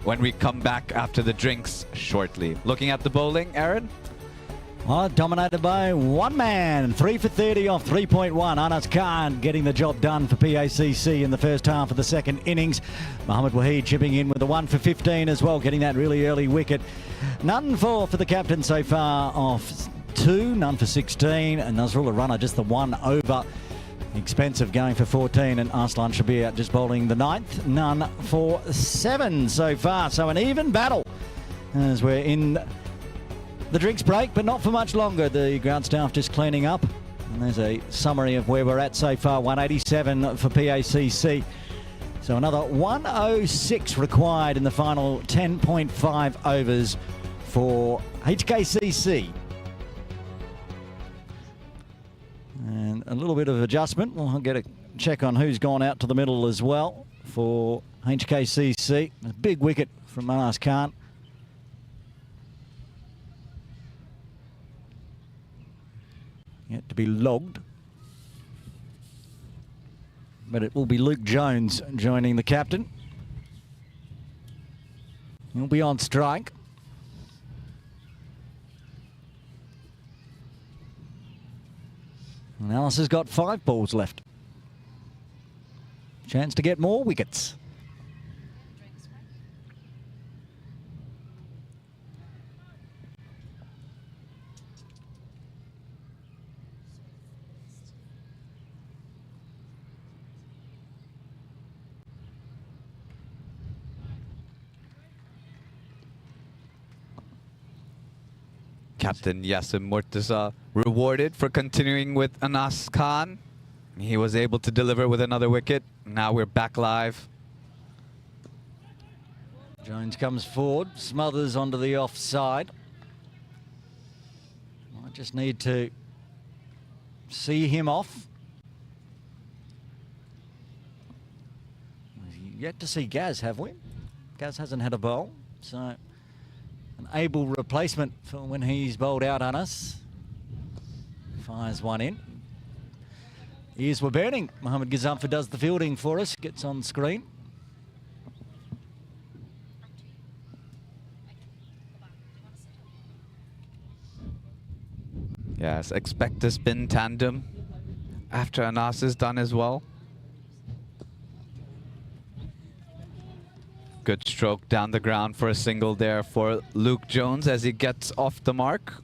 when we come back after the drinks shortly. Looking at the bowling, Aaron? Well, dominated by one man, 3 for 30 off 3.1. Anas Khan getting the job done for PACC in the first half of the second innings. Mohammad Waheed chipping in with a 1 for 15 as well, getting that really early wicket. None for the captain so far off 2, none for 16. And Nazrullah Runner just the 1 over. Expensive going for 14, and Arslan Shabir just bowling the 9th, none for 7 so far. So an even battle as we're in the drinks break, but not for much longer. The ground staff just cleaning up. And there's a summary of where we're at so far. 187 for PACC. So another 106 required in the final 10.5 overs for HKCC. And a little bit of adjustment. We'll get a check on who's gone out to the middle as well for HKCC. A big wicket from Anas Khan. Yet to be logged. But it will be Luke Jones joining the captain. He'll be on strike. And Alice has got 5 balls left. Chance to get more wickets. Captain Yasim Murtaza rewarded for continuing with Anas Khan. He was able to deliver with another wicket. Now we're back live. Jones comes forward, smothers onto the offside. I just need to see him off. We've yet to see Gaz, have we? Gaz hasn't had a bowl, so an able replacement for when he's bowled out on us. Fires one in. Ears were burning. Mohammad Gazamfa does the fielding for us, gets on screen. Yes, expect a spin tandem after Anas is done as well. Good stroke down the ground for a single there for Luke Jones as he gets off the mark.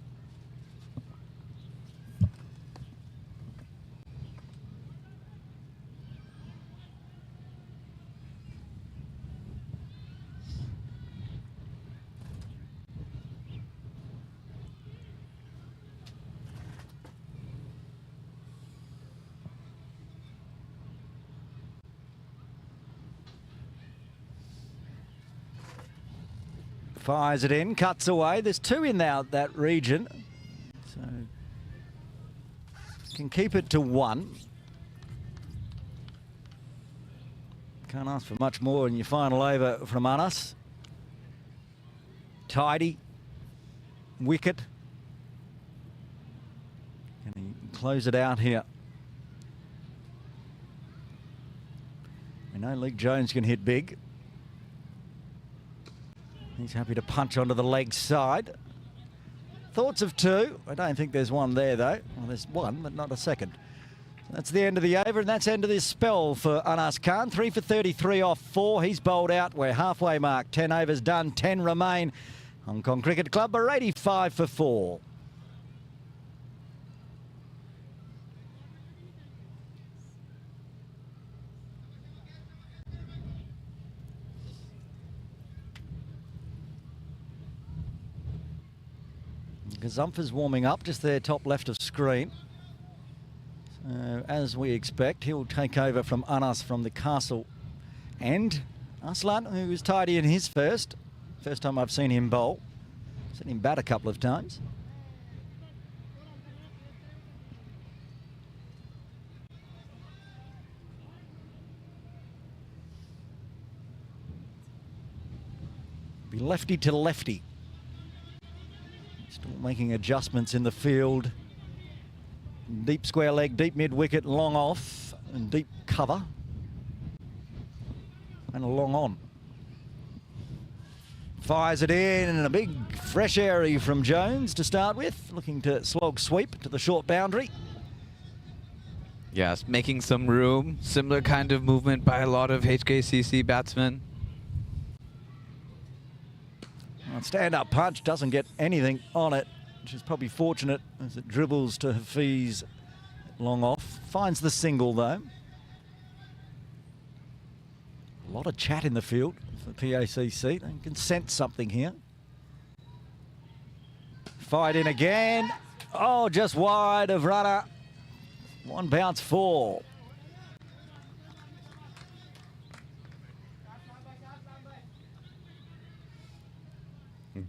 Fires it in, cuts away. There's 2 in now that region. So can keep it to 1. Can't ask for much more in your final over from Anas. Tidy. Wicket. Can he close it out here? We know Luke Jones can hit big. He's happy to punch onto the leg side. Thoughts of 2. I don't think there's one there, though. Well, there's one, but not a second. That's the end of the over, and that's the end of this spell for Anas Khan. 3 for 33 off 4. He's bowled out. We're halfway mark. 10 overs done, 10 remain. Hong Kong Cricket Club are 85 for 4. Gazumfa's warming up just there, top left of screen. So, as we expect, he'll take over from Anas from the castle. And Arslan, who was tidy in his first time I've seen him bowl. Seen him bat a couple of times. Be lefty to lefty. Still making adjustments in the field. Deep square leg, deep mid wicket, long off, and deep cover. And a long on. Fires it in, and a big fresh airy from Jones to start with. Looking to slog sweep to the short boundary. Yes, making some room. Similar kind of movement by a lot of HKCC batsmen. Stand-up punch doesn't get anything on it, which is probably fortunate as it dribbles to Hafiz long off. Finds the single though. A lot of chat in the field for PACC. They can sense something here. Fired in again. Oh, just wide of runner. One bounce four.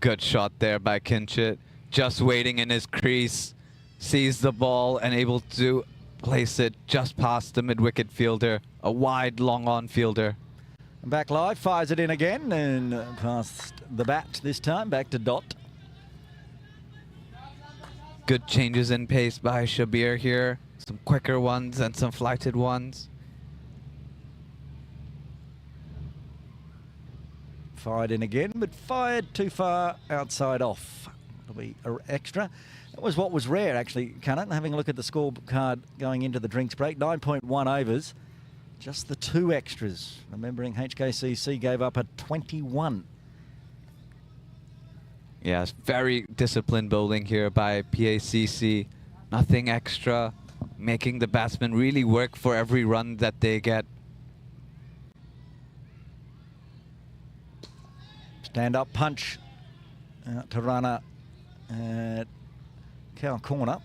Good shot there by Kinshit. Just waiting in his crease. Sees the ball and able to place it just past the mid-wicket fielder. A wide, long-on fielder. Back live, fires it in again and past the bat this time, back to Dot. Good changes in pace by Shabir here. Some quicker ones and some flighted ones. Fired in again, but fired too far outside off. It'll be extra. That was what was rare, actually, Cunnin. Having a look at the scorecard going into the drinks break, 9.1 overs. Just the two extras. Remembering HKCC gave up a 21. Yes, very disciplined bowling here by PACC. Nothing extra. Making the batsmen really work for every run that they get. Stand-up punch out to runner at cow corner.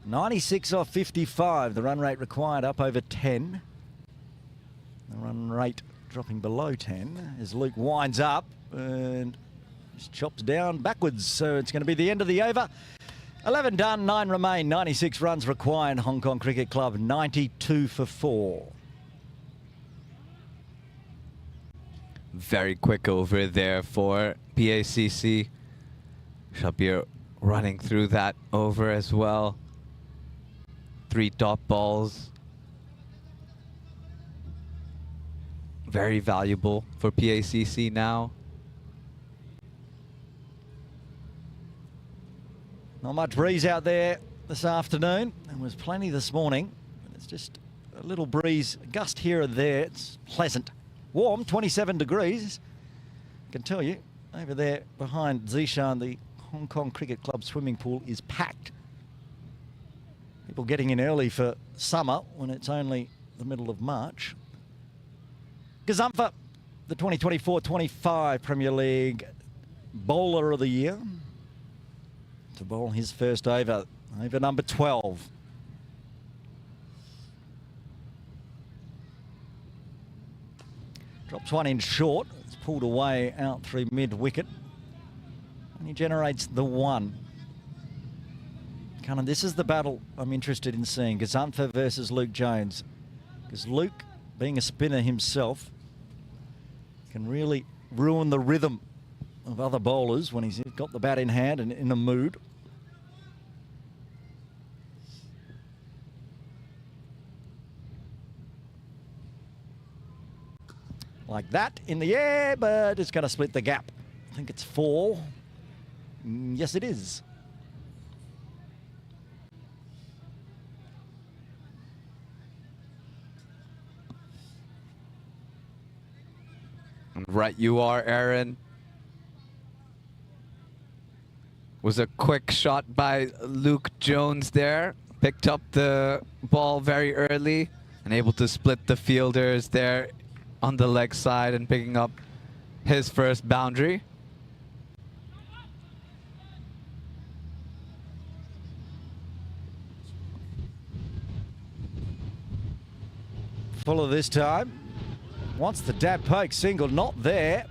.96 off 55. The run rate required up over 10. The run rate dropping below 10 as Luke winds up and just chops down backwards. So it's going to be the end of the over. 11 done, 9 remain. 96 runs required. Hong Kong Cricket Club 92 for 4. Very quick over there for PACC. Shabir running through that over as well. 3 top balls. Very valuable for PACC now. Not much breeze out there this afternoon. There was plenty this morning. It's just a little breeze, a gust here or there. It's pleasant. Warm, 27 degrees. I can tell you, over there behind Zishan, the Hong Kong Cricket Club swimming pool is packed. People getting in early for summer when it's only the middle of March. Gazumpha, the 2024-25 Premier League Bowler of the Year, to bowl his first over number 12. Drops one in short. It's pulled away out through mid-wicket. And he generates the one. Cunnin, this is the battle I'm interested in seeing. Gazumpha versus Luke Jones. Because Luke, being a spinner himself, can really ruin the rhythm of other bowlers when he's got the bat in hand and in a mood. Like that in the air, but it's going to split the gap. I think it's 4. Yes, it is. Right you are, Aaron. Was a quick shot by Luke Jones there. Picked up the ball very early and able to split the fielders there on the leg side and picking up his first boundary. Fuller this time. Wants the dab poke single, not there.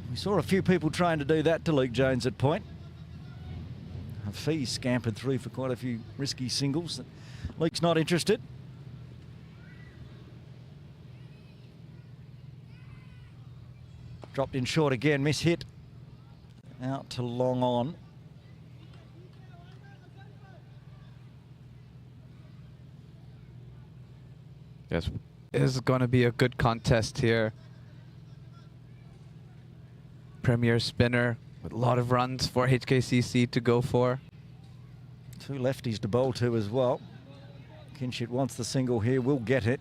We saw a few people trying to do that to Luke Jones at point. Hafiz scampered through for quite a few risky singles. Luke's not interested. Dropped in short again, miss hit. Out to long on. Yes, this is going to be a good contest here. Premier spinner with a lot of runs for HKCC to go for. Two lefties to bowl to as well. Kinshit wants the single here, will get it.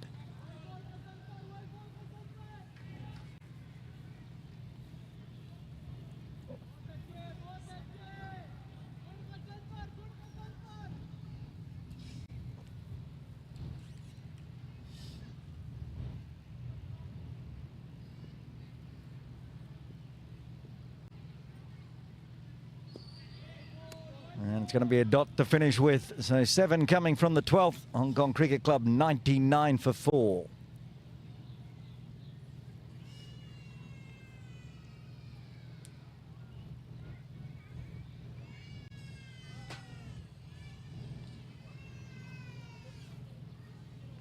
And it's going to be a dot to finish with. So 7 coming from the 12th. Hong Kong Cricket Club 99 for 4.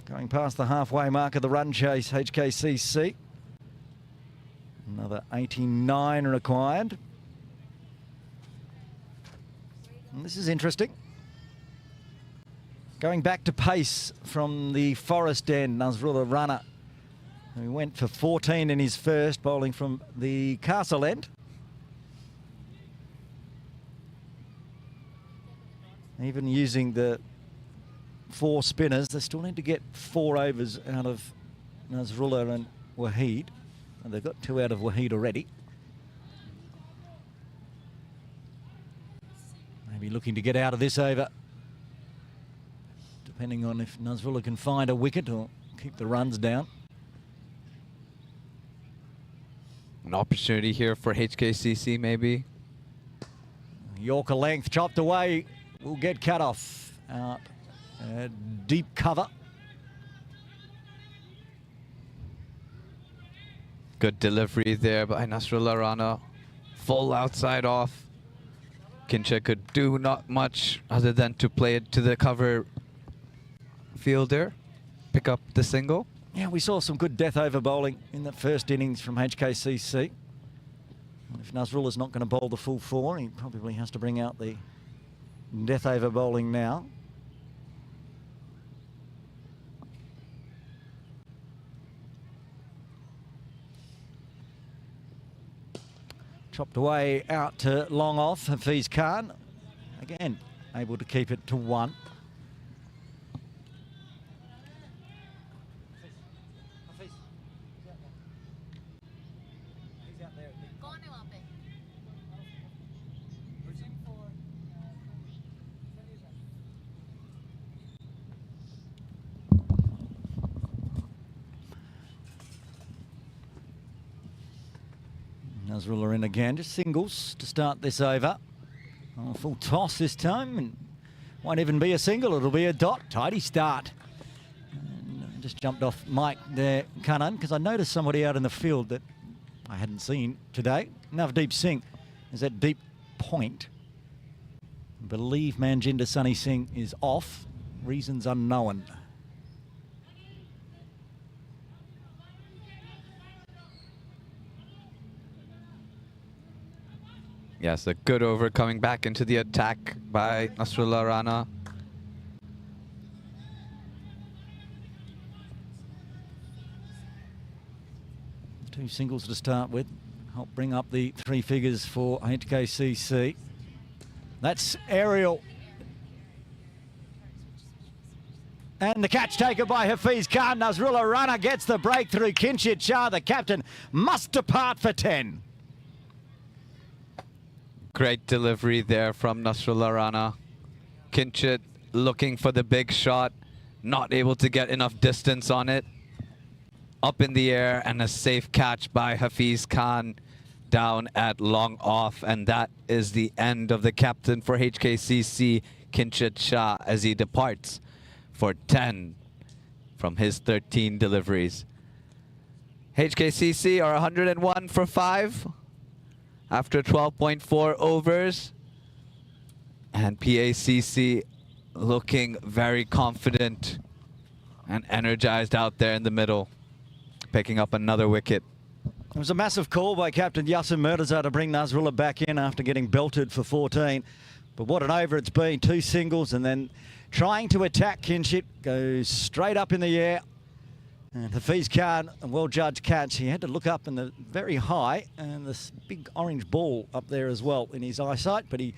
Going past the halfway mark of the run chase, HKCC. Another 89 required. And this is interesting. Going back to pace from the Forest end, Nazrullah Rana, who went for 14 in his first, bowling from the Castle end. Even using the 4 spinners, they still need to get 4 overs out of Nazrullah and Waheed. And they've got 2 out of Waheed already. Maybe looking to get out of this over, depending on if Nazrullah can find a wicket or keep the runs down. An opportunity here for HKCC maybe. Yorker length chopped away, will get cut off. Out, deep cover. Good delivery there by Nazrullah Rana. Full outside off. Kinshit could do not much other than to play it to the cover fielder, pick up the single. Yeah, we saw some good death over bowling in the first innings from HKCC. And if Nazrullah's not going to bowl the full 4, he probably has to bring out the death over bowling now. Chopped away out to long off, Hafiz Khan. Again, able to keep it to 1. Nazrullah in again, just singles to start this over. Oh, full toss this time, and won't even be a single, it'll be a dot. Tidy start. And just jumped off Mike there, Kanan, because I noticed somebody out in the field that I hadn't seen today. Navdeep Singh is at deep point. I believe Manjinder Sunny Singh is off, reasons unknown. Yes, a good over coming back into the attack by Nazrullah Rana. Two singles to start with. Help bring up the 3 figures for HKCC. That's aerial. And the catch taken by Hafiz Khan. Nazrullah Rana gets the breakthrough. Kinshit Shah, the captain, must depart for 10. Great delivery there from Nazrullah Rana. Kinshit looking for the big shot, not able to get enough distance on it. Up in the air and a safe catch by Hafiz Khan down at long off. And that is the end of the captain for HKCC, Kinshit Shah, as he departs for 10 from his 13 deliveries. HKCC are 101 for 5. After 12.4 overs. And PACC looking very confident and energized out there in the middle, picking up another wicket. It was a massive call by Captain Yassin Murtaza to bring Nazrullah back in after getting belted for 14. But what an over it's been. 2 singles and then trying to attack Kinshit. Goes straight up in the air. And Hafiz Khan, a well-judged catch. He had to look up in the very high and this big orange ball up there as well in his eyesight. But he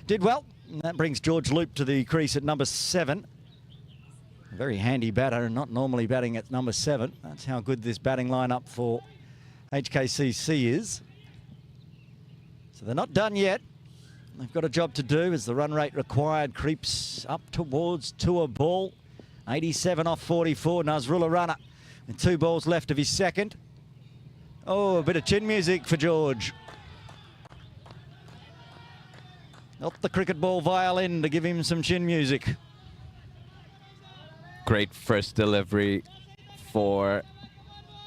did well. And that brings George Loop to the crease at number 7. A very handy batter, not normally batting at number 7. That's how good this batting lineup for HKCC is. So they're not done yet. They've got a job to do as the run rate required creeps up towards to a ball. 87 off 44, Nazrullah Rana with 2 balls left of his second. Oh, a bit of chin music for George. Not the cricket ball violin to give him some chin music. Great first delivery for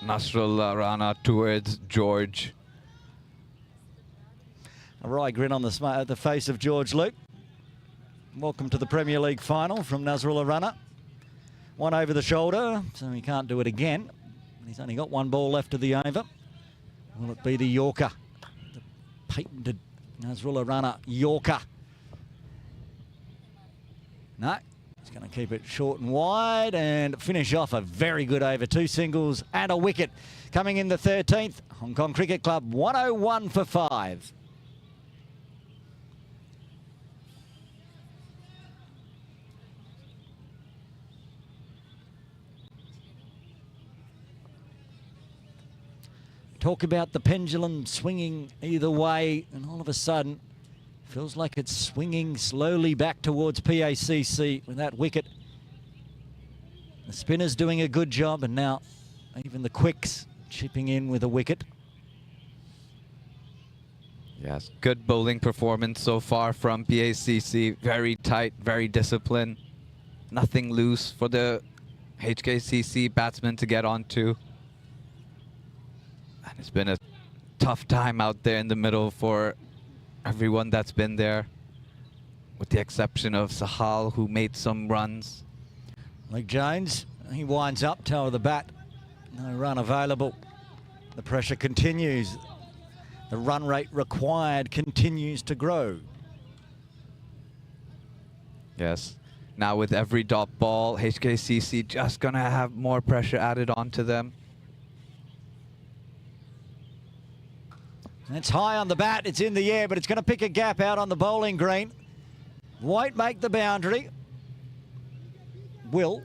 Nazrullah Rana towards George. A wry grin on the face of George Loop. Welcome to the Premier League final from Nazrullah Rana. 1 over the shoulder, so he can't do it again. He's only got 1 ball left of the over. Will it be the Yorker? The patented Nazrullah Rana Yorker. No, he's going to keep it short and wide and finish off a very good over. 2 singles and a wicket. Coming in the 13th, Hong Kong Cricket Club 101 for 5. Talk about the pendulum swinging either way, and all of a sudden, feels like it's swinging slowly back towards PACC with that wicket. The spinner's doing a good job, and now even the quicks chipping in with a wicket. Yes, good bowling performance so far from PACC. Very tight, very disciplined. Nothing loose for the HKCC batsmen to get onto. And it's been a tough time out there in the middle for everyone that's been there, with the exception of Sahal, who made some runs. Luke Jones, he winds up, toe of the bat. No run available. The pressure continues. The run rate required continues to grow. Yes. Now with every dot ball, HKCC just going to have more pressure added onto them. It's high on the bat, it's in the air, but it's going to pick a gap out on the bowling green. Won't make the boundary. Will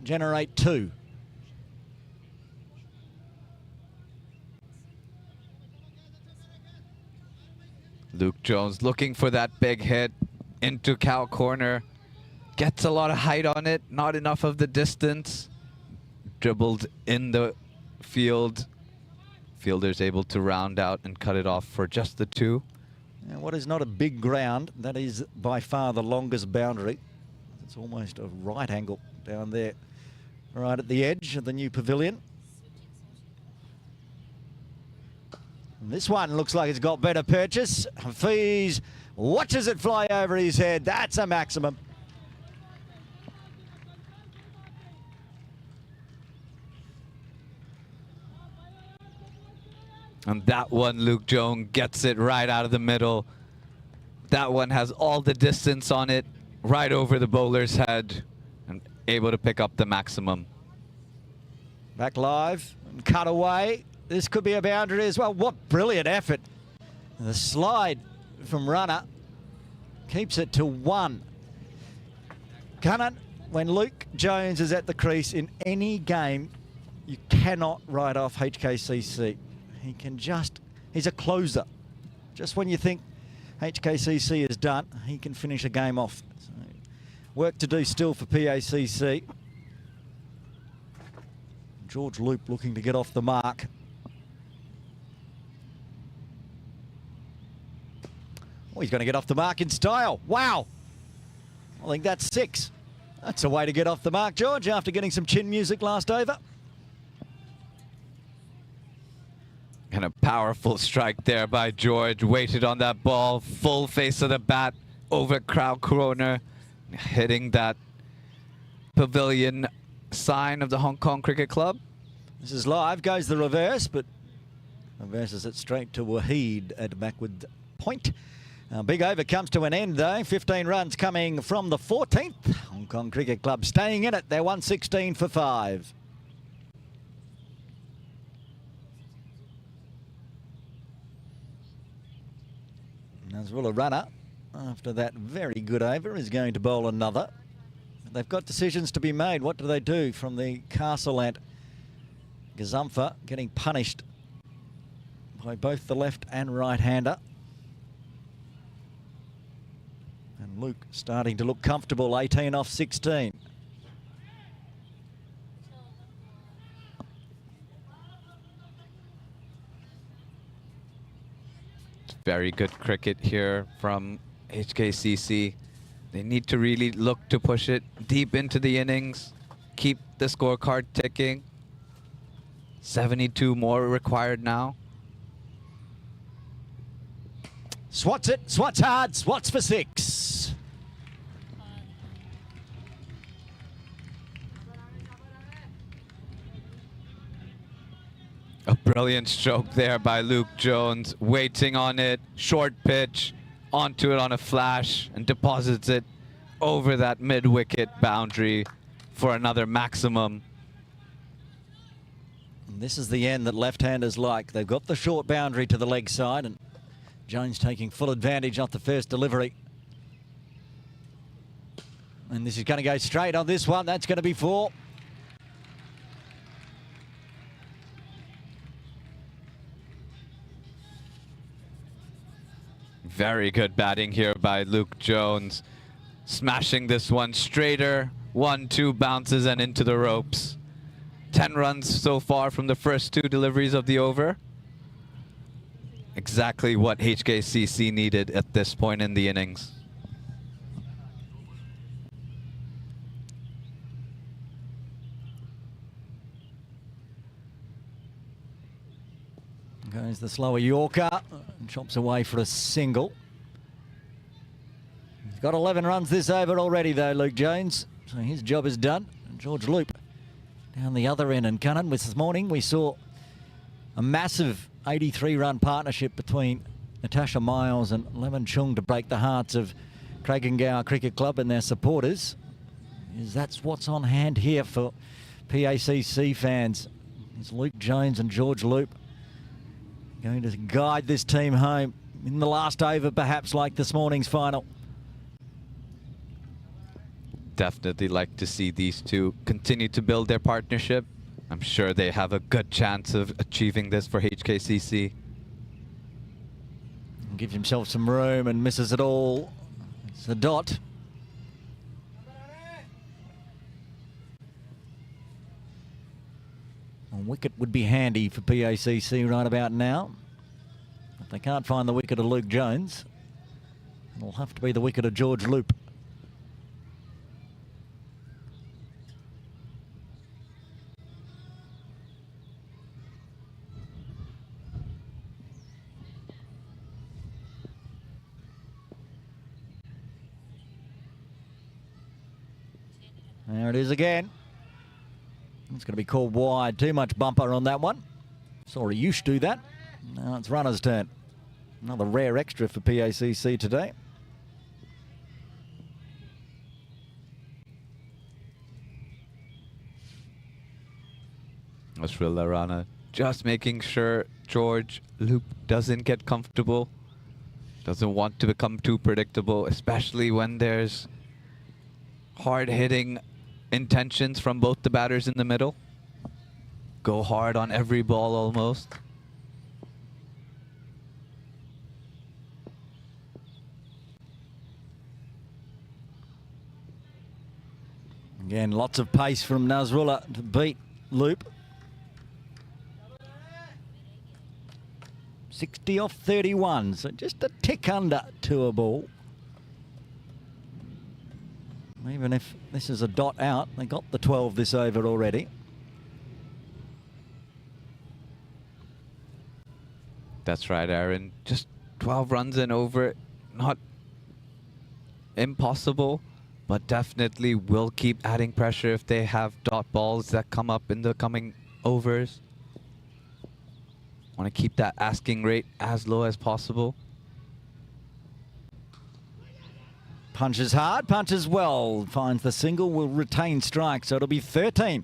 generate 2. Luke Jones looking for that big hit into cow corner. Gets a lot of height on it, not enough of the distance. Dribbled in the field. Fielder's able to round out and cut it off for just the 2. And what is not a big ground, that is by far the longest boundary. It's almost a right angle down there, right at the edge of the new pavilion. And this one looks like it's got better purchase. Hafiz watches it fly over his head. That's a maximum. And that one, Luke Jones gets it right out of the middle. That one has all the distance on it, right over the bowler's head, and able to pick up the maximum. Back live and cut away. This could be a boundary as well. What brilliant effort. The slide from Runner keeps it to 1. Gunnan, when Luke Jones is at the crease in any game, you cannot write off HKCC. He can he's a closer. Just when you think HKCC is done, he can finish a game off. So, work to do still for PACC. George Loop looking to get off the mark. Oh, he's going to get off the mark in style. Wow. I think that's 6. That's a way to get off the mark, George, after getting some chin music last over. And a powerful strike there by George. Waited on that ball, full face of the bat, over crowd corner, hitting that pavilion sign of the Hong Kong Cricket Club. This is live, goes the reverse, but reverses it straight to Waheed at backward point. Big over comes to an end though. 15 runs coming from the 14th. Hong Kong Cricket Club staying in it. They're 116 for 5. Nazrul, a runner after that very good over, is going to bowl another. They've got decisions to be made. What do they do from the castle at Gazumfa, getting punished by both the left and right-hander. And Luke starting to look comfortable, 18 off 16. Very good cricket here from HKCC. They need to really look to push it deep into the innings, keep the scorecard ticking. 72 more required now. Swats it, swats hard, swats for 6. A brilliant stroke there by Luke Jones, waiting on it, short pitch, onto it on a flash, and deposits it over that mid-wicket boundary for another maximum. And this is the end that left-handers like. They've got the short boundary to the leg side, and Jones taking full advantage off the first delivery. And this is going to go straight on this one. That's going to be 4. Very good batting here by Luke Jones. Smashing this one straighter. 1-2 bounces and into the ropes. 10 runs so far from the first 2 deliveries of the over. Exactly what HKCC needed at this point in the innings. Goes the slower Yorker, and chops away for a single. He's got 11 runs this over already though, Luke Jones. So his job is done. And George Loop down the other end. And Cunnan, this morning we saw a massive 83-run partnership between Natasha Miles and Lemon Chung to break the hearts of Krakengower Cricket Club and their supporters. That's what's on hand here for PACC fans. It's Luke Jones and George Loop going to guide this team home in the last over, perhaps like this morning's final. Definitely like to see these two continue to build their partnership. I'm sure they have a good chance of achieving this for HKCC. Gives himself some room and misses it all. It's a dot. A wicket would be handy for PACC right about now. If they can't find the wicket of Luke Jones, it'll have to be the wicket of George Loop. There it is again. It's going to be called wide. Too much bumper on that one. Sorry, you should do that. Now it's runner's turn. Another rare extra for PACC today. Nasrul Rana just making sure George Loop doesn't get comfortable. Doesn't want to become too predictable, especially when there's hard-hitting intentions from both the batters in the middle. Go hard on every ball almost. Again, lots of pace from Nasrullah to beat Loop. 60 off 31, so just a tick under to a ball. Even if this is a dot out, they got the 12 this over already. That's right, Aaron. Just 12 runs and over. Not impossible, but definitely will keep adding pressure if they have dot balls that come up in the coming overs. Want to keep that asking rate as low as possible. Punches hard, punches well, finds the single, will retain strike, so it'll be 13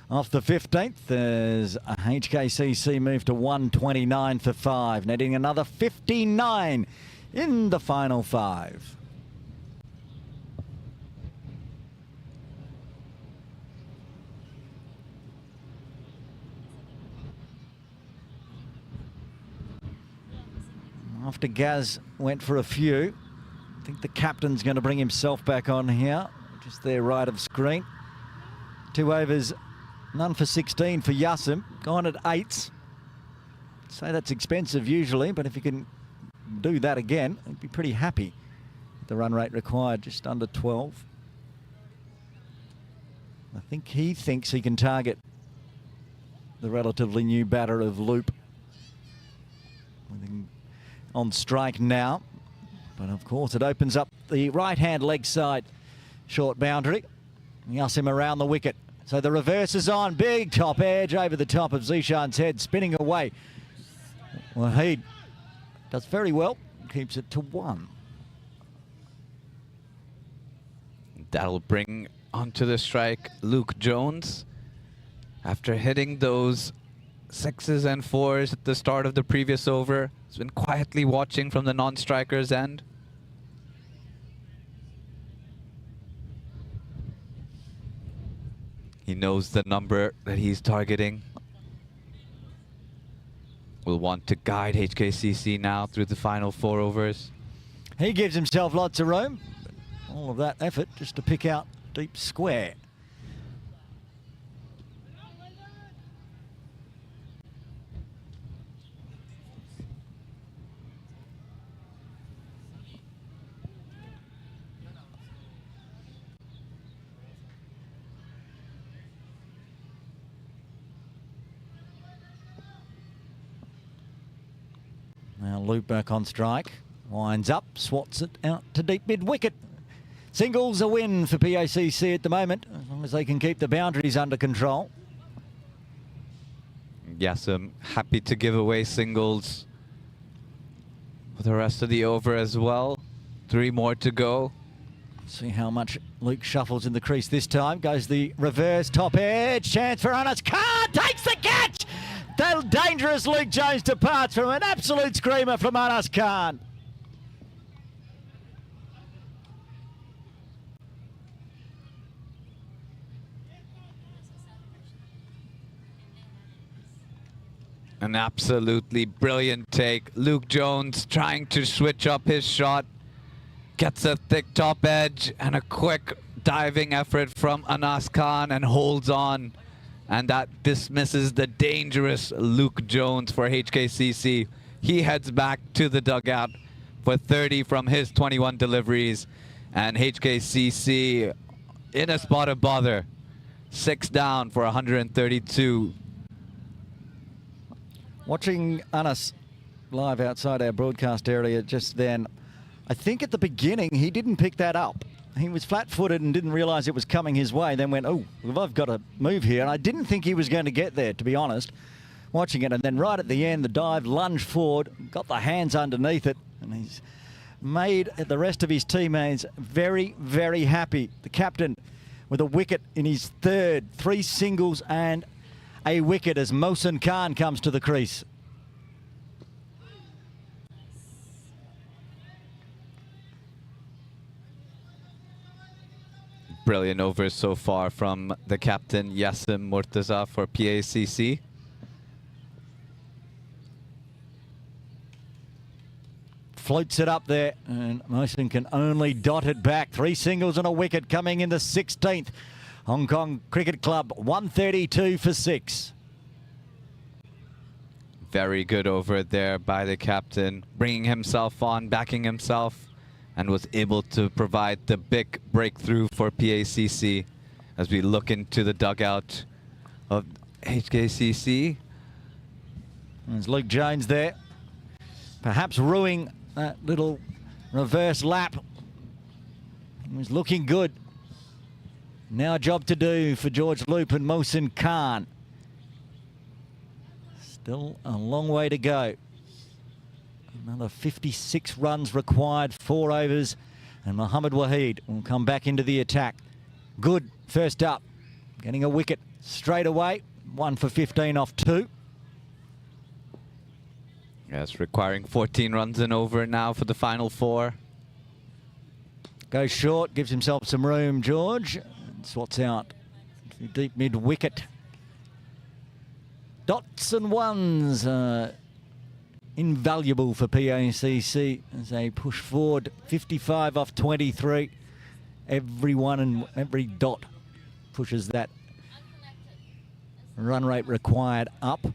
off the 15th as HKCC move to 129 for 5, netting another 59 in the final 5. After Gaz went for a few, I think the captain's going to bring himself back on here, just there right of screen. 2 overs, none for 16 for Yassim, gone at 8s. Say that's expensive usually, but if you can do that again, I'd be pretty happy. The run rate required just under 12. I think he thinks he can target the relatively new batter of Loop. On strike now, but of course it opens up the right-hand leg side short boundary. Yassim around the wicket. So the reverse is on, big top edge over the top of Zishan's head, spinning away. Wahid does very well, keeps it to 1. That'll bring onto the strike Luke Jones. After hitting those 6s and 4s at the start of the previous over, he's been quietly watching from the non-striker's end. He knows the number that he's targeting. Will want to guide HKCC now through the final 4 overs. He gives himself lots of room. All of that effort just to pick out deep square. Now Loop back on strike, winds up, swats it out to deep mid-wicket. Singles a win for PACC at the moment, as long as they can keep the boundaries under control. Yes, I'm happy to give away singles for the rest of the over as well. 3 more to go. See how much Luke shuffles in the crease this time. Goes the reverse top edge, chance for Anas Khan, takes the catch! The dangerous Luke Jones departs from an absolute screamer from Anas Khan. An absolutely brilliant take. Luke Jones trying to switch up his shot. Gets a thick top edge and a quick diving effort from Anas Khan and holds on. And that dismisses the dangerous Luke Jones for HKCC. He heads back to the dugout for 30 from his 21 deliveries. And HKCC in a spot of bother. 6 down for 132. Watching Anas live outside our broadcast area just then, I think at the beginning he didn't pick that up. He was flat-footed and didn't realise it was coming his way, then went, oh, well, I've got to move here. And I didn't think he was going to get there, to be honest, watching it. And then right at the end, the dive, lunge forward, got the hands underneath it. And he's made the rest of his teammates very, very happy. The captain with a wicket in his 3rd, 3 singles and a wicket as Mohsin Khan comes to the crease. Brilliant overs so far from the captain Yassim Murtaza for PACC. Floats it up there, and Mohsin can only dot it back. 3 singles and a wicket coming in the 16th. Hong Kong Cricket Club, 132 for 6. Very good over there by the captain, bringing himself on, backing himself, and was able to provide the big breakthrough for PACC as we look into the dugout of HKCC. There's Luke Jones there, perhaps ruining that little reverse lap He was looking good. Now a job to do for George Loop and Mohsin Khan. Still a long way to go. Another 56 runs required, 4 overs, and Mohammad Waheed will come back into the attack. Good first up, getting a wicket straight away. 1 for 15 off 2. Yes, requiring 14 runs and over now for the final 4. Goes short, gives himself some room, George. And swats out to deep mid-wicket. Dots and ones invaluable for PACC as they push forward. 55 off 23. Every one and every dot pushes that run rate required up.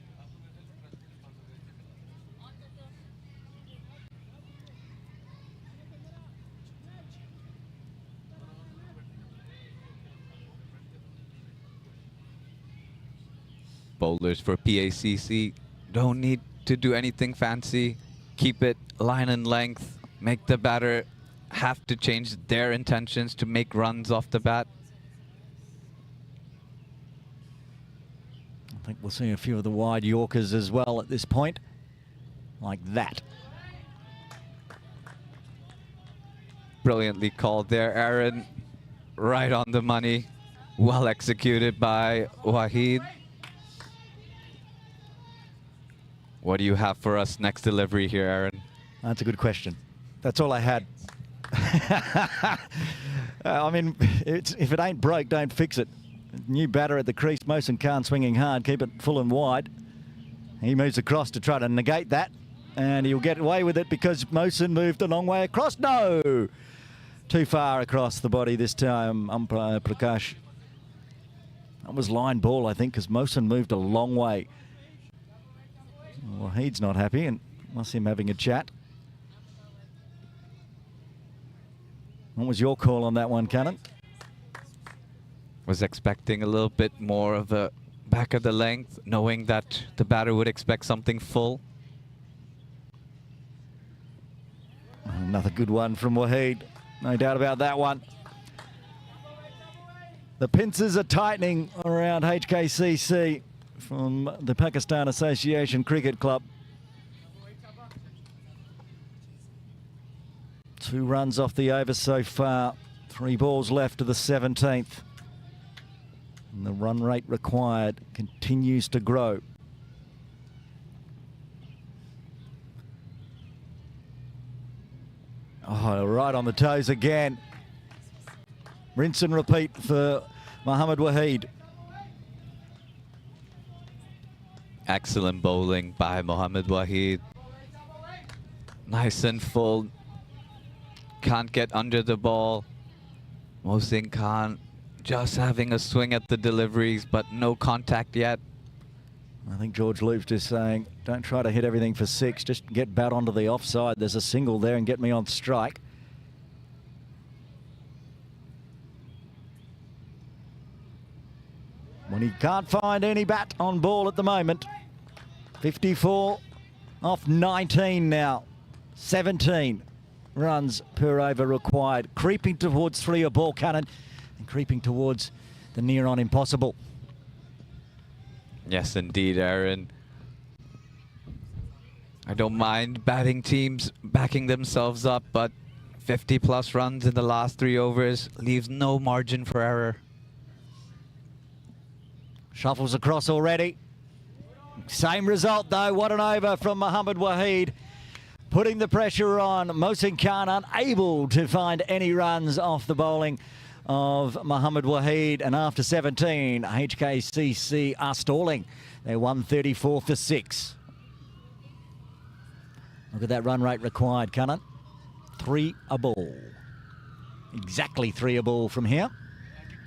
Bowlers for PACC don't need to do anything fancy. Keep it line and length. Make the batter have to change their intentions to make runs off the bat. I think we'll see a few of the wide Yorkers as well at this point, like that. Brilliantly called there, Aaron. Right on the money. Well executed by Waheed. What do you have for us next delivery here, Aaron? That's a good question. That's all I had. I mean, if it ain't broke, don't fix it. New batter at the crease, Mohsin Khan swinging hard, keep it full and wide. He moves across to try to negate that, and he'll get away with it because Mohsin moved a long way across. No! Too far across the body this time, umpire Prakash. That was line ball, I think, because Mohsin moved a long way. Well, Heed's not happy, and must see him having a chat. What was your call on that one, Cannon? Was expecting a little bit more of a back of the length, knowing that the batter would expect something full. Another good one from Waheed. No doubt about that one. The pincers are tightening around HKCC from the Pakistan Association Cricket Club. 2 runs off the over so far. 3 balls left to the 17th. And the run rate required continues to grow. Oh, right on the toes again. Rinse and repeat for Mohammad Waheed. Excellent bowling by Mohammad Waheed. Nice and full. Can't get under the ball. Mohsin Khan just having a swing at the deliveries, but no contact yet. I think George Loop's just saying, don't try to hit everything for 6, just get bat onto the offside. There's a single there and get me on strike. When he can't find any bat on ball at the moment. 54 off 19 now. 17 runs per over required. Creeping towards 3 a ball, Cannon, and creeping towards the near on impossible. Yes, indeed, Aaron. I don't mind batting teams backing themselves up, but 50+ runs in the last 3 overs leaves no margin for error. Shuffles across already. Same result though. What an over from Mohammad Waheed. Putting the pressure on. Mohsin Khan unable to find any runs off the bowling of Mohammad Waheed. And after 17, HKCC are stalling. They're 134 for 6. Look at that run rate required, Cannon. 3 a ball. Exactly 3 a ball from here.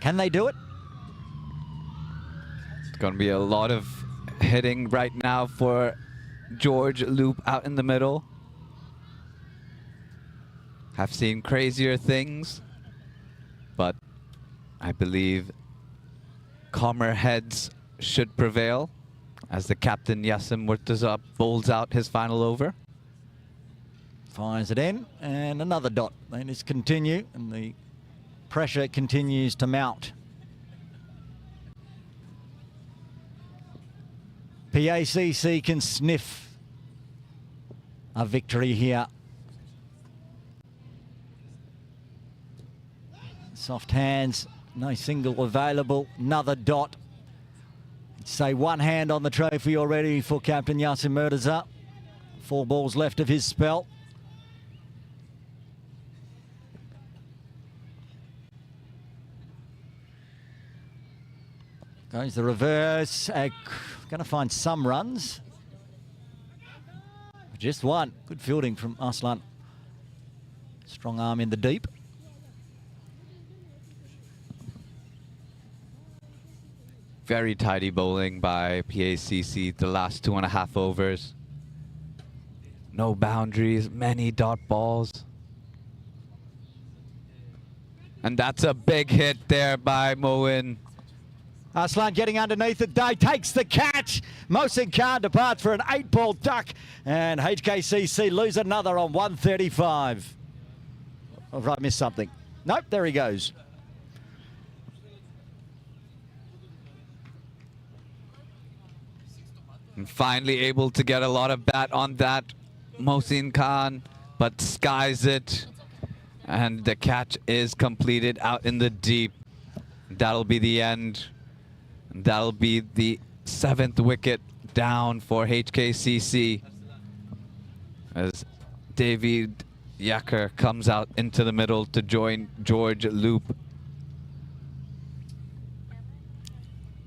Can they do it? It's going to be a lot of hitting right now for George Loop out in the middle. Have seen crazier things, but I believe calmer heads should prevail as the captain Yasim Murtaza bowls out his final over. Fires it in, and another dot. They just continue, and the pressure continues to mount. PACC can sniff a victory here. Soft hands, no single available, another dot. Say one hand on the trophy already for Captain Yasin Murtaza. 4 balls left of his spell. Goes the reverse. Going to find some runs. Just one. Good fielding from Aslan. Strong arm in the deep. Very tidy bowling by PACC the last 2.5 overs. No boundaries, many dot balls. And that's a big hit there by Moin. Aslan getting underneath it. Day takes the catch. Mohsin Khan departs for an 8-ball duck. And HKCC lose another on 135. Have I missed something? Nope, there he goes. And finally able to get a lot of bat on that Mohsin Khan, but skies it. And the catch is completed out in the deep. That'll be the end. That'll be the 7th wicket down for HKCC as David Yacker comes out into the middle to join George Loop.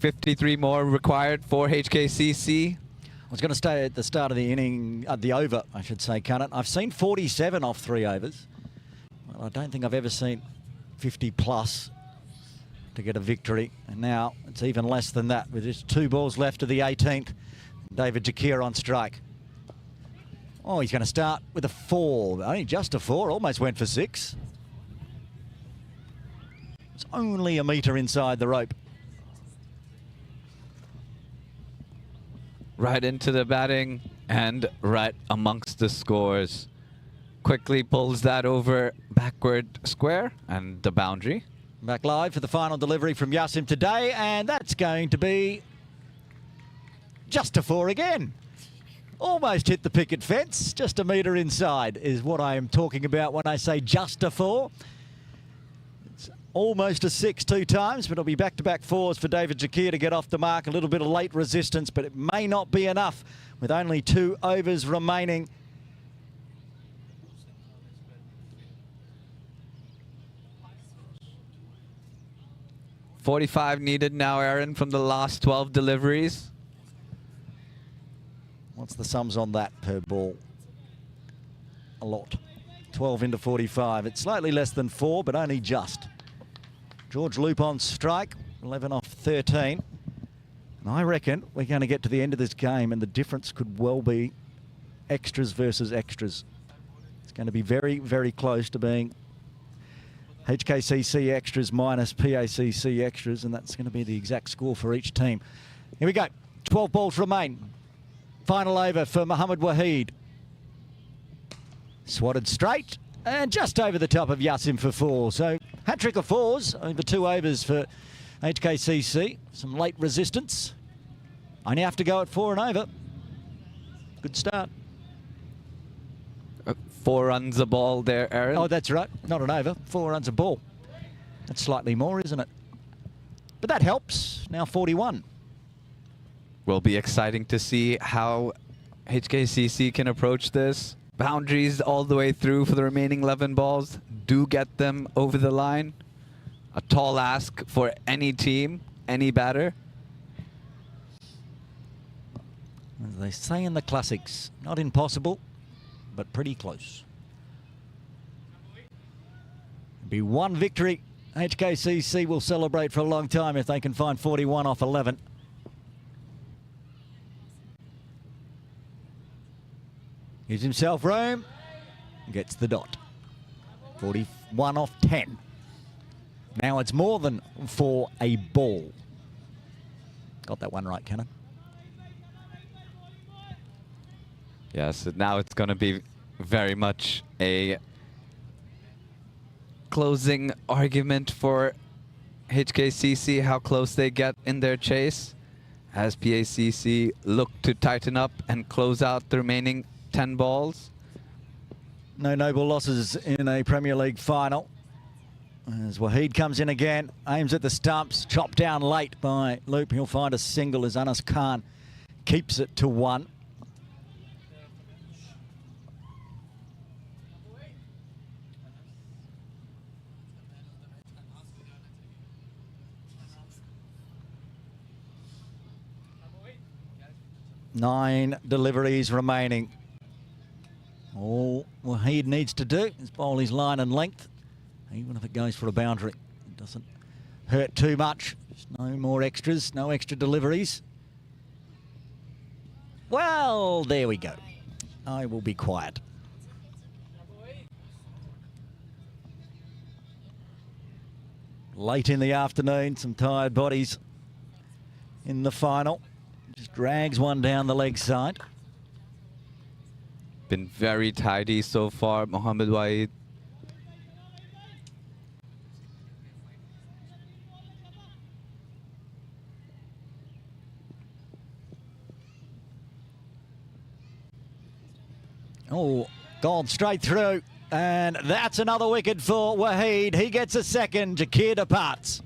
53 more required for HKCC. I was going to stay at the start of the inning, the over, I should say, Cunnitt. I've seen 47 off 3 overs. Well, I don't think I've ever seen 50 plus to get a victory. And now it's even less than that with just 2 balls left of the 18th. David Jakir on strike. Oh, he's going to start with a 4. Only just a 4, almost went for 6. It's only a metre inside the rope. Right into the batting and right amongst the scores. Quickly pulls that over backward square and the boundary. Back live for the final delivery from Yasim today, and that's going to be just a 4 again. Almost hit the picket fence, just a metre inside is what I am talking about when I say just a 4. It's almost a 6 2 times, but it'll be back-to-back 4s for David Jakir to get off the mark. A little bit of late resistance, but it may not be enough with only 2 overs remaining. .45 needed now, Aaron, from the last 12 deliveries. What's the sums on that per ball? A lot. 12 into 45. It's slightly less than 4, but only just. George Loop on strike, 11 off 13. And I reckon we're going to get to the end of this game and the difference could well be extras versus extras. It's going to be very, very close to being HKCC extras minus PACC extras, and that's going to be the exact score for each team. Here we go. 12 balls remain. Final over for Mohammad Waheed. Swatted straight and just over the top of Yasim for 4. So hat-trick of 4s over 2 overs for HKCC. Some late resistance. Only have to go at 4 and over. Good start. 4 runs a ball there, Aaron. Oh, that's right. Not an over. 4 runs a ball. That's slightly more, isn't it? But that helps. Now 41. Will be exciting to see how HKCC can approach this. Boundaries all the way through for the remaining 11 balls. Do get them over the line. A tall ask for any team, any batter. As they say in the classics, not impossible, but pretty close. Be 1 victory. HKCC will celebrate for a long time if they can find 41 off 11. Gives himself room, gets the dot. 41 off 10. Now it's more than for a ball. Got that one right, Cannon. Yes, now it's going to be very much a closing argument for HKCC, how close they get in their chase, as PACC look to tighten up and close out the remaining 10 balls. No noble losses in a Premier League final. As Waheed comes in again, aims at the stumps, chopped down late by Loop. He'll find a single as Anas Khan keeps it to 1. Nine deliveries remaining. All Waheed needs to do is bowl his line and length. Even if it goes for a boundary, it doesn't hurt too much. There's no more extras, no extra deliveries. Well, there we go. I will be quiet. Late in the afternoon, some tired bodies in the final. Just drags one down the leg side. Been very tidy so far, Mohammed Waheed. Oh, gone straight through. And that's another wicket for Waheed. He gets a second. Jakir departs.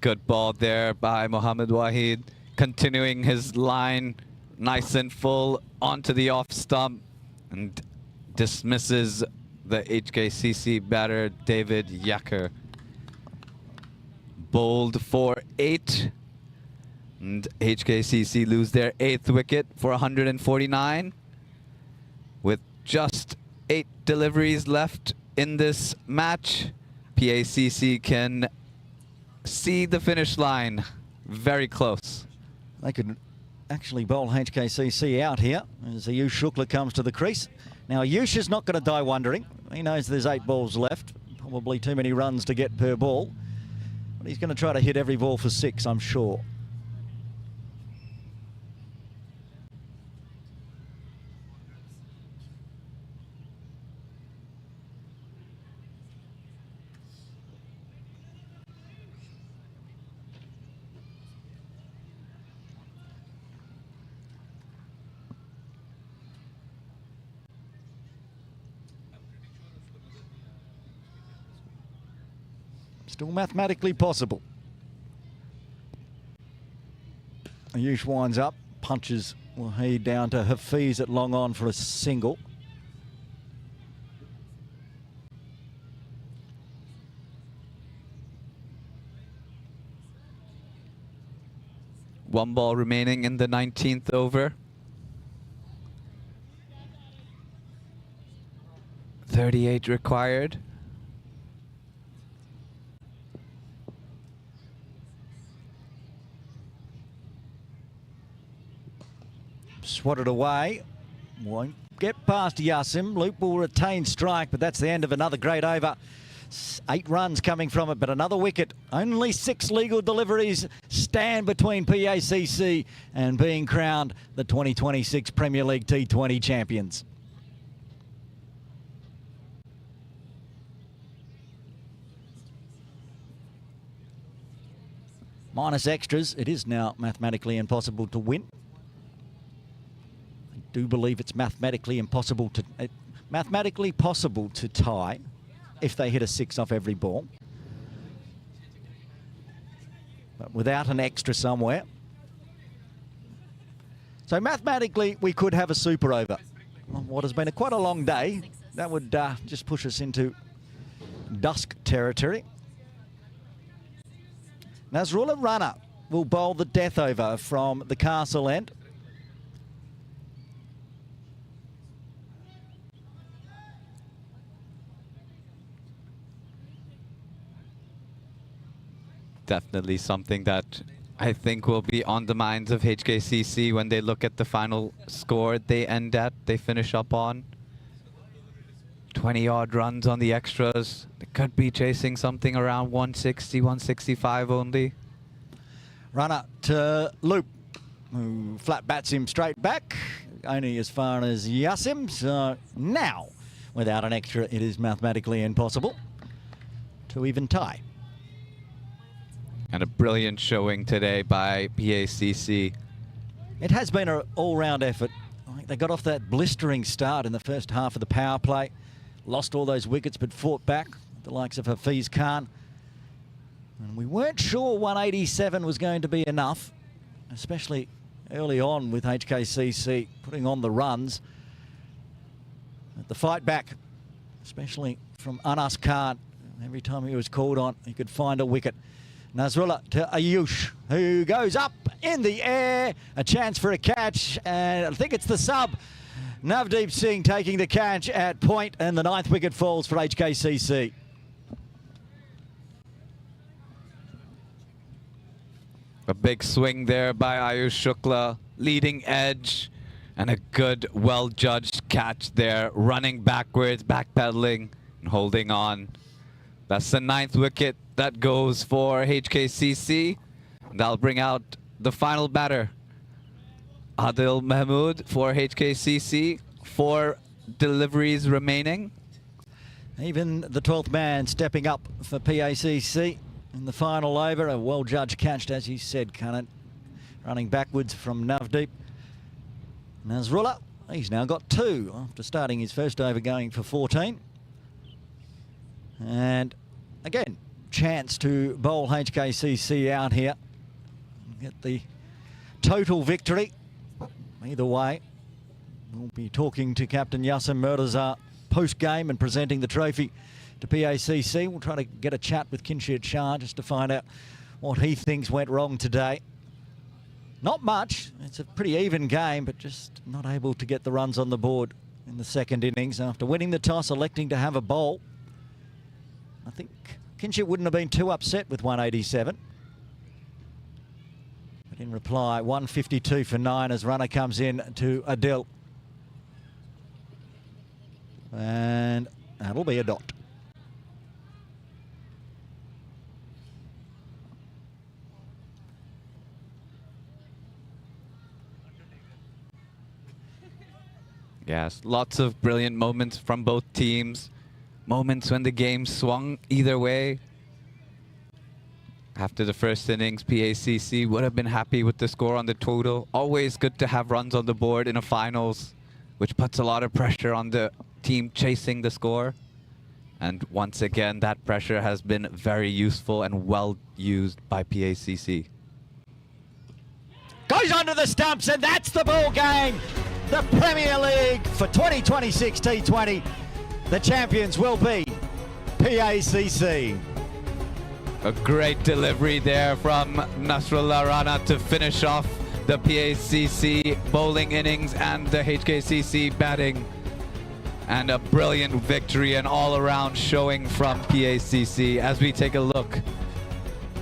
Good ball there by Mohammed Waheed, continuing his line nice and full onto the off stump and dismisses the HKCC batter David Yacker. Bowled for 8. And HKCC lose their 8th wicket for 149. With just 8 deliveries left in this match, PACC can see the finish line very close. They could actually bowl HKCC out here as Ayush Shukla comes to the crease. Now Ayush is not going to die wondering. He knows there's 8 balls left, probably too many runs to get per ball. But he's going to try to hit every ball for 6, I'm sure. Still mathematically possible. Ayush winds up, punches Waheed down to Hafiz at long on for a single. One ball remaining in the 19th over. 38 required. Swatted away. Won't get past Yasim. Loop will retain strike, but that's the end of another great over. 8 runs coming from it, but another wicket. Only 6 legal deliveries stand between PACC and being crowned the 2026 Premier League T20 champions. Minus extras, it is now mathematically impossible to win. I do believe it's mathematically possible to tie if they hit a 6 off every ball. But without an extra somewhere. So mathematically, we could have a super over. What has been quite a long day. That would just push us into dusk territory. Nazrullah Rana will bowl the death over from the castle end. Definitely something that I think will be on the minds of HKCC when they look at the final score they end at, they finish up on. 20-odd runs on the extras. They could be chasing something around 160, 165 only. Runner to Loop, who flat bats him straight back, only as far as Yasim. So now Without an extra, it is mathematically impossible to even tie. And a brilliant showing today by PACC. It has been an all-round effort. I think they got off that blistering start in the first half of the power play. Lost all those wickets but fought back, the likes of Hafiz Khan. And we weren't sure 187 was going to be enough, especially early on with HKCC putting on the runs. But the fight back, especially from Anas Khan, every time he was called on, he could find a wicket. Nasrullah to Ayush, who goes up in the air, a chance for a catch, and I think it's the sub. Navdeep Singh taking the catch at point, and the 9th wicket falls for HKCC. A big swing there by Ayush Shukla, leading edge, and a good, well-judged catch there, running backwards, backpedaling, and holding on. That's the 9th wicket that goes for HKCC. That'll bring out the final batter, Adil Mahmood for HKCC. 4 deliveries remaining. Even the 12th man stepping up for PACC in the final over. A well-judged catch, as you said, Kanan, running backwards from Navdeep. Nasrullah, he's now got 2 after starting his first over going for 14. And again, chance to bowl HKCC out here. Get the total victory. Either way, we'll be talking to Captain Yassim Murtaza post-game and presenting the trophy to PACC. We'll try to get a chat with Kinshit Shah just to find out what he thinks went wrong today. Not much. It's a pretty even game, but just not able to get the runs on the board in the second innings after winning the toss, electing to have a bowl. I think Kinshit wouldn't have been too upset with 187. But in reply, 152 for 9 as runner comes in to Adil. And that'll be a dot. Yes, lots of brilliant moments from both teams. Moments when the game swung either way. After the first innings, PACC would have been happy with the score on the total. Always good to have runs on the board in a finals, which puts a lot of pressure on the team chasing the score. And once again, that pressure has been very useful and well used by PACC. Goes under the stumps, and that's the ball game. The Premier League for 2026 T20. The champions will be PACC. A great delivery there from Nasrullah Rana to finish off the PACC bowling innings and the HKCC batting. And a brilliant victory and all-around showing from PACC. As we take a look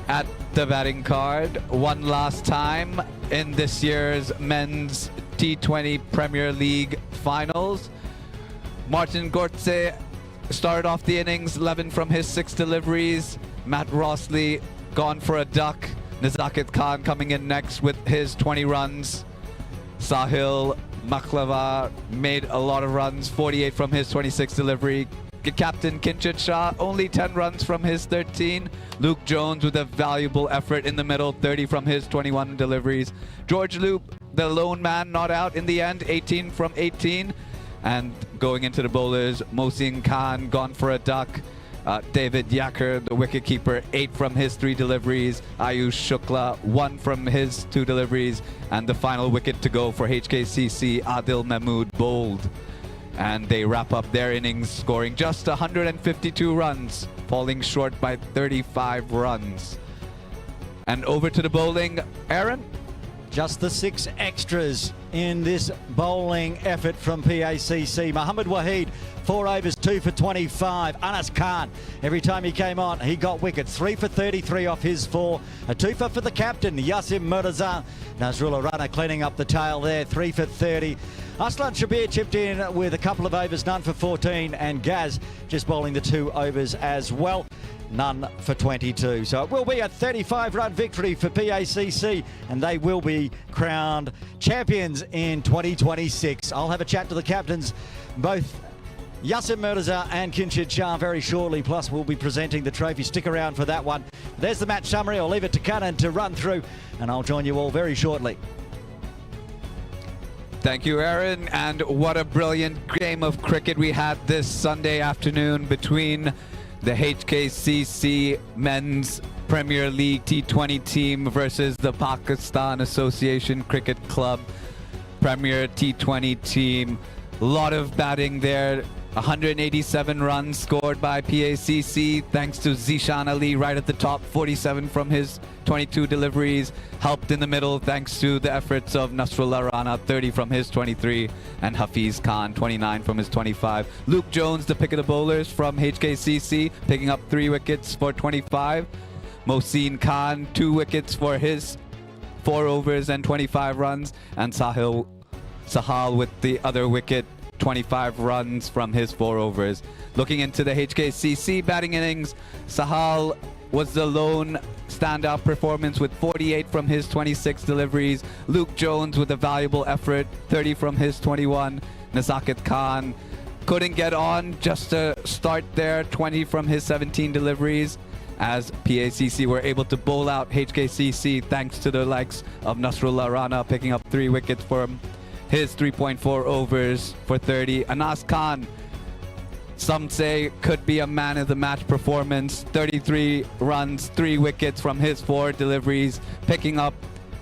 at the batting card one last time in this year's men's T20 Premier League finals. Martin Gortze started off the innings, 11 from his 6 deliveries. Matt Rossley gone for a duck. Nazaket Khan coming in next with his 20 runs. Sahil Maklava made a lot of runs, 48 from his 26 delivery. Captain Kinshit Shah, only 10 runs from his 13. Luke Jones with a valuable effort in the middle, 30 from his 21 deliveries. George Loop, the lone man, not out in the end, 18 from 18. And going into the bowlers, Mohsin Khan gone for a duck. David Yacker, the wicketkeeper, 8 from his 3 deliveries. Ayush Shukla, 1 from his 2 deliveries. And the final wicket to go for HKCC, Adil Mahmood bowled. And they wrap up their innings scoring just 152 runs, falling short by 35 runs. And over to the bowling, Aaron? Just the 6 extras in this bowling effort from PACC. Mohammed Waheed, 4 overs, 2 for 25. Anas Khan, every time he came on, he got wickets. 3 for 33 off his 4. A 2 for the captain, Yassim Murtaza. Nasrullah Rana cleaning up the tail there, 3 for 30. Aslan Shabir chipped in with a couple of overs, none for 14. And Gaz just bowling the 2 overs as well. None for 22. So it will be a 35-run victory for PACC, and they will be crowned champions in 2026. I'll have a chat to the captains both Yasin Mirza and Kinshit Shah very shortly, plus we'll be presenting the trophy. Stick around for that one. There's the match summary. I'll leave it to Kanan to run through, and I'll join you all very shortly. Thank you, Aaron. And what a brilliant game of cricket we had this Sunday afternoon between the HKCC Men's Premier League T20 team versus the Pakistan Association Cricket Club Premier T20 team. A lot of batting there. 187 runs scored by PACC thanks to Zishan Ali right at the top, 47 from his 22 deliveries, helped in the middle thanks to the efforts of Nasrullah Rana, 30 from his 23, and Hafiz Khan, 29 from his 25. Luke Jones, the pick of the bowlers from HKCC, picking up 3 wickets for 25. Mohsin Khan, 2 wickets for his 4 overs and 25 runs, and Sahal with the other wicket, 25 runs from his 4 overs. Looking into the HKCC batting innings, Sahal was the lone standout performance with 48 from his 26 deliveries. Luke Jones with a valuable effort, 30 from his 21. Nazakat Khan couldn't get on, just a start there, 20 from his 17 deliveries, as PACC were able to bowl out HKCC thanks to the likes of Nasrullah Rana picking up 3 wickets for his 3.4 overs for 30. Anas Khan, some say could be a man of the match performance. 33 runs, 3 wickets from his 4 deliveries, picking up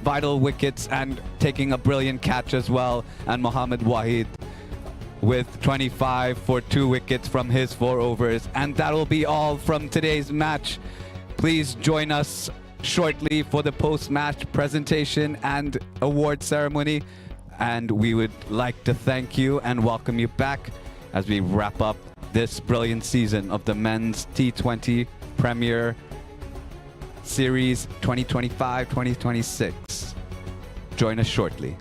vital wickets and taking a brilliant catch as well. And Mohammad Wahid with 25 for 2 wickets from his 4 overs. And that'll be all from today's match. Please join us shortly for the post-match presentation and award ceremony. And we would like to thank you and welcome you back as we wrap up this brilliant season of the Men's T20 Premier Series 2025-2026. Join us shortly.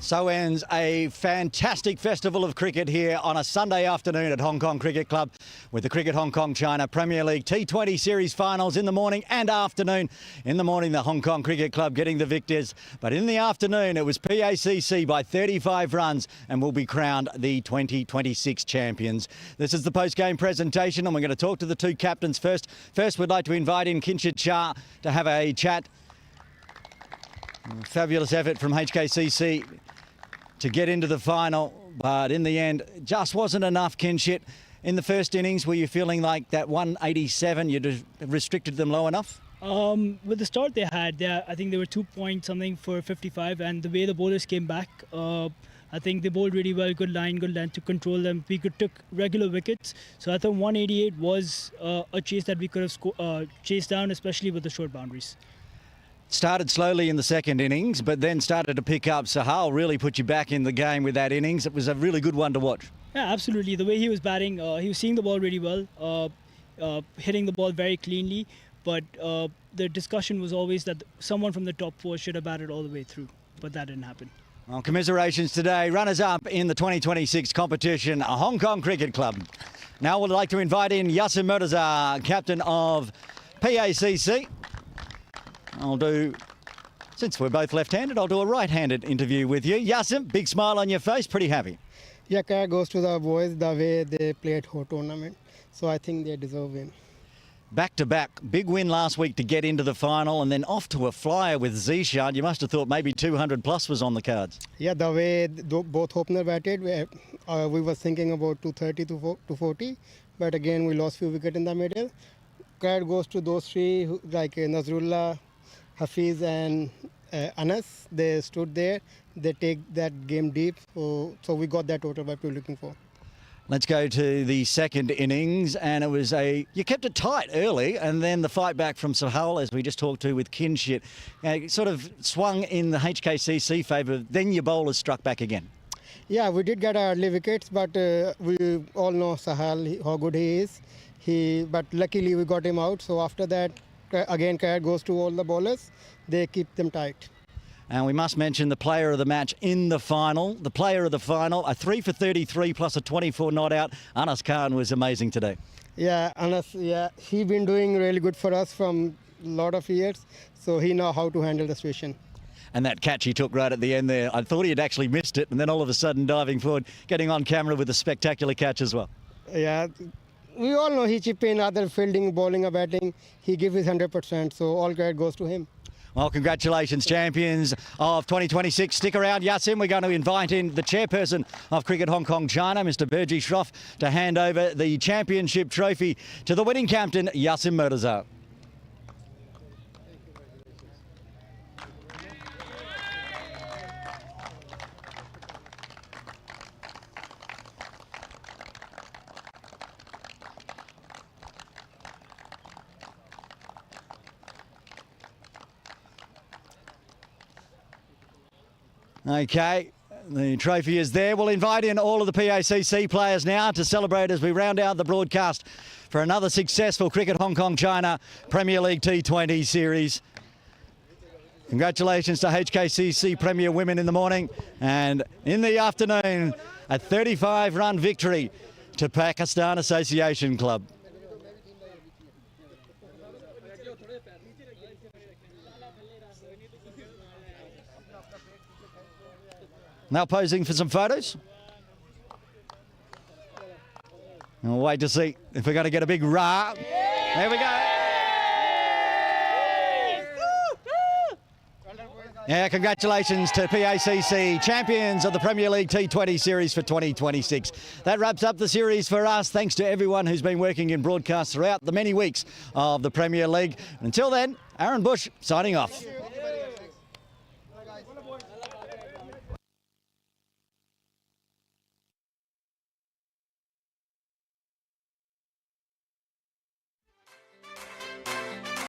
So ends a fantastic festival of cricket here on a Sunday afternoon at Hong Kong Cricket Club with the Cricket Hong Kong China Premier League T20 Series finals in the morning and afternoon. In the morning, the Hong Kong Cricket Club getting the victors, but in the afternoon, it was PACC by 35 runs and will be crowned the 2026 champions. This is the post-game presentation and we're going to talk to the two captains first. First, we'd like to invite in Kinshit to have a chat. Fabulous effort from HKCC to get into the final, but in the end, just wasn't enough, Kinshit. In the first innings, were you feeling like that 187, you'd restricted them low enough? With the start they had, I think they were 2 point something for 55, and the way the bowlers came back, I think they bowled really well, good line to control them. We took regular wickets, so I thought 188 was a chase that we could have chased down, especially with the short boundaries. Started slowly in the second innings, but then started to pick up. Sahal really put you back in the game with that innings. It was a really good one to watch. Yeah, absolutely. The way he was batting, he was seeing the ball really well, hitting the ball very cleanly. But the discussion was always that someone from the top four should have batted all the way through, but that didn't happen. Well, commiserations today. Runners-up in the 2026 competition, Hong Kong Cricket Club. Now we'd like to invite in Yasim Murtaza, captain of PACC. Since we're both left-handed, I'll do a right-handed interview with you. Yasim, big smile on your face, pretty happy. Yeah, credit goes to the boys, the way they played whole tournament. So I think they deserve win. Back-to-back, big win last week to get into the final and then off to a flyer with Zishan. You must have thought maybe 200 plus was on the cards. Yeah, the way both openers batted, we were thinking about 230 to 240. But again, we lost few wickets in the middle. Credit goes to those three, like Nazrullah, Hafiz and Anas. They stood there. They take that game deep. So we got that total what we were looking for. Let's go to the second innings, and it was you kept it tight early, and then the fight back from Sahal, as we just talked to with Kinshit, sort of swung in the HKCC favour. Then your bowlers struck back again. Yeah, we did get our early wickets, but we all know Sahal, how good he is. But luckily we got him out. So after that, again, credit goes to all the bowlers. They keep them tight. And we must mention the player of the match in the final. The player of the final, a 3 for 33 plus a 24 not out. Anas Khan was amazing today. Yeah, Anas, he's been doing really good for us from a lot of years. So he knows how to handle the situation. And that catch he took right at the end there, I thought he had actually missed it. And then all of a sudden diving forward, getting on camera with a spectacular catch as well. Yeah. We all know he chip in either fielding, bowling or batting. He gives his 100%, so all credit goes to him. Well, congratulations, champions of 2026. Stick around, Yasim. We're going to invite in the chairperson of Cricket Hong Kong China, Mr. Burji Shroff, to hand over the championship trophy to the winning captain, Yasim Murtaza. Okay, the trophy is there. We'll invite in all of the PACC players now to celebrate as we round out the broadcast for another successful Cricket Hong Kong China Premier League T20 series. Congratulations to HKCC Premier Women in the morning, and in the afternoon, a 35-run victory to Pakistan Association Club. Now posing for some photos. And we'll wait to see if we're going to get a big rah. There we go. Yeah, congratulations to PACC, champions of the Premier League T20 series for 2026. That wraps up the series for us. Thanks to everyone who's been working in broadcast throughout the many weeks of the Premier League. Until then, Aaron Bush signing off.